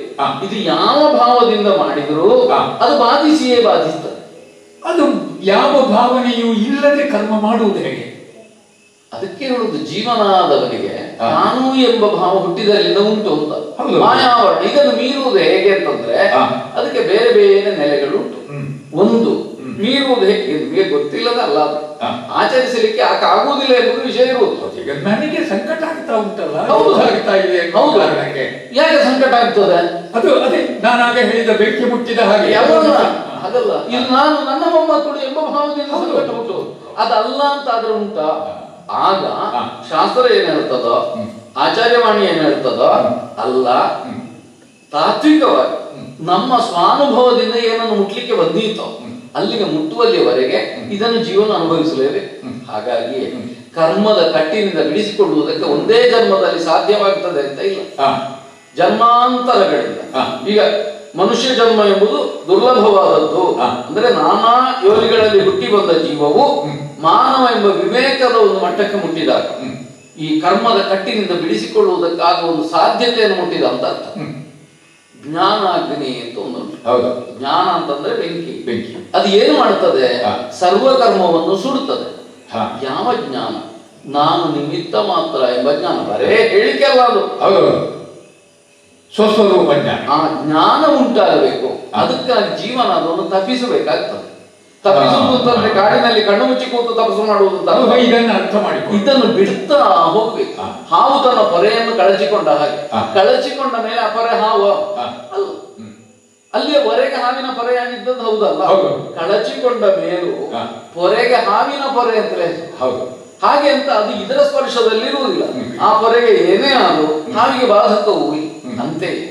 ಇದು ಯಾವ ಭಾವದಿಂದ ಮಾಡಿದರೂ ಅದು ಬಾಧಿಸಿಯೇ ಬಾಧಿಸ್ತದೆ. ಅದು ಯಾವ ಭಾವನೆಯೂ ಇಲ್ಲದೆ ಕರ್ಮ ಮಾಡುವುದು ಹೇಗೆ? ಅದಕ್ಕೆ ಹೇಳುದು ಜೀವನಾದವನಿಗೆ ನಾನು ಎಂಬ ಭಾವ ಹುಟ್ಟಿದಲ್ಲಿಂದ ಉಂಟು ಅಂತ. ಹೌದು. ಮಾಯಾವರಣ ಇದನ್ನು ಮೀರುವುದು ಹೇಗೆ ಅಂತಂದ್ರೆ ಅದಕ್ಕೆ ಬೇರೆ ಬೇರೆ ನೆಲೆಗಳು ಉಂಟು. ಒಂದು ಮೀರುವುದು ಹೇಗೆ ನಿಮಗೆ ಗೊತ್ತಿಲ್ಲದ ಅಲ್ಲ, ಅದು ಆಚರಿಸಲಿಕ್ಕೆ ಆಗುವುದಿಲ್ಲ ಎಂಬುದು ವಿಷಯ ಇರುವುದು. ಈಗ ನನಗೆ ಸಂಕಟ ಆಗ್ತಾ ಉಂಟಲ್ಲ, ಹೌದು. ಆಗ್ತಾ ಇದೆ ಅನ್ನೋ ಹೌದು. ಕಾರಣಕ್ಕೆ ಯಾಕೆ ಸಂಕಟ ಆಗ್ತದೆ? ಅದು ಅದೇ ನಾನಾಗ ಹೇಳಿದ ಬೆಂಕಿ ಮುಟ್ಟಿದ ಹಾಗೆ ಯಾವಲ್ಲ ಹಾಗಲ್ಲ, ಇದು ನಾನು ನನ್ನ ಮೊಮ್ಮಕ್ಕಳು ಎಂಬ ಭಾವದಿಂದ ಸಂಕಟ ಉಂಟು. ಅದಲ್ಲ ಅಂತ ಆದ್ರೆ ಉಂಟಾ? ಆಗ ಶಾಸ್ತ್ರ ಏನ್ ಹೇಳ್ತದೋ, ಆಚಾರ್ಯವಾಣಿ ಏನ್ ಹೇಳ್ತದೋ ಅಲ್ಲ, ತಾತ್ವಿಕವಾಗಿ ನಮ್ಮ ಸ್ವಾನುಭವದಿಂದ ಏನನ್ನು ಮುಟ್ಲಿಕ್ಕೆ ಬಂದೀತೋ ಅಲ್ಲಿಗೆ ಮುಟ್ಟುವಲ್ಲಿಯವರೆಗೆ ಇದನ್ನು ಜೀವನ ಅನುಭವಿಸಲೇಬೇಕು. ಹಾಗಾಗಿ ಕರ್ಮದ ಕಟ್ಟಿನಿಂದ ಬಿಡಿಸಿಕೊಳ್ಳುವುದಕ್ಕೆ ಒಂದೇ ಜನ್ಮದಲ್ಲಿ ಸಾಧ್ಯವಾಗ್ತದೆ ಅಂತ ಇಲ್ಲ, ಜನ್ಮಾಂತರಗಳಿಂದ. ಈಗ ಮನುಷ್ಯ ಜನ್ಮ ಎಂಬುದು ದುರ್ಲಭವಾದದ್ದು. ಅಂದ್ರೆ ನಾನಾ ಯೋನಿಗಳಲ್ಲಿ ಹುಟ್ಟಿ ಬಂದ ಜೀವವು ಮಾನವ ಎಂಬ ವಿವೇಕದ ಒಂದು ಮಟ್ಟಕ್ಕೆ ಮುಟ್ಟಿದಾಗ ಈ ಕರ್ಮದ ಕಟ್ಟಿನಿಂದ ಬಿಡಿಸಿಕೊಳ್ಳುವುದಕ್ಕಾದ ಒಂದು ಸಾಧ್ಯತೆಯನ್ನು ಮುಟ್ಟಿದ ಅಂತ ಅರ್ಥ. ಜ್ಞಾನಾಗ್ನಿ ಅಂತ ಒಂದು, ಜ್ಞಾನ ಅಂತಂದ್ರೆ ಬೆಂಕಿ. ಬೆಂಕಿ ಅದು ಏನು ಮಾಡ್ತದೆ? ಸರ್ವಕರ್ಮವನ್ನು ಸುಡುತ್ತದೆ. ಯಾವ ಜ್ಞಾನ? ನಾನು ನಿಮಿತ್ತ ಮಾತ್ರ ಎಂಬ ಜ್ಞಾನ. ಬರೇ ಹೇಳಿಕೆ ಅಲ್ಲ ಅದು, ಸ್ವಸ್ವರೂಪ ಜ್ಞಾನ. ಆ ಜ್ಞಾನ ಉಂಟಾಗಬೇಕು. ಅದಕ್ಕಾಗಿ ಜೀವನ ಅದನ್ನು ತಪ್ಪಿಸಬೇಕಾಗ್ತದೆ. ತಪ್ಪಿಸುವುದು ಅಂತಂದ್ರೆ ಕಾಡಿನಲ್ಲಿ ಕಣ್ಣು ಮುಚ್ಚಿ ಕೂತು ತಪಸ್ಸು ಮಾಡುವುದು ಅಂತ ಇದನ್ನು ಅರ್ಥ ಮಾಡಿ ಇದನ್ನು ಬಿಡ್ತಾ ಹೋಗ್ಬೇಕು. ಹಾವು ತನ್ನ ಪೊರೆಯನ್ನು ಕಳಚಿಕೊಂಡ ಹಾಗೆ, ಕಳಚಿಕೊಂಡ ಮೇಲೆ ಅಪರೆ ಹಾವು ಅಲ್ಲ, ಅಲ್ಲಿಯವರೆಗೆ ಹಾವಿನ ಪೊರೆಯಾಗಿದ್ದದ್ದು ಹೌದಲ್ಲ, ಕಳಚಿಕೊಂಡ ಮೇಲೂ ಪೊರೆಗೆ ಹಾವಿನ ಪೊರೆ ಅಂತಲೇ ಹೌದು. ಹಾಗೆ ಅಂತ ಅದು ಇದರ ಸ್ಪರ್ಶದಲ್ಲಿರುವುದಿಲ್ಲ. ಆ ಪೊರೆಗೆ ಏನೇ ಆದರೂ ಹಾವಿಗೆ ಬಾಧಕವು ಅಂತೆಯೇ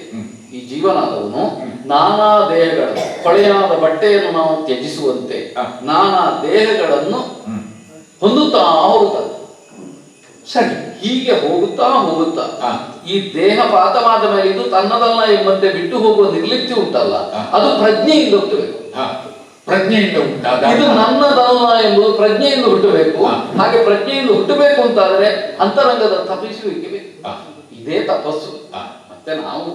ಈ ಜೀವನಾದವನು ನಾನಾ ದೇಹಗಳನ್ನು, ಕೊಳೆಯಾದ ಬಟ್ಟೆಯನ್ನು ನಾವು ತ್ಯಜಿಸುವಂತೆ ನಾನಾ ದೇಹಗಳನ್ನು ಹೊಂದುತ್ತಾ ಹೋಗುತ್ತದೆ. ಸರಿ, ಹೀಗೆ ಹೋಗುತ್ತಾ ಹೋಗುತ್ತಾ ಈ ದೇಹ ಪಾತವಾದ ಮೇಲೆ ಇದು ತನ್ನದಲ್ಲ ಎಂಬಂತೆ ಬಿಟ್ಟು ಹೋಗುವ ನಿರ್ಲಿಪ್ತಿ ಉಂಟಲ್ಲ, ಅದು ಪ್ರಜ್ಞೆಯಿಂದ ಹುಟ್ಟಬೇಕು. ಪ್ರಜ್ಞೆಯಿಂದ ಉಂಟಾದ ಇದು ನನ್ನದಲ್ಲ ಎಂಬುದು ಪ್ರಜ್ಞೆಯಿಂದ ಹುಟ್ಟಬೇಕು. ಹಾಗೆ ಪ್ರಜ್ಞೆಯಿಂದ ಹುಟ್ಟಬೇಕು ಅಂತಾದ್ರೆ ಅಂತರಂಗದ ತಪ್ಪಿಸುವಿಕೆ ಬೇಕು. ಇದೇ ತಪಸ್ಸು. ಮತ್ತೆ ನಾವು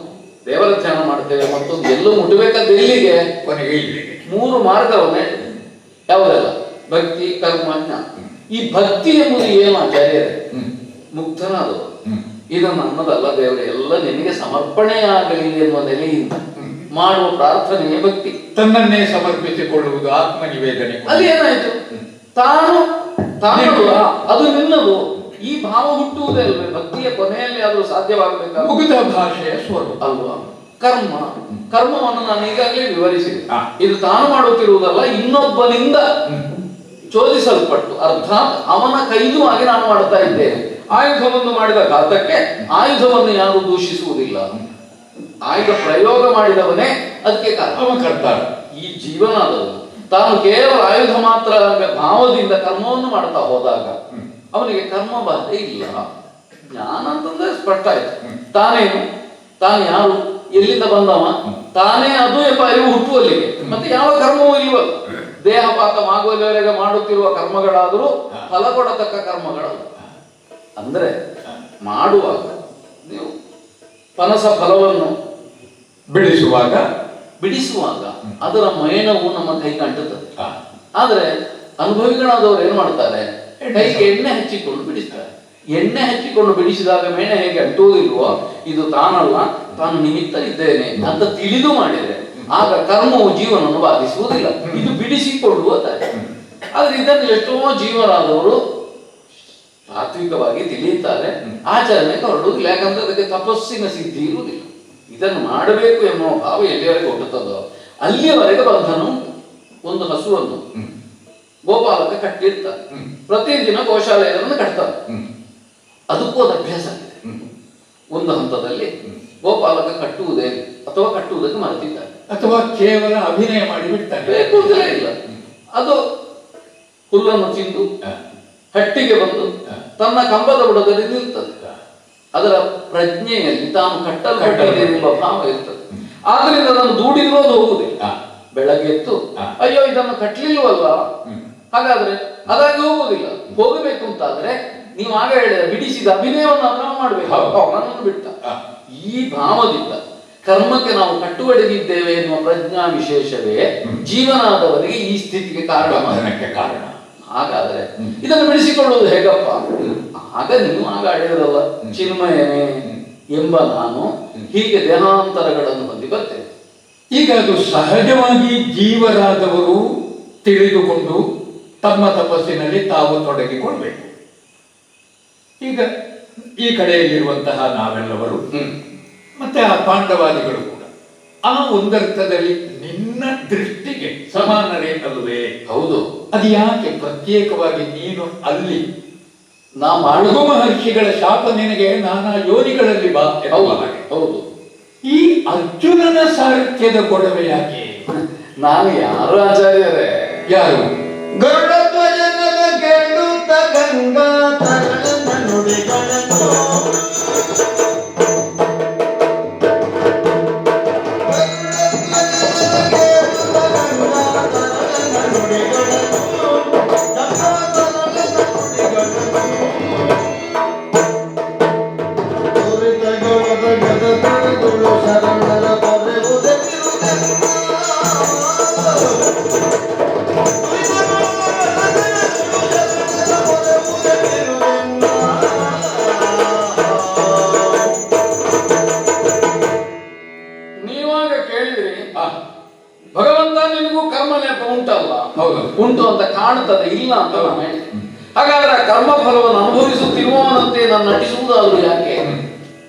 ದೇವರ ಧ್ಯಾನ ಮಾಡ್ತೇವೆ, ಮತ್ತೊಂದು ಎಲ್ಲೂ ಮುಟ್ಟಬೇಕಾದ ಎಲ್ಲಿಗೆ? ಕೊನೆಗೆ ಇಲ್ಲಿಗೆ. 3 ಮಾರ್ಗವನ್ನೇ. ಯಾವುದೆಲ್ಲ? ಭಕ್ತಿ, ಕರ್ಮ, ಜ್ಞಾನ. ಈ ಭಕ್ತಿ ಎಂಬುದು ಏನು ಆಚಾರ್ಯರೇ? ಮುಕ್ತನಾದವರು ಇದು ನನ್ನದಲ್ಲ ದೇವರೇ, ಎಲ್ಲ ನಿನಗೆ ಸಮರ್ಪಣೆಯಾಗಲಿ ಎನ್ನುವ ನೆಲೆಯಿಂದ ಮಾಡುವ ಪ್ರಾರ್ಥನೆಯೇ ಭಕ್ತಿ. ತನ್ನನ್ನೇ ಸಮರ್ಪಿಸಿಕೊಳ್ಳುವುದು ಆತ್ಮ ನಿವೇದನೆ. ಅಲ್ಲಿ ಏನಾಯ್ತು? ತಾನು ಅದು ನಿನ್ನದು ಈ ಭಾವ ಹುಟ್ಟುವುದೇ ಅಲ್ವೇ ಭಕ್ತಿಯ ಕೊನೆಯಲ್ಲಿ ಆದರೂ ಸಾಧ್ಯವಾಗಬೇಕಾದ ಮುಗಿದ ಭಾಷೆಯ ಸ್ವರೂಪ ಅಲ್ವಾ? ಕರ್ಮವನ್ನು ನಾನು ಈಗಾಗಲೇ ವಿವರಿಸಿದೆ. ಇದು ತಾನು ಮಾಡುತ್ತಿರುವುದಲ್ಲ, ಇನ್ನೊಬ್ಬನಿಂದ ಚೋದಿಸಲ್ಪಟ್ಟು, ಅರ್ಥಾತ್ ಅವನ ಕೈದುವಾಗಿ ನಾನು ಮಾಡ್ತಾ ಇದ್ದೇನೆ. ಆಯುಧವನ್ನು ಮಾಡಿದ ಘಾತಕ್ಕೆ ಆಯುಧವನ್ನು ಯಾರು ದೂಷಿಸುವುದಿಲ್ಲ. ಆಯುಧ ಪ್ರಯೋಗ ಮಾಡಿದವನೇ ಅದಕ್ಕೆ ಕಾರಣ. ಈ ಜೀವನಾದವನು ತಾನು ಕೇವಲ ಆಯುಧ ಮಾತ್ರ ಭಾವದಿಂದ ಕರ್ಮವನ್ನು ಮಾಡ್ತಾ ಹೋದಾಗ ಅವನಿಗೆ ಕರ್ಮ ಬಾಧೆ ಇಲ್ಲ. ಜ್ಞಾನ ಅಂತಂದ್ರೆ ಸ್ಪಷ್ಟ ಆಯ್ತು. ತಾನೇನು, ತಾನು ಯಾರು, ಎಲ್ಲಿಂದ ಬಂದವ, ತಾನೇ ಅದು ಎಂಬ ಅರಿವು ಹುಟ್ಟುವಲ್ಲಿಗೆ ಮತ್ತೆ ಯಾವ ಕರ್ಮವೂ ಇಲ್ವಲ್ಲ. ದೇಹಪಾತವಾಗುವವರೆಗೆ ಮಾಡುತ್ತಿರುವ ಕರ್ಮಗಳಾದರೂ ಫಲ ಕೊಡತಕ್ಕ ಕರ್ಮಗಳಲ್ಲ. ಅಂದ್ರೆ ಮಾಡುವಾಗ ನೀವು ಪನಸ ಫಲವನ್ನು ಬಿಡಿಸುವಾಗ ಅದರ ಮೈಣವು ನಮ್ಮ ಕೈಗೆ ಅಂಟುತ್ತದೆ. ಆದ್ರೆ ಅನುಭವಿಗಳಾದವರು ಏನ್ ಮಾಡ್ತಾರೆ? ಕೈಗೆ ಎಣ್ಣೆ ಹಚ್ಚಿಕೊಂಡು ಬಿಡಿಸ್ತಾರೆ. ಎಣ್ಣೆ ಹಚ್ಚಿಕೊಂಡು ಬಿಡಿಸಿದಾಗ ಮೇಣೆ ಹೇಗೆ ಅಂಟುವುದಿಲ್ವೋ, ಇದು ತಾನಲ್ಲ, ತಾನು ನಿಮಿತ್ತ ಇದ್ದೇನೆ ಅಂತ ತಿಳಿದು ಮಾಡಿದ್ರೆ ಆಗ ಕರ್ಮವು ಜೀವನವನ್ನು ಬಾಧಿಸುವುದಿಲ್ಲ. ಇದು ಬಿಡಿಸಿಕೊಳ್ಳುವ ದಾರಿ. ಆದ್ರೆ ಇದನ್ನು ಎಷ್ಟೋ ಜೀವನಾದವರು ತಾತ್ವಿಕವಾಗಿ ತಿಳಿಯುತ್ತಾರೆ, ಆಚರಣೆಗೆ ಹೊರಡುವುದಿಲ್ಲ. ಯಾಕಂದ್ರೆ ಅದಕ್ಕೆ ತಪಸ್ಸಿನ ಸಿದ್ಧಿ ಇರುವುದಿಲ್ಲ. ಇದನ್ನು ಮಾಡಬೇಕು ಎನ್ನುವ ಭಾವ ಎಲ್ಲಿವರೆಗೆ ಹುಟ್ಟುತ್ತದೋ ಅಲ್ಲಿಯವರೆಗೆ ಬಂಧನ ಉಂಟು. ಒಂದು ಹಸುವನ್ನು ಗೋಪಾಲಕ ಕಟ್ಟಿರ್ತಾರೆ, ಪ್ರತಿದಿನ ಗೋಶಾಲೆಯನ್ನು ಕಟ್ತಾರೆ. ಅದಕ್ಕೂ ಅದು ಅಭ್ಯಾಸ ಆಗಿದೆ. ಒಂದು ಹಂತದಲ್ಲಿ ಗೋಪಾಲಕ ಕಟ್ಟುವುದೇ ಅಥವಾ ಕಟ್ಟುವುದಕ್ಕೆ ಮರೆತಿದ್ದಾರೆ, ಅಥವಾ ಕೇವಲ ಅಭಿನಯ ಮಾಡಿ ಬಿಡ್ತಾರೆ. ಬೇಕು ಇಲ್ಲ. ಅದು ಹುಲ್ಲನ್ನು ತಿಂದು ಹಟ್ಟಿಗೆ ಬಂದು ತನ್ನ ಕಂಬದ ಬುಡದಲ್ಲಿ ನಿಲ್ತದೆ. ಅದರ ಪ್ರಜ್ಞೆಯಲ್ಲಿ ತಾನು ಕಟ್ಟಲ್ಪಟ್ಟಿದೆ ಎಂಬ ಭಾವ ಇರ್ತದೆ. ಆದ್ರಿಂದ ಅದನ್ನು ದೂಡಿರೋದು ಹೋಗುದಿಲ್ಲ. ಬೆಳಗ್ಗೆ ಎದ್ದು ಅಯ್ಯೋ ಇದನ್ನು ಕಟ್ಲಿಲ್ವಲ್ಲ, ಹಾಗಾದ್ರೆ ಅದಾಗಿ ಹೋಗುವುದಿಲ್ಲ. ಹೋಗಬೇಕು ಅಂತಾದ್ರೆ ನೀವು ಆಗ ಹೇಳಿದ ಬಿಡಿಸಿದ ಅಭಿನಯವನ್ನು ನಾವು ಮಾಡ್ಬೇಕು. ನನ್ನನ್ನು ಬಿಟ್ಟ ಈ ಭಾವದಿಂದ ಕರ್ಮಕ್ಕೆ ನಾವು ಕಟ್ಟುವಡೆದಿದ್ದೇವೆ ಎನ್ನುವ ಪ್ರಜ್ಞಾ ವಿಶೇಷವೇ ಜೀವನಾದವರಿಗೆ ಈ ಸ್ಥಿತಿಗೆ ಕಾರಣ. ಹಾಗಾದ್ರೆ ಇದನ್ನು ಬಿಡಿಸಿಕೊಳ್ಳುವುದು ಹೇಗಪ್ಪ? ಆಗ ನೀವು ಆಗ ಆಡಿದ್ರಲ್ಲ, ಚಿನ್ಮಯನೇ ಎಂಬ ನಾನು ಹೀಗೆ ದೇಹಾಂತರಗಳನ್ನು ಹೊಂದಿ ಬರ್ತೇನೆ. ಈಗ ಅದು ಸಹಜವಾಗಿ ಜೀವರಾದವರು ತಿಳಿದುಕೊಂಡು ತಮ್ಮ ತಪಸ್ಸಿನಲ್ಲಿ ತಾವು ತೊಡಗಿಕೊಳ್ಬೇಕು. ಈಗ ಈ ಕಡೆಯಲ್ಲಿರುವಂತಹ ನಾವೆಲ್ಲವರು ಮತ್ತೆ ಆ ಪಾಂಡವಾದಿಗಳು ಕೂಡ ಆ ಒಂದರ್ಥದಲ್ಲಿ ನಿನ್ನ ದೃಷ್ಟಿಗೆ ಸಮಾನರೇ ಅಲ್ಲವೇ? ಹೌದು. ಅದು ಯಾಕೆ ಪ್ರತ್ಯೇಕವಾಗಿ ನೀನು ಅಲ್ಲಿ ನಾ ಮಹರ್ಷಿಗಳ ಮಹರ್ಷಿಗಳ ಶಾಪ ನಿನಗೆ ನಾನಾ ಯೋನಿಗಳಲ್ಲಿ ಬಾ ಎನ್ನುವ ಹಾಗೆ. ಹೌದು. ಈ ಅರ್ಜುನನ ಸಾರಥ್ಯದ ಗೊಡವೆ ಯಾಕೆ? ನಾನು ಯಾರು ಆಚಾರ್ಯರೇ? ಯಾರು? ಗರುಡಧ್ವಜನ ಕೇಳುತ್ತ ಗಂಗಾ ತರಳನ ನುಡಿಗಳನ್ನು ಶರಣರ ನೀವಾಗ ಕೇಳಿದ್ರಿ ಭಗವಂತ ನಿನಗೂ ಕರ್ಮ ನೆಪ ಉಂಟಲ್ಲ? ಹೌದು, ಉಂಟು ಅಂತ ಕಾಣುತ್ತದೆ, ಇಲ್ಲ ಅಂತ ನಾನು ಹೇಳಿದೆ. ಹಾಗಾದ್ರೆ ಆ ಕರ್ಮ ಫಲವನ್ನು ಅನುಭವಿಸುತ್ತಿರುವವನಂತೆ ನಾನು ನಟಿಸುವುದಾದ್ರೂ ಯಾಕೆ?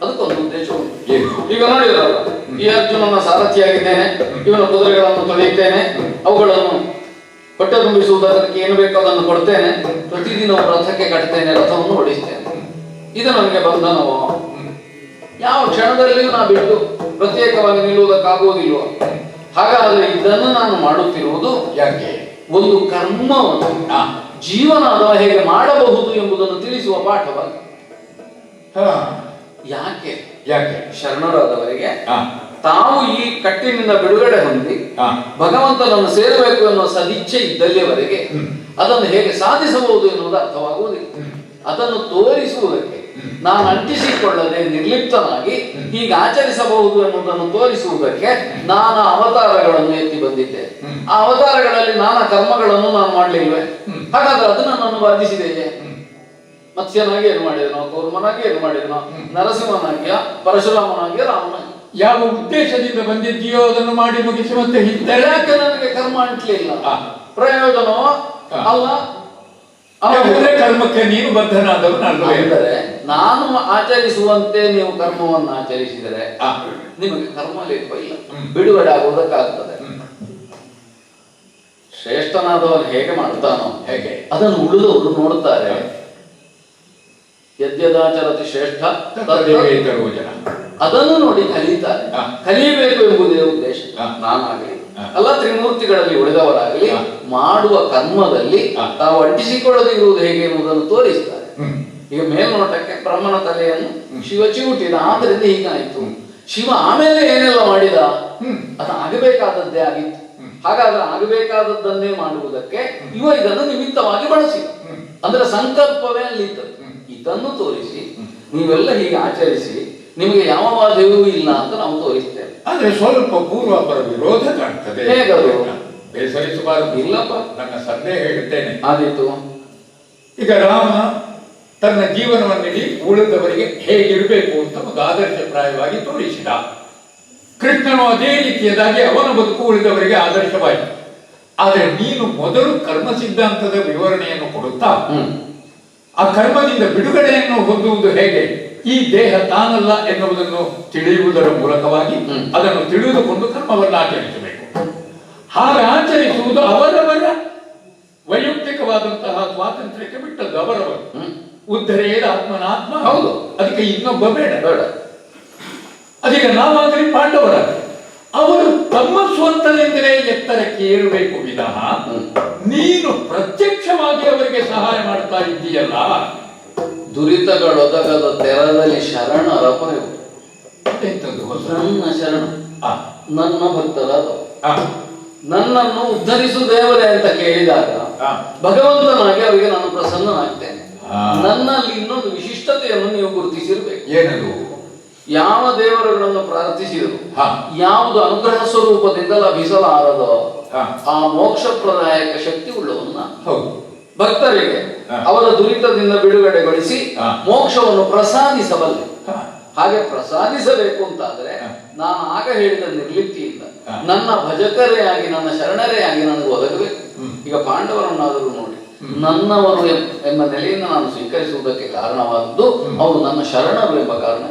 ಅದಕ್ಕೊಂದು ಉದ್ದೇಶ ಉಂಟು. ಈಗ ನೋಡಿದ್ರಲ್ಲ, ಈ ಅರ್ಜುನನ ಸಾರಥಿಯಾಗಿದ್ದೇನೆ, ಇವನ ಕುದುರೆಗಳನ್ನು ತೊಳೆಯುತ್ತೇನೆ, ಅವುಗಳನ್ನು ಹೊಟ್ಟೆ ತುಂಬಿಸುವುದಕ್ಕೆ ಏನು ಬೇಕೋ ಅದನ್ನು ಕೊಡ್ತೇನೆ, ಪ್ರತಿದಿನ ರಥಕ್ಕೆ ಕಟ್ತೇನೆ, ರಥವನ್ನು ಓಡಿಸ್ತೇನೆ. ಇದು ನನಗೆ ಬಂಧನವೋ? ಯಾವ ಕ್ಷಣದಲ್ಲಿಯೂ ನಾ ಬಿಟ್ಟು ಪ್ರತ್ಯೇಕವಾಗಿ ನಿಲ್ಲುವುದಕ್ಕಾಗುವುದಿಲ್ವ? ಹಾಗಾದ್ರೆ ಇದನ್ನು ನಾನು ಮಾಡುತ್ತಿರುವುದು ಯಾಕೆ? ಒಂದು ಕರ್ಮವನ್ನು ಜೀವನ ಅಥವಾ ಹೇಗೆ ಮಾಡಬಹುದು ಎಂಬುದನ್ನು ತಿಳಿಸುವ ಪಾಠವಾಗಿ. ಯಾಕೆ? ಯಾಕೆ? ಶರಣರಾದವರಿಗೆ ತಾವು ಈ ಕಟ್ಟಿನಿಂದ ಬಿಡುಗಡೆ ಹೊಂದಿ ಭಗವಂತನನ್ನು ಸೇರಬೇಕು ಎನ್ನುವ ಸದಿಚ್ಛೆ ಇದ್ದಲ್ಲಿಯವರೆಗೆ ಅದನ್ನು ಹೇಗೆ ಸಾಧಿಸಬಹುದು ಎನ್ನುವುದು ಅರ್ಥವಾಗುವುದಿಲ್ಲ. ಅದನ್ನು ತೋರಿಸುವುದಕ್ಕೆ ನಾನು ಅಂಟಿಸಿಕೊಳ್ಳದೆ ನಿರ್ಲಿಪ್ತನಾಗಿ ಹೀಗೆ ಆಚರಿಸಬಹುದು ಎನ್ನುವುದನ್ನು ತೋರಿಸುವುದಕ್ಕೆ ನಾನಾ ಅವತಾರಗಳನ್ನು ಎತ್ತಿ ಬಂದಿದ್ದೆ. ಆ ಅವತಾರಗಳಲ್ಲಿ ನಾನಾ ಕರ್ಮಗಳನ್ನು ನಾನು ಮಾಡಲಿಲ್ವೇ? ಹಾಗಾದ್ರೆ ಅದು ನನ್ನನ್ನು ಬಾಧಿಸಿದೆಯೇ? ಮತ್ಸ್ಯನಾಗಿ ಏನು ಮಾಡಿದನೋ, ಕೂರ್ಮನಾಗಿ ಏನು ಮಾಡಿದನೋ, ನರಸಿಂಹನಾಗಿಯ, ಪರಶುರಾಮನಾಗಿಯ, ರಾಮನಾಗಿ ಯಾವ ಉದ್ದೇಶದಿಂದ ಬಂದಿದ್ದೀಯೋ ಅದನ್ನು ಮಾಡಿ ಮುಗಿಸಿ ಮತ್ತೆ ಯಾಕೆ ನನಗೆ ಕರ್ಮ ಅಂಟ್ಲಿಲ್ಲ? ಪ್ರಯೋಜನವೋ ಅಲ್ಲ. ಕರ್ಮಕ್ಕೆ ನೀನು ಬದ್ಧನಾದವನು ಅಂದರೆ ನಾನು ಆಚರಿಸುವಂತೆ ನೀವು ಕರ್ಮವನ್ನು ಆಚರಿಸಿದರೆ ನಿಮಗೆ ಕರ್ಮ ಲೇಪ ಇಲ್ಲ, ಬಿಡುಗಡೆ ಆಗುವುದಕ್ಕಾಗ್ತದೆ. ಶ್ರೇಷ್ಠನಾದವನು ಹೇಗೆ ಮಾಡ್ತಾನೋ ಹೇಗೆ ಅದನ್ನು ಉಳಿದವರು ನೋಡುತ್ತಾರೆ. ಯದ್ಯದಾಚರತಿ ಶ್ರೇಷ್ಠ ಜನ ಅದನ್ನು ನೋಡಿ ಕಲಿಯುತ್ತಾರೆ. ಕಲಿಯಬೇಕು ಎಂಬುದೇ ಉದ್ದೇಶ. ನಾನಾಗಲಿ ಅಲ್ಲ, ತ್ರಿಮೂರ್ತಿಗಳಲ್ಲಿ ಉಳಿದವರಾಗಲಿ ಮಾಡುವ ಕರ್ಮದಲ್ಲಿ ತಾವು ಅಂಟಿಸಿಕೊಳ್ಳದೆ ಇರುವುದು ಹೇಗೆ ಎಂಬುದನ್ನು ತೋರಿಸ್ತಾರೆ. ಈಗ ಮೇಲ್ನೋಟಕ್ಕೆ ಬ್ರಹ್ಮನ ತಲೆಯನ್ನು ಶಿವ ಚಿವುಟಿದ, ಆದ್ರಿಂದ ಹೀಗಾಯಿತು. ಶಿವ ಆಮೇಲೆ ಏನೆಲ್ಲ ಮಾಡಿದ? ಅದು ಆಗಬೇಕಾದದ್ದೇ ಆಗಿತ್ತು. ಹಾಗಾದ್ರೆ ಆಗಬೇಕಾದದ್ದನ್ನೇ ಮಾಡುವುದಕ್ಕೆ ಇವ ಇದನ್ನು ನಿಮಿತ್ತವಾಗಿ ಬಳಸಿದ. ಅಂದ್ರೆ ಸಂಕಲ್ಪವೇ ಅಲ್ಲಿದ್ದದ್ದು. ಇದನ್ನು ತೋರಿಸಿ ನೀವೆಲ್ಲ ಹೀಗೆ ಆಚರಿಸಿ ನಿಮಗೆ ಯಾವ ಬಾಧೆಯೂ ಇಲ್ಲ ಅಂತ ನಾವು ತೋರಿಸ್ತೇವೆ. ಆದ್ರೆ ಸ್ವಲ್ಪ ಪೂರ್ವಾಪರ ವಿರೋಧ ಕಾಣ್ತದೆ. ಹೇಗದು? ಬೇಸರಿಸಬಾರದು. ಇಲ್ಲಪ್ಪ, ನನ್ನ ಸಂದೇಹ ಹೇಳುತ್ತೇನೆ. ಆದೀತು. ಈಗ ರಾಮ ತನ್ನ ಜೀವನವನ್ನಿಡಿ ಉಳಿದವರಿಗೆ ಹೇಗಿರಬೇಕು ಅಂತ ಒಂದು ಆದರ್ಶಪ್ರಾಯವಾಗಿ ತೋರಿಸಿದ. ಕೃಷ್ಣನು ಅದೇ ರೀತಿಯದಾಗಿ ಅವನ ಬದುಕು ಉಳಿದವರಿಗೆ ಆದರ್ಶವಾಯಿತು. ಆದರೆ ನೀನು ಮೊದಲು ಕರ್ಮ ಸಿದ್ಧಾಂತದ ವಿವರಣೆಯನ್ನು ಕೊಡುತ್ತಾ ಆ ಕರ್ಮದಿಂದ ಬಿಡುಗಡೆಯನ್ನು ಹೊಂದುವುದು ಹೇಗೆ, ಈ ದೇಹ ತಾನಲ್ಲ ಎನ್ನುವುದನ್ನು ತಿಳಿಯುವುದರ ಮೂಲಕವಾಗಿ ಅದನ್ನು ತಿಳಿದುಕೊಂಡು ಕರ್ಮವನ್ನು ಆಚರಿಸಬೇಕು. ಹಾಗೆ ಆಚರಿಸುವುದು ಅವರವರ ವೈಯಕ್ತಿಕವಾದಂತಹ ಸ್ವಾತಂತ್ರ್ಯಕ್ಕೆ ಬಿಟ್ಟದ್ದು. ಅವರವರು ಉದ್ಧರೇದ ಆತ್ಮನಾತ್ಮ. ಹೌದು, ಅದಕ್ಕೆ ಇನ್ನೊಬ್ಬ ಬೇಡ. ಅದಕ್ಕೆ ನಾವಾಗಲಿ ಪಾಂಡವರಾಗಲಿ ಅವರು ತಮ್ಮ ಸ್ವಂತದಿಂದಲೇ ಎತ್ತರಕ್ಕೆ ಏರಬೇಕು ವಿನಃ ನೀನು ಪ್ರತ್ಯಕ್ಷವಾಗಿ ಅವರಿಗೆ ಸಹಾಯ ಮಾಡ್ತಾ ಇದ್ದೀಯಲ್ಲ. ದುರಿತಗಳೊದಗದ ತೆರದಲ್ಲಿ ಶರಣರ ಪರೆವು. ನನ್ನ ಶರಣ ನನ್ನ ಭಕ್ತರಾದವರು ನನ್ನನ್ನು ಉದ್ಧರಿಸು ದೇವರೇ ಅಂತ ಕೇಳಿದಾಗ ಭಗವಂತನಾಗಿ ಅವರಿಗೆ ನಾನು ಪ್ರಸನ್ನನಾಗ್ತೇನೆ. ನನ್ನಲ್ಲಿ ಇನ್ನೊಂದು ವಿಶಿಷ್ಟತೆಯನ್ನು ನೀವು ಗುರುತಿಸಿರ್ಬೇಕು. ಏನದು? ಯಾವ ದೇವರುಗಳನ್ನು ಪ್ರಾರ್ಥಿಸಿದರು ಯಾವುದು ಅನುಗ್ರಹ ಸ್ವರೂಪದಿಂದ ಲಭಿಸಲಾರದೋ ಆ ಮೋಕ್ಷಪ್ರದಾಯಕ ಶಕ್ತಿ ಉಳ್ಳವನ್ನ. ಭಕ್ತರಿಗೆ ಹಾ. ಅವರ ದುರಿತದಿಂದ ಬಿಡುಗಡೆಗೊಳಿಸಿ ಹಾ. ಮೋಕ್ಷವನ್ನು ಪ್ರಸಾದಿಸಬಲ್ಲೆ. ಹಾ. ಹಾಗೆ ಪ್ರಸಾದಿಸಬೇಕು ಅಂತಾದ್ರೆ ಹಾ. ನಾನು ಆಗ ಹೇಳಿದ ನಿರ್ಲಿಪ್ತಿಯಿಂದ ಹಾ. ನನ್ನ ಭಜಕರೇ ಆಗಿ ನನ್ನ ಶರಣರೇ ಆಗಿ ನನಗೆ ಒದಗಬೇಕು. ಹ್ಮ್. ಈಗ ಪಾಂಡವರನ್ನಾದರೂ ನೋಡಿ, ನನ್ನವರು ಎಂಬ ನೆಲೆಯಿಂದ ನಾನು ಸ್ವೀಕರಿಸುವುದಕ್ಕೆ ಕಾರಣವಾದದ್ದು ಅವರು ನನ್ನ ಶರಣರು ಎಂಬ ಕಾರಣ.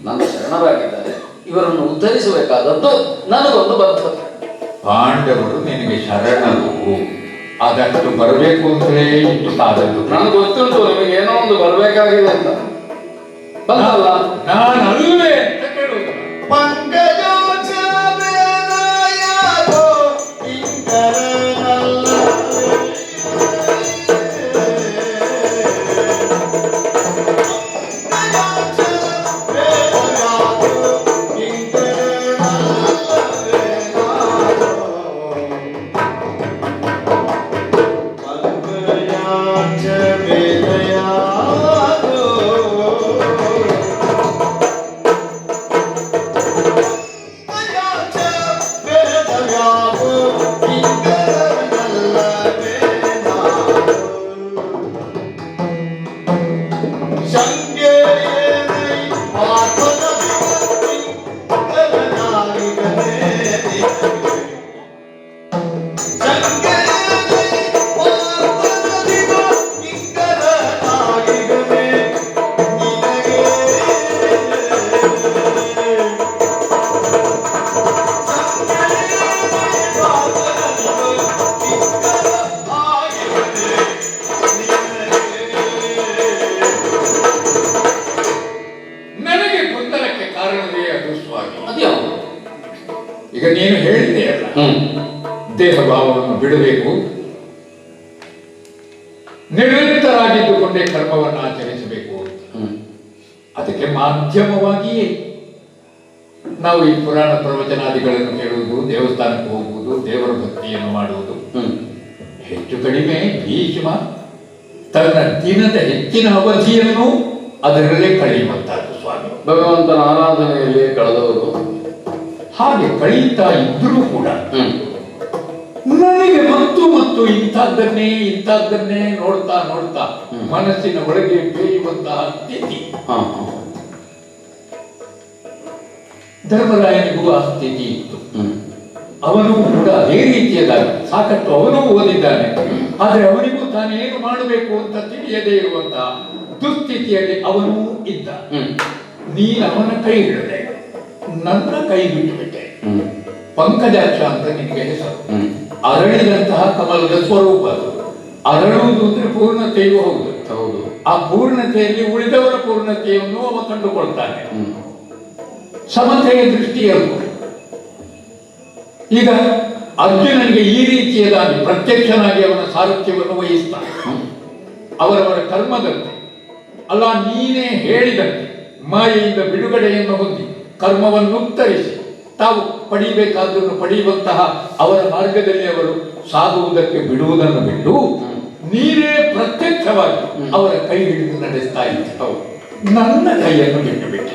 ನನ್ನ ಶರಣರಾಗಿದ್ದಾರೆ, ಇವರನ್ನು ಉದ್ಧರಿಸಬೇಕಾದದ್ದು ನನಗೊಂದು ಬದ್ಧತೆ. ಪಾಂಡವರು ನಿನಗೆ ಶರಣರು, ಅದಷ್ಟು ಬರಬೇಕು ಅಂತಲೇ ಇಷ್ಟು ಕಾದದ್ದು. ನನಗೆ ಗೊತ್ತುಂಟು ನಿಮಗೆ ಏನೋ ಒಂದು ಬರಬೇಕಾಗಿದೆ ಅಂತ. ಬಂತಲ್ಲ? ನಾನಲ್ವೇ ಅಂತ ಕೇಳುವುದು. ಪಂಕಜೋತ್ಸವೇನಾಯಾಗೋ ಇಂಕರನಲ್ಲವೇ. ಪಂಕಜೋತ್ಸವೇನಾಯಾಗೋ ಇಂಕರನಲ್ಲವೇ ನಾಯೋ. ಪಂಕಜೋತ್ಸವೇನಾಯಾಗೋ ನನಗೆ ಗೊಂದಲಕ್ಕೆ ಕಾರಣವೇ ಅದು ಸ್ವಾಮಿ. ಅದ್ಯಾವುದು? ಈಗ ನೀನು ಹೇಳಿದೆಯಲ್ಲ, ದೇಹ ಭಾವವನ್ನು ಬಿಡಬೇಕು, ನಿರಂತರಾಗಿದ್ದುಕೊಂಡೇ ಕರ್ಮವನ್ನು ಆಚರಿಸಬೇಕು ಅಂತ. ಅದಕ್ಕೆ ಮಾಧ್ಯಮವಾಗಿಯೇ ನಾವು ಈ ಪುರಾಣ ಪ್ರವಚನಾದಿಗಳನ್ನು ಕೇಳುವುದು, ದೇವಸ್ಥಾನಕ್ಕೆ ಹೋಗುವುದು, ದೇವರ ಭಕ್ತಿಯನ್ನು ಮಾಡುವುದು. ಹೆಚ್ಚು ಕಡಿಮೆ ಭೀಷ್ಮ ತನ್ನ ದಿನದ ಹೆಚ್ಚಿನ ಅವಧಿಯನ್ನು ಅದರಲ್ಲೇ ಕಳೆಯುವಂತಹದ್ದು ಸ್ವಾಮಿ. ಭಗವಂತನ ಆರಾಧನೆಯಲ್ಲಿ ಕಳೆದವರು ಹಾಗೆ ಕಳೀತಾ ಇದ್ರೂ ಕೂಡ ನನಗೆ ಮತ್ತು ಇಂಥದ್ದನ್ನೇ ನೋಡ್ತಾ ಮನಸ್ಸಿನ ಒಳಗೆ ಬೇಯುವಂತಹ ಸ್ಥಿತಿ. ಧರ್ಮರಾಯನಿಗೂ ಆ ಸ್ಥಿತಿ ಇತ್ತು. ಅವನು ಕೂಡ ಅದೇ ರೀತಿಯದಾಗಿ ಸಾಕಷ್ಟು ಅವನು ಓದಿದ್ದಾನೆ, ಆದರೆ ಅವನಿಗೂ ತಾನೇನು ಮಾಡಬೇಕು ಅಂತ ತಿಳಿಯದೇ ಇರುವಂತಹ ದುಸ್ಥಿತಿಯಲ್ಲಿ ಅವನೂ ಇದ್ದ. ನೀನು ಅವನ ಕೈ ಹಿಡಿದೆ, ನನ್ನ ಕೈ ಬಿಟ್ಟುಬಿಟ್ಟೆ. ಪಂಕಜಾಕ್ಷ ಅಂತ ನಿನಗೆ ಹೆಸರು. ಅರಳಿದಂತಹ ಕಮಲದ ಸ್ವರೂಪ ಅದು. ಅರಳುವುದು ಅಂದ್ರೆ ಪೂರ್ಣತೆಯೂ ಹೌದು. ಆ ಪೂರ್ಣತೆಯಲ್ಲಿ ಉಳಿದವರ ಪೂರ್ಣತೆಯನ್ನು ಅವ ಕಂಡುಕೊಳ್ತಾನೆ. ಸಮತೆಯ ದೃಷ್ಟಿಯಲ್ಲೂ ಈಗ ಅರ್ಜುನನಿಗೆ ಈ ರೀತಿಯದಾಗಿ ಪ್ರತ್ಯಕ್ಷನಾಗಿ ಅವನ ಸಾರಥ್ಯವನ್ನು ವಹಿಸ್ತಾನೆ. ಅವರವರ ಕರ್ಮದಂತೆ ಅಲ್ಲ, ನೀನೇ ಹೇಳಿದಂತೆ ಮಾಯೆಯಿಂದ ಬಿಡುಗಡೆಯನ್ನು ಹೊಂದಿ ಕರ್ಮವನ್ನುತ್ತರಿಸಿ ತಾವು ಪಡಿಬೇಕಾದ್ದನ್ನು ಪಡೆಯುವಂತಹ ಅವರ ಮಾರ್ಗದಲ್ಲಿ ಅವರು ಸಾಗುವುದಕ್ಕೆ ಬಿಡುವುದನ್ನು ಬಿಟ್ಟು ನೀನೇ ಪ್ರತ್ಯಕ್ಷವಾಗಿ ಅವರ ಕೈ ಹಿಡಿದು ನಡೆಸ್ತಾ ಇದ್ದ. ನನ್ನ ಕೈಯನ್ನು ಬಿಟ್ಟು ಬಿಟ್ಟು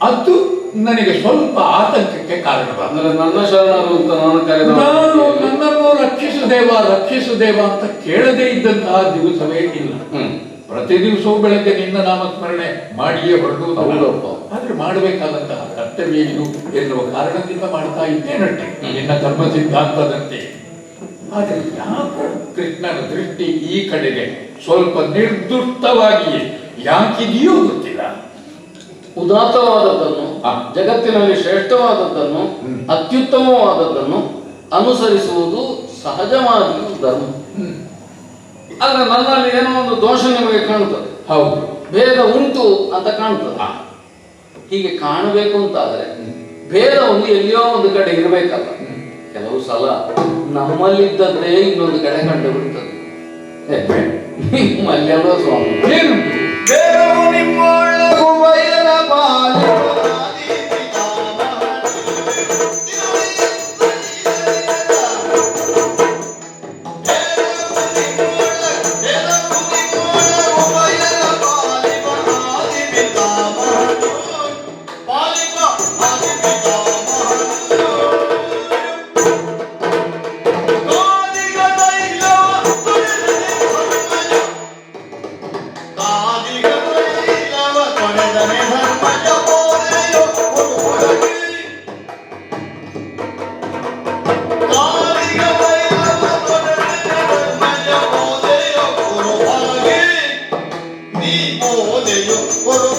ಅದು ನನಗೆ ಸ್ವಲ್ಪ ಆತಂಕಕ್ಕೆ ಕಾರಣವಾದ. ನನ್ನ ಶರಣರು ಅಂತ ನಾನು ನನ್ನನ್ನು ರಕ್ಷಿಸು ದೇವ ಅಂತ ಕೇಳದೇ ಇದ್ದಂತಹ ದಿವಸವೇ ಇಲ್ಲ. ಪ್ರತಿ ದಿವಸವೂ ಬೆಳಗ್ಗೆ ನಿನ್ನ ನಾಮಸ್ಮರಣೆ ಮಾಡಿಯೇ ಹೊರಡುವುದು. ಆದ್ರೆ ಮಾಡಬೇಕಾದಂತಹ ಕರ್ತವ್ಯ ಇದು ಎನ್ನುವ ಕಾರಣದಿಂದ ಮಾಡ್ತಾ ಇದ್ದೇನಟ್ಟೆ ನಿನ್ನ ಧರ್ಮ ಸಿದ್ಧಾಂತದಂತೆ. ಆದ್ರೆ ಯಾಕೋ ಕೃಷ್ಣನ ದೃಷ್ಟಿ ಈ ಕಡೆಗೆ ಸ್ವಲ್ಪ ನಿರ್ದುಷ್ಟವಾಗಿಯೇ ಯಾಕಿದೆಯೋ ಗೊತ್ತಿಲ್ಲ. ಉದಾತ್ತವಾದದ್ದನ್ನು, ಜಗತ್ತಿನಲ್ಲಿ ಶ್ರೇಷ್ಠವಾದದ್ದನ್ನು, ಅತ್ಯುತ್ತಮವಾದದ್ದನ್ನು ಅನುಸರಿಸುವುದು ಸಹಜವಾಗಿಯೂ ಧರ್ಮ. ಆದ್ರೆ ನನ್ನಲ್ಲಿ ಏನೋ ಒಂದು ದೋಷ ನಿಮಗೆ ಕಾಣುತ್ತದೆ. ಹೌದು, ಭೇದ ಉಂಟು ಅಂತ ಕಾಣ್ತದೆ. ಹೀಗೆ ಕಾಣಬೇಕು ಅಂತಾದ್ರೆ ಭೇದವನ್ನು ಎಲ್ಲಿಯೋ ಒಂದು ಕಡೆ ಇರಬೇಕಲ್ಲ. ಕೆಲವು ಸಲ ನಮ್ಮಲ್ಲಿದ್ದದ್ದೇ ಇನ್ನೊಂದು ಕಡೆ ಕಂಡು ಬಿಡ್ತದೆ. ನಿಮ್ಮಲ್ಲಿ ಅಲ್ವ ಸ್ವಾಮಿ? ಏನುಂಟು? ಬೇರವು ನಿಮ್ಮೊಳಗು ಬಯಲ ಪಾಲಿಪ ಗೋದಿಗ ತೈಲೋ ಗುರು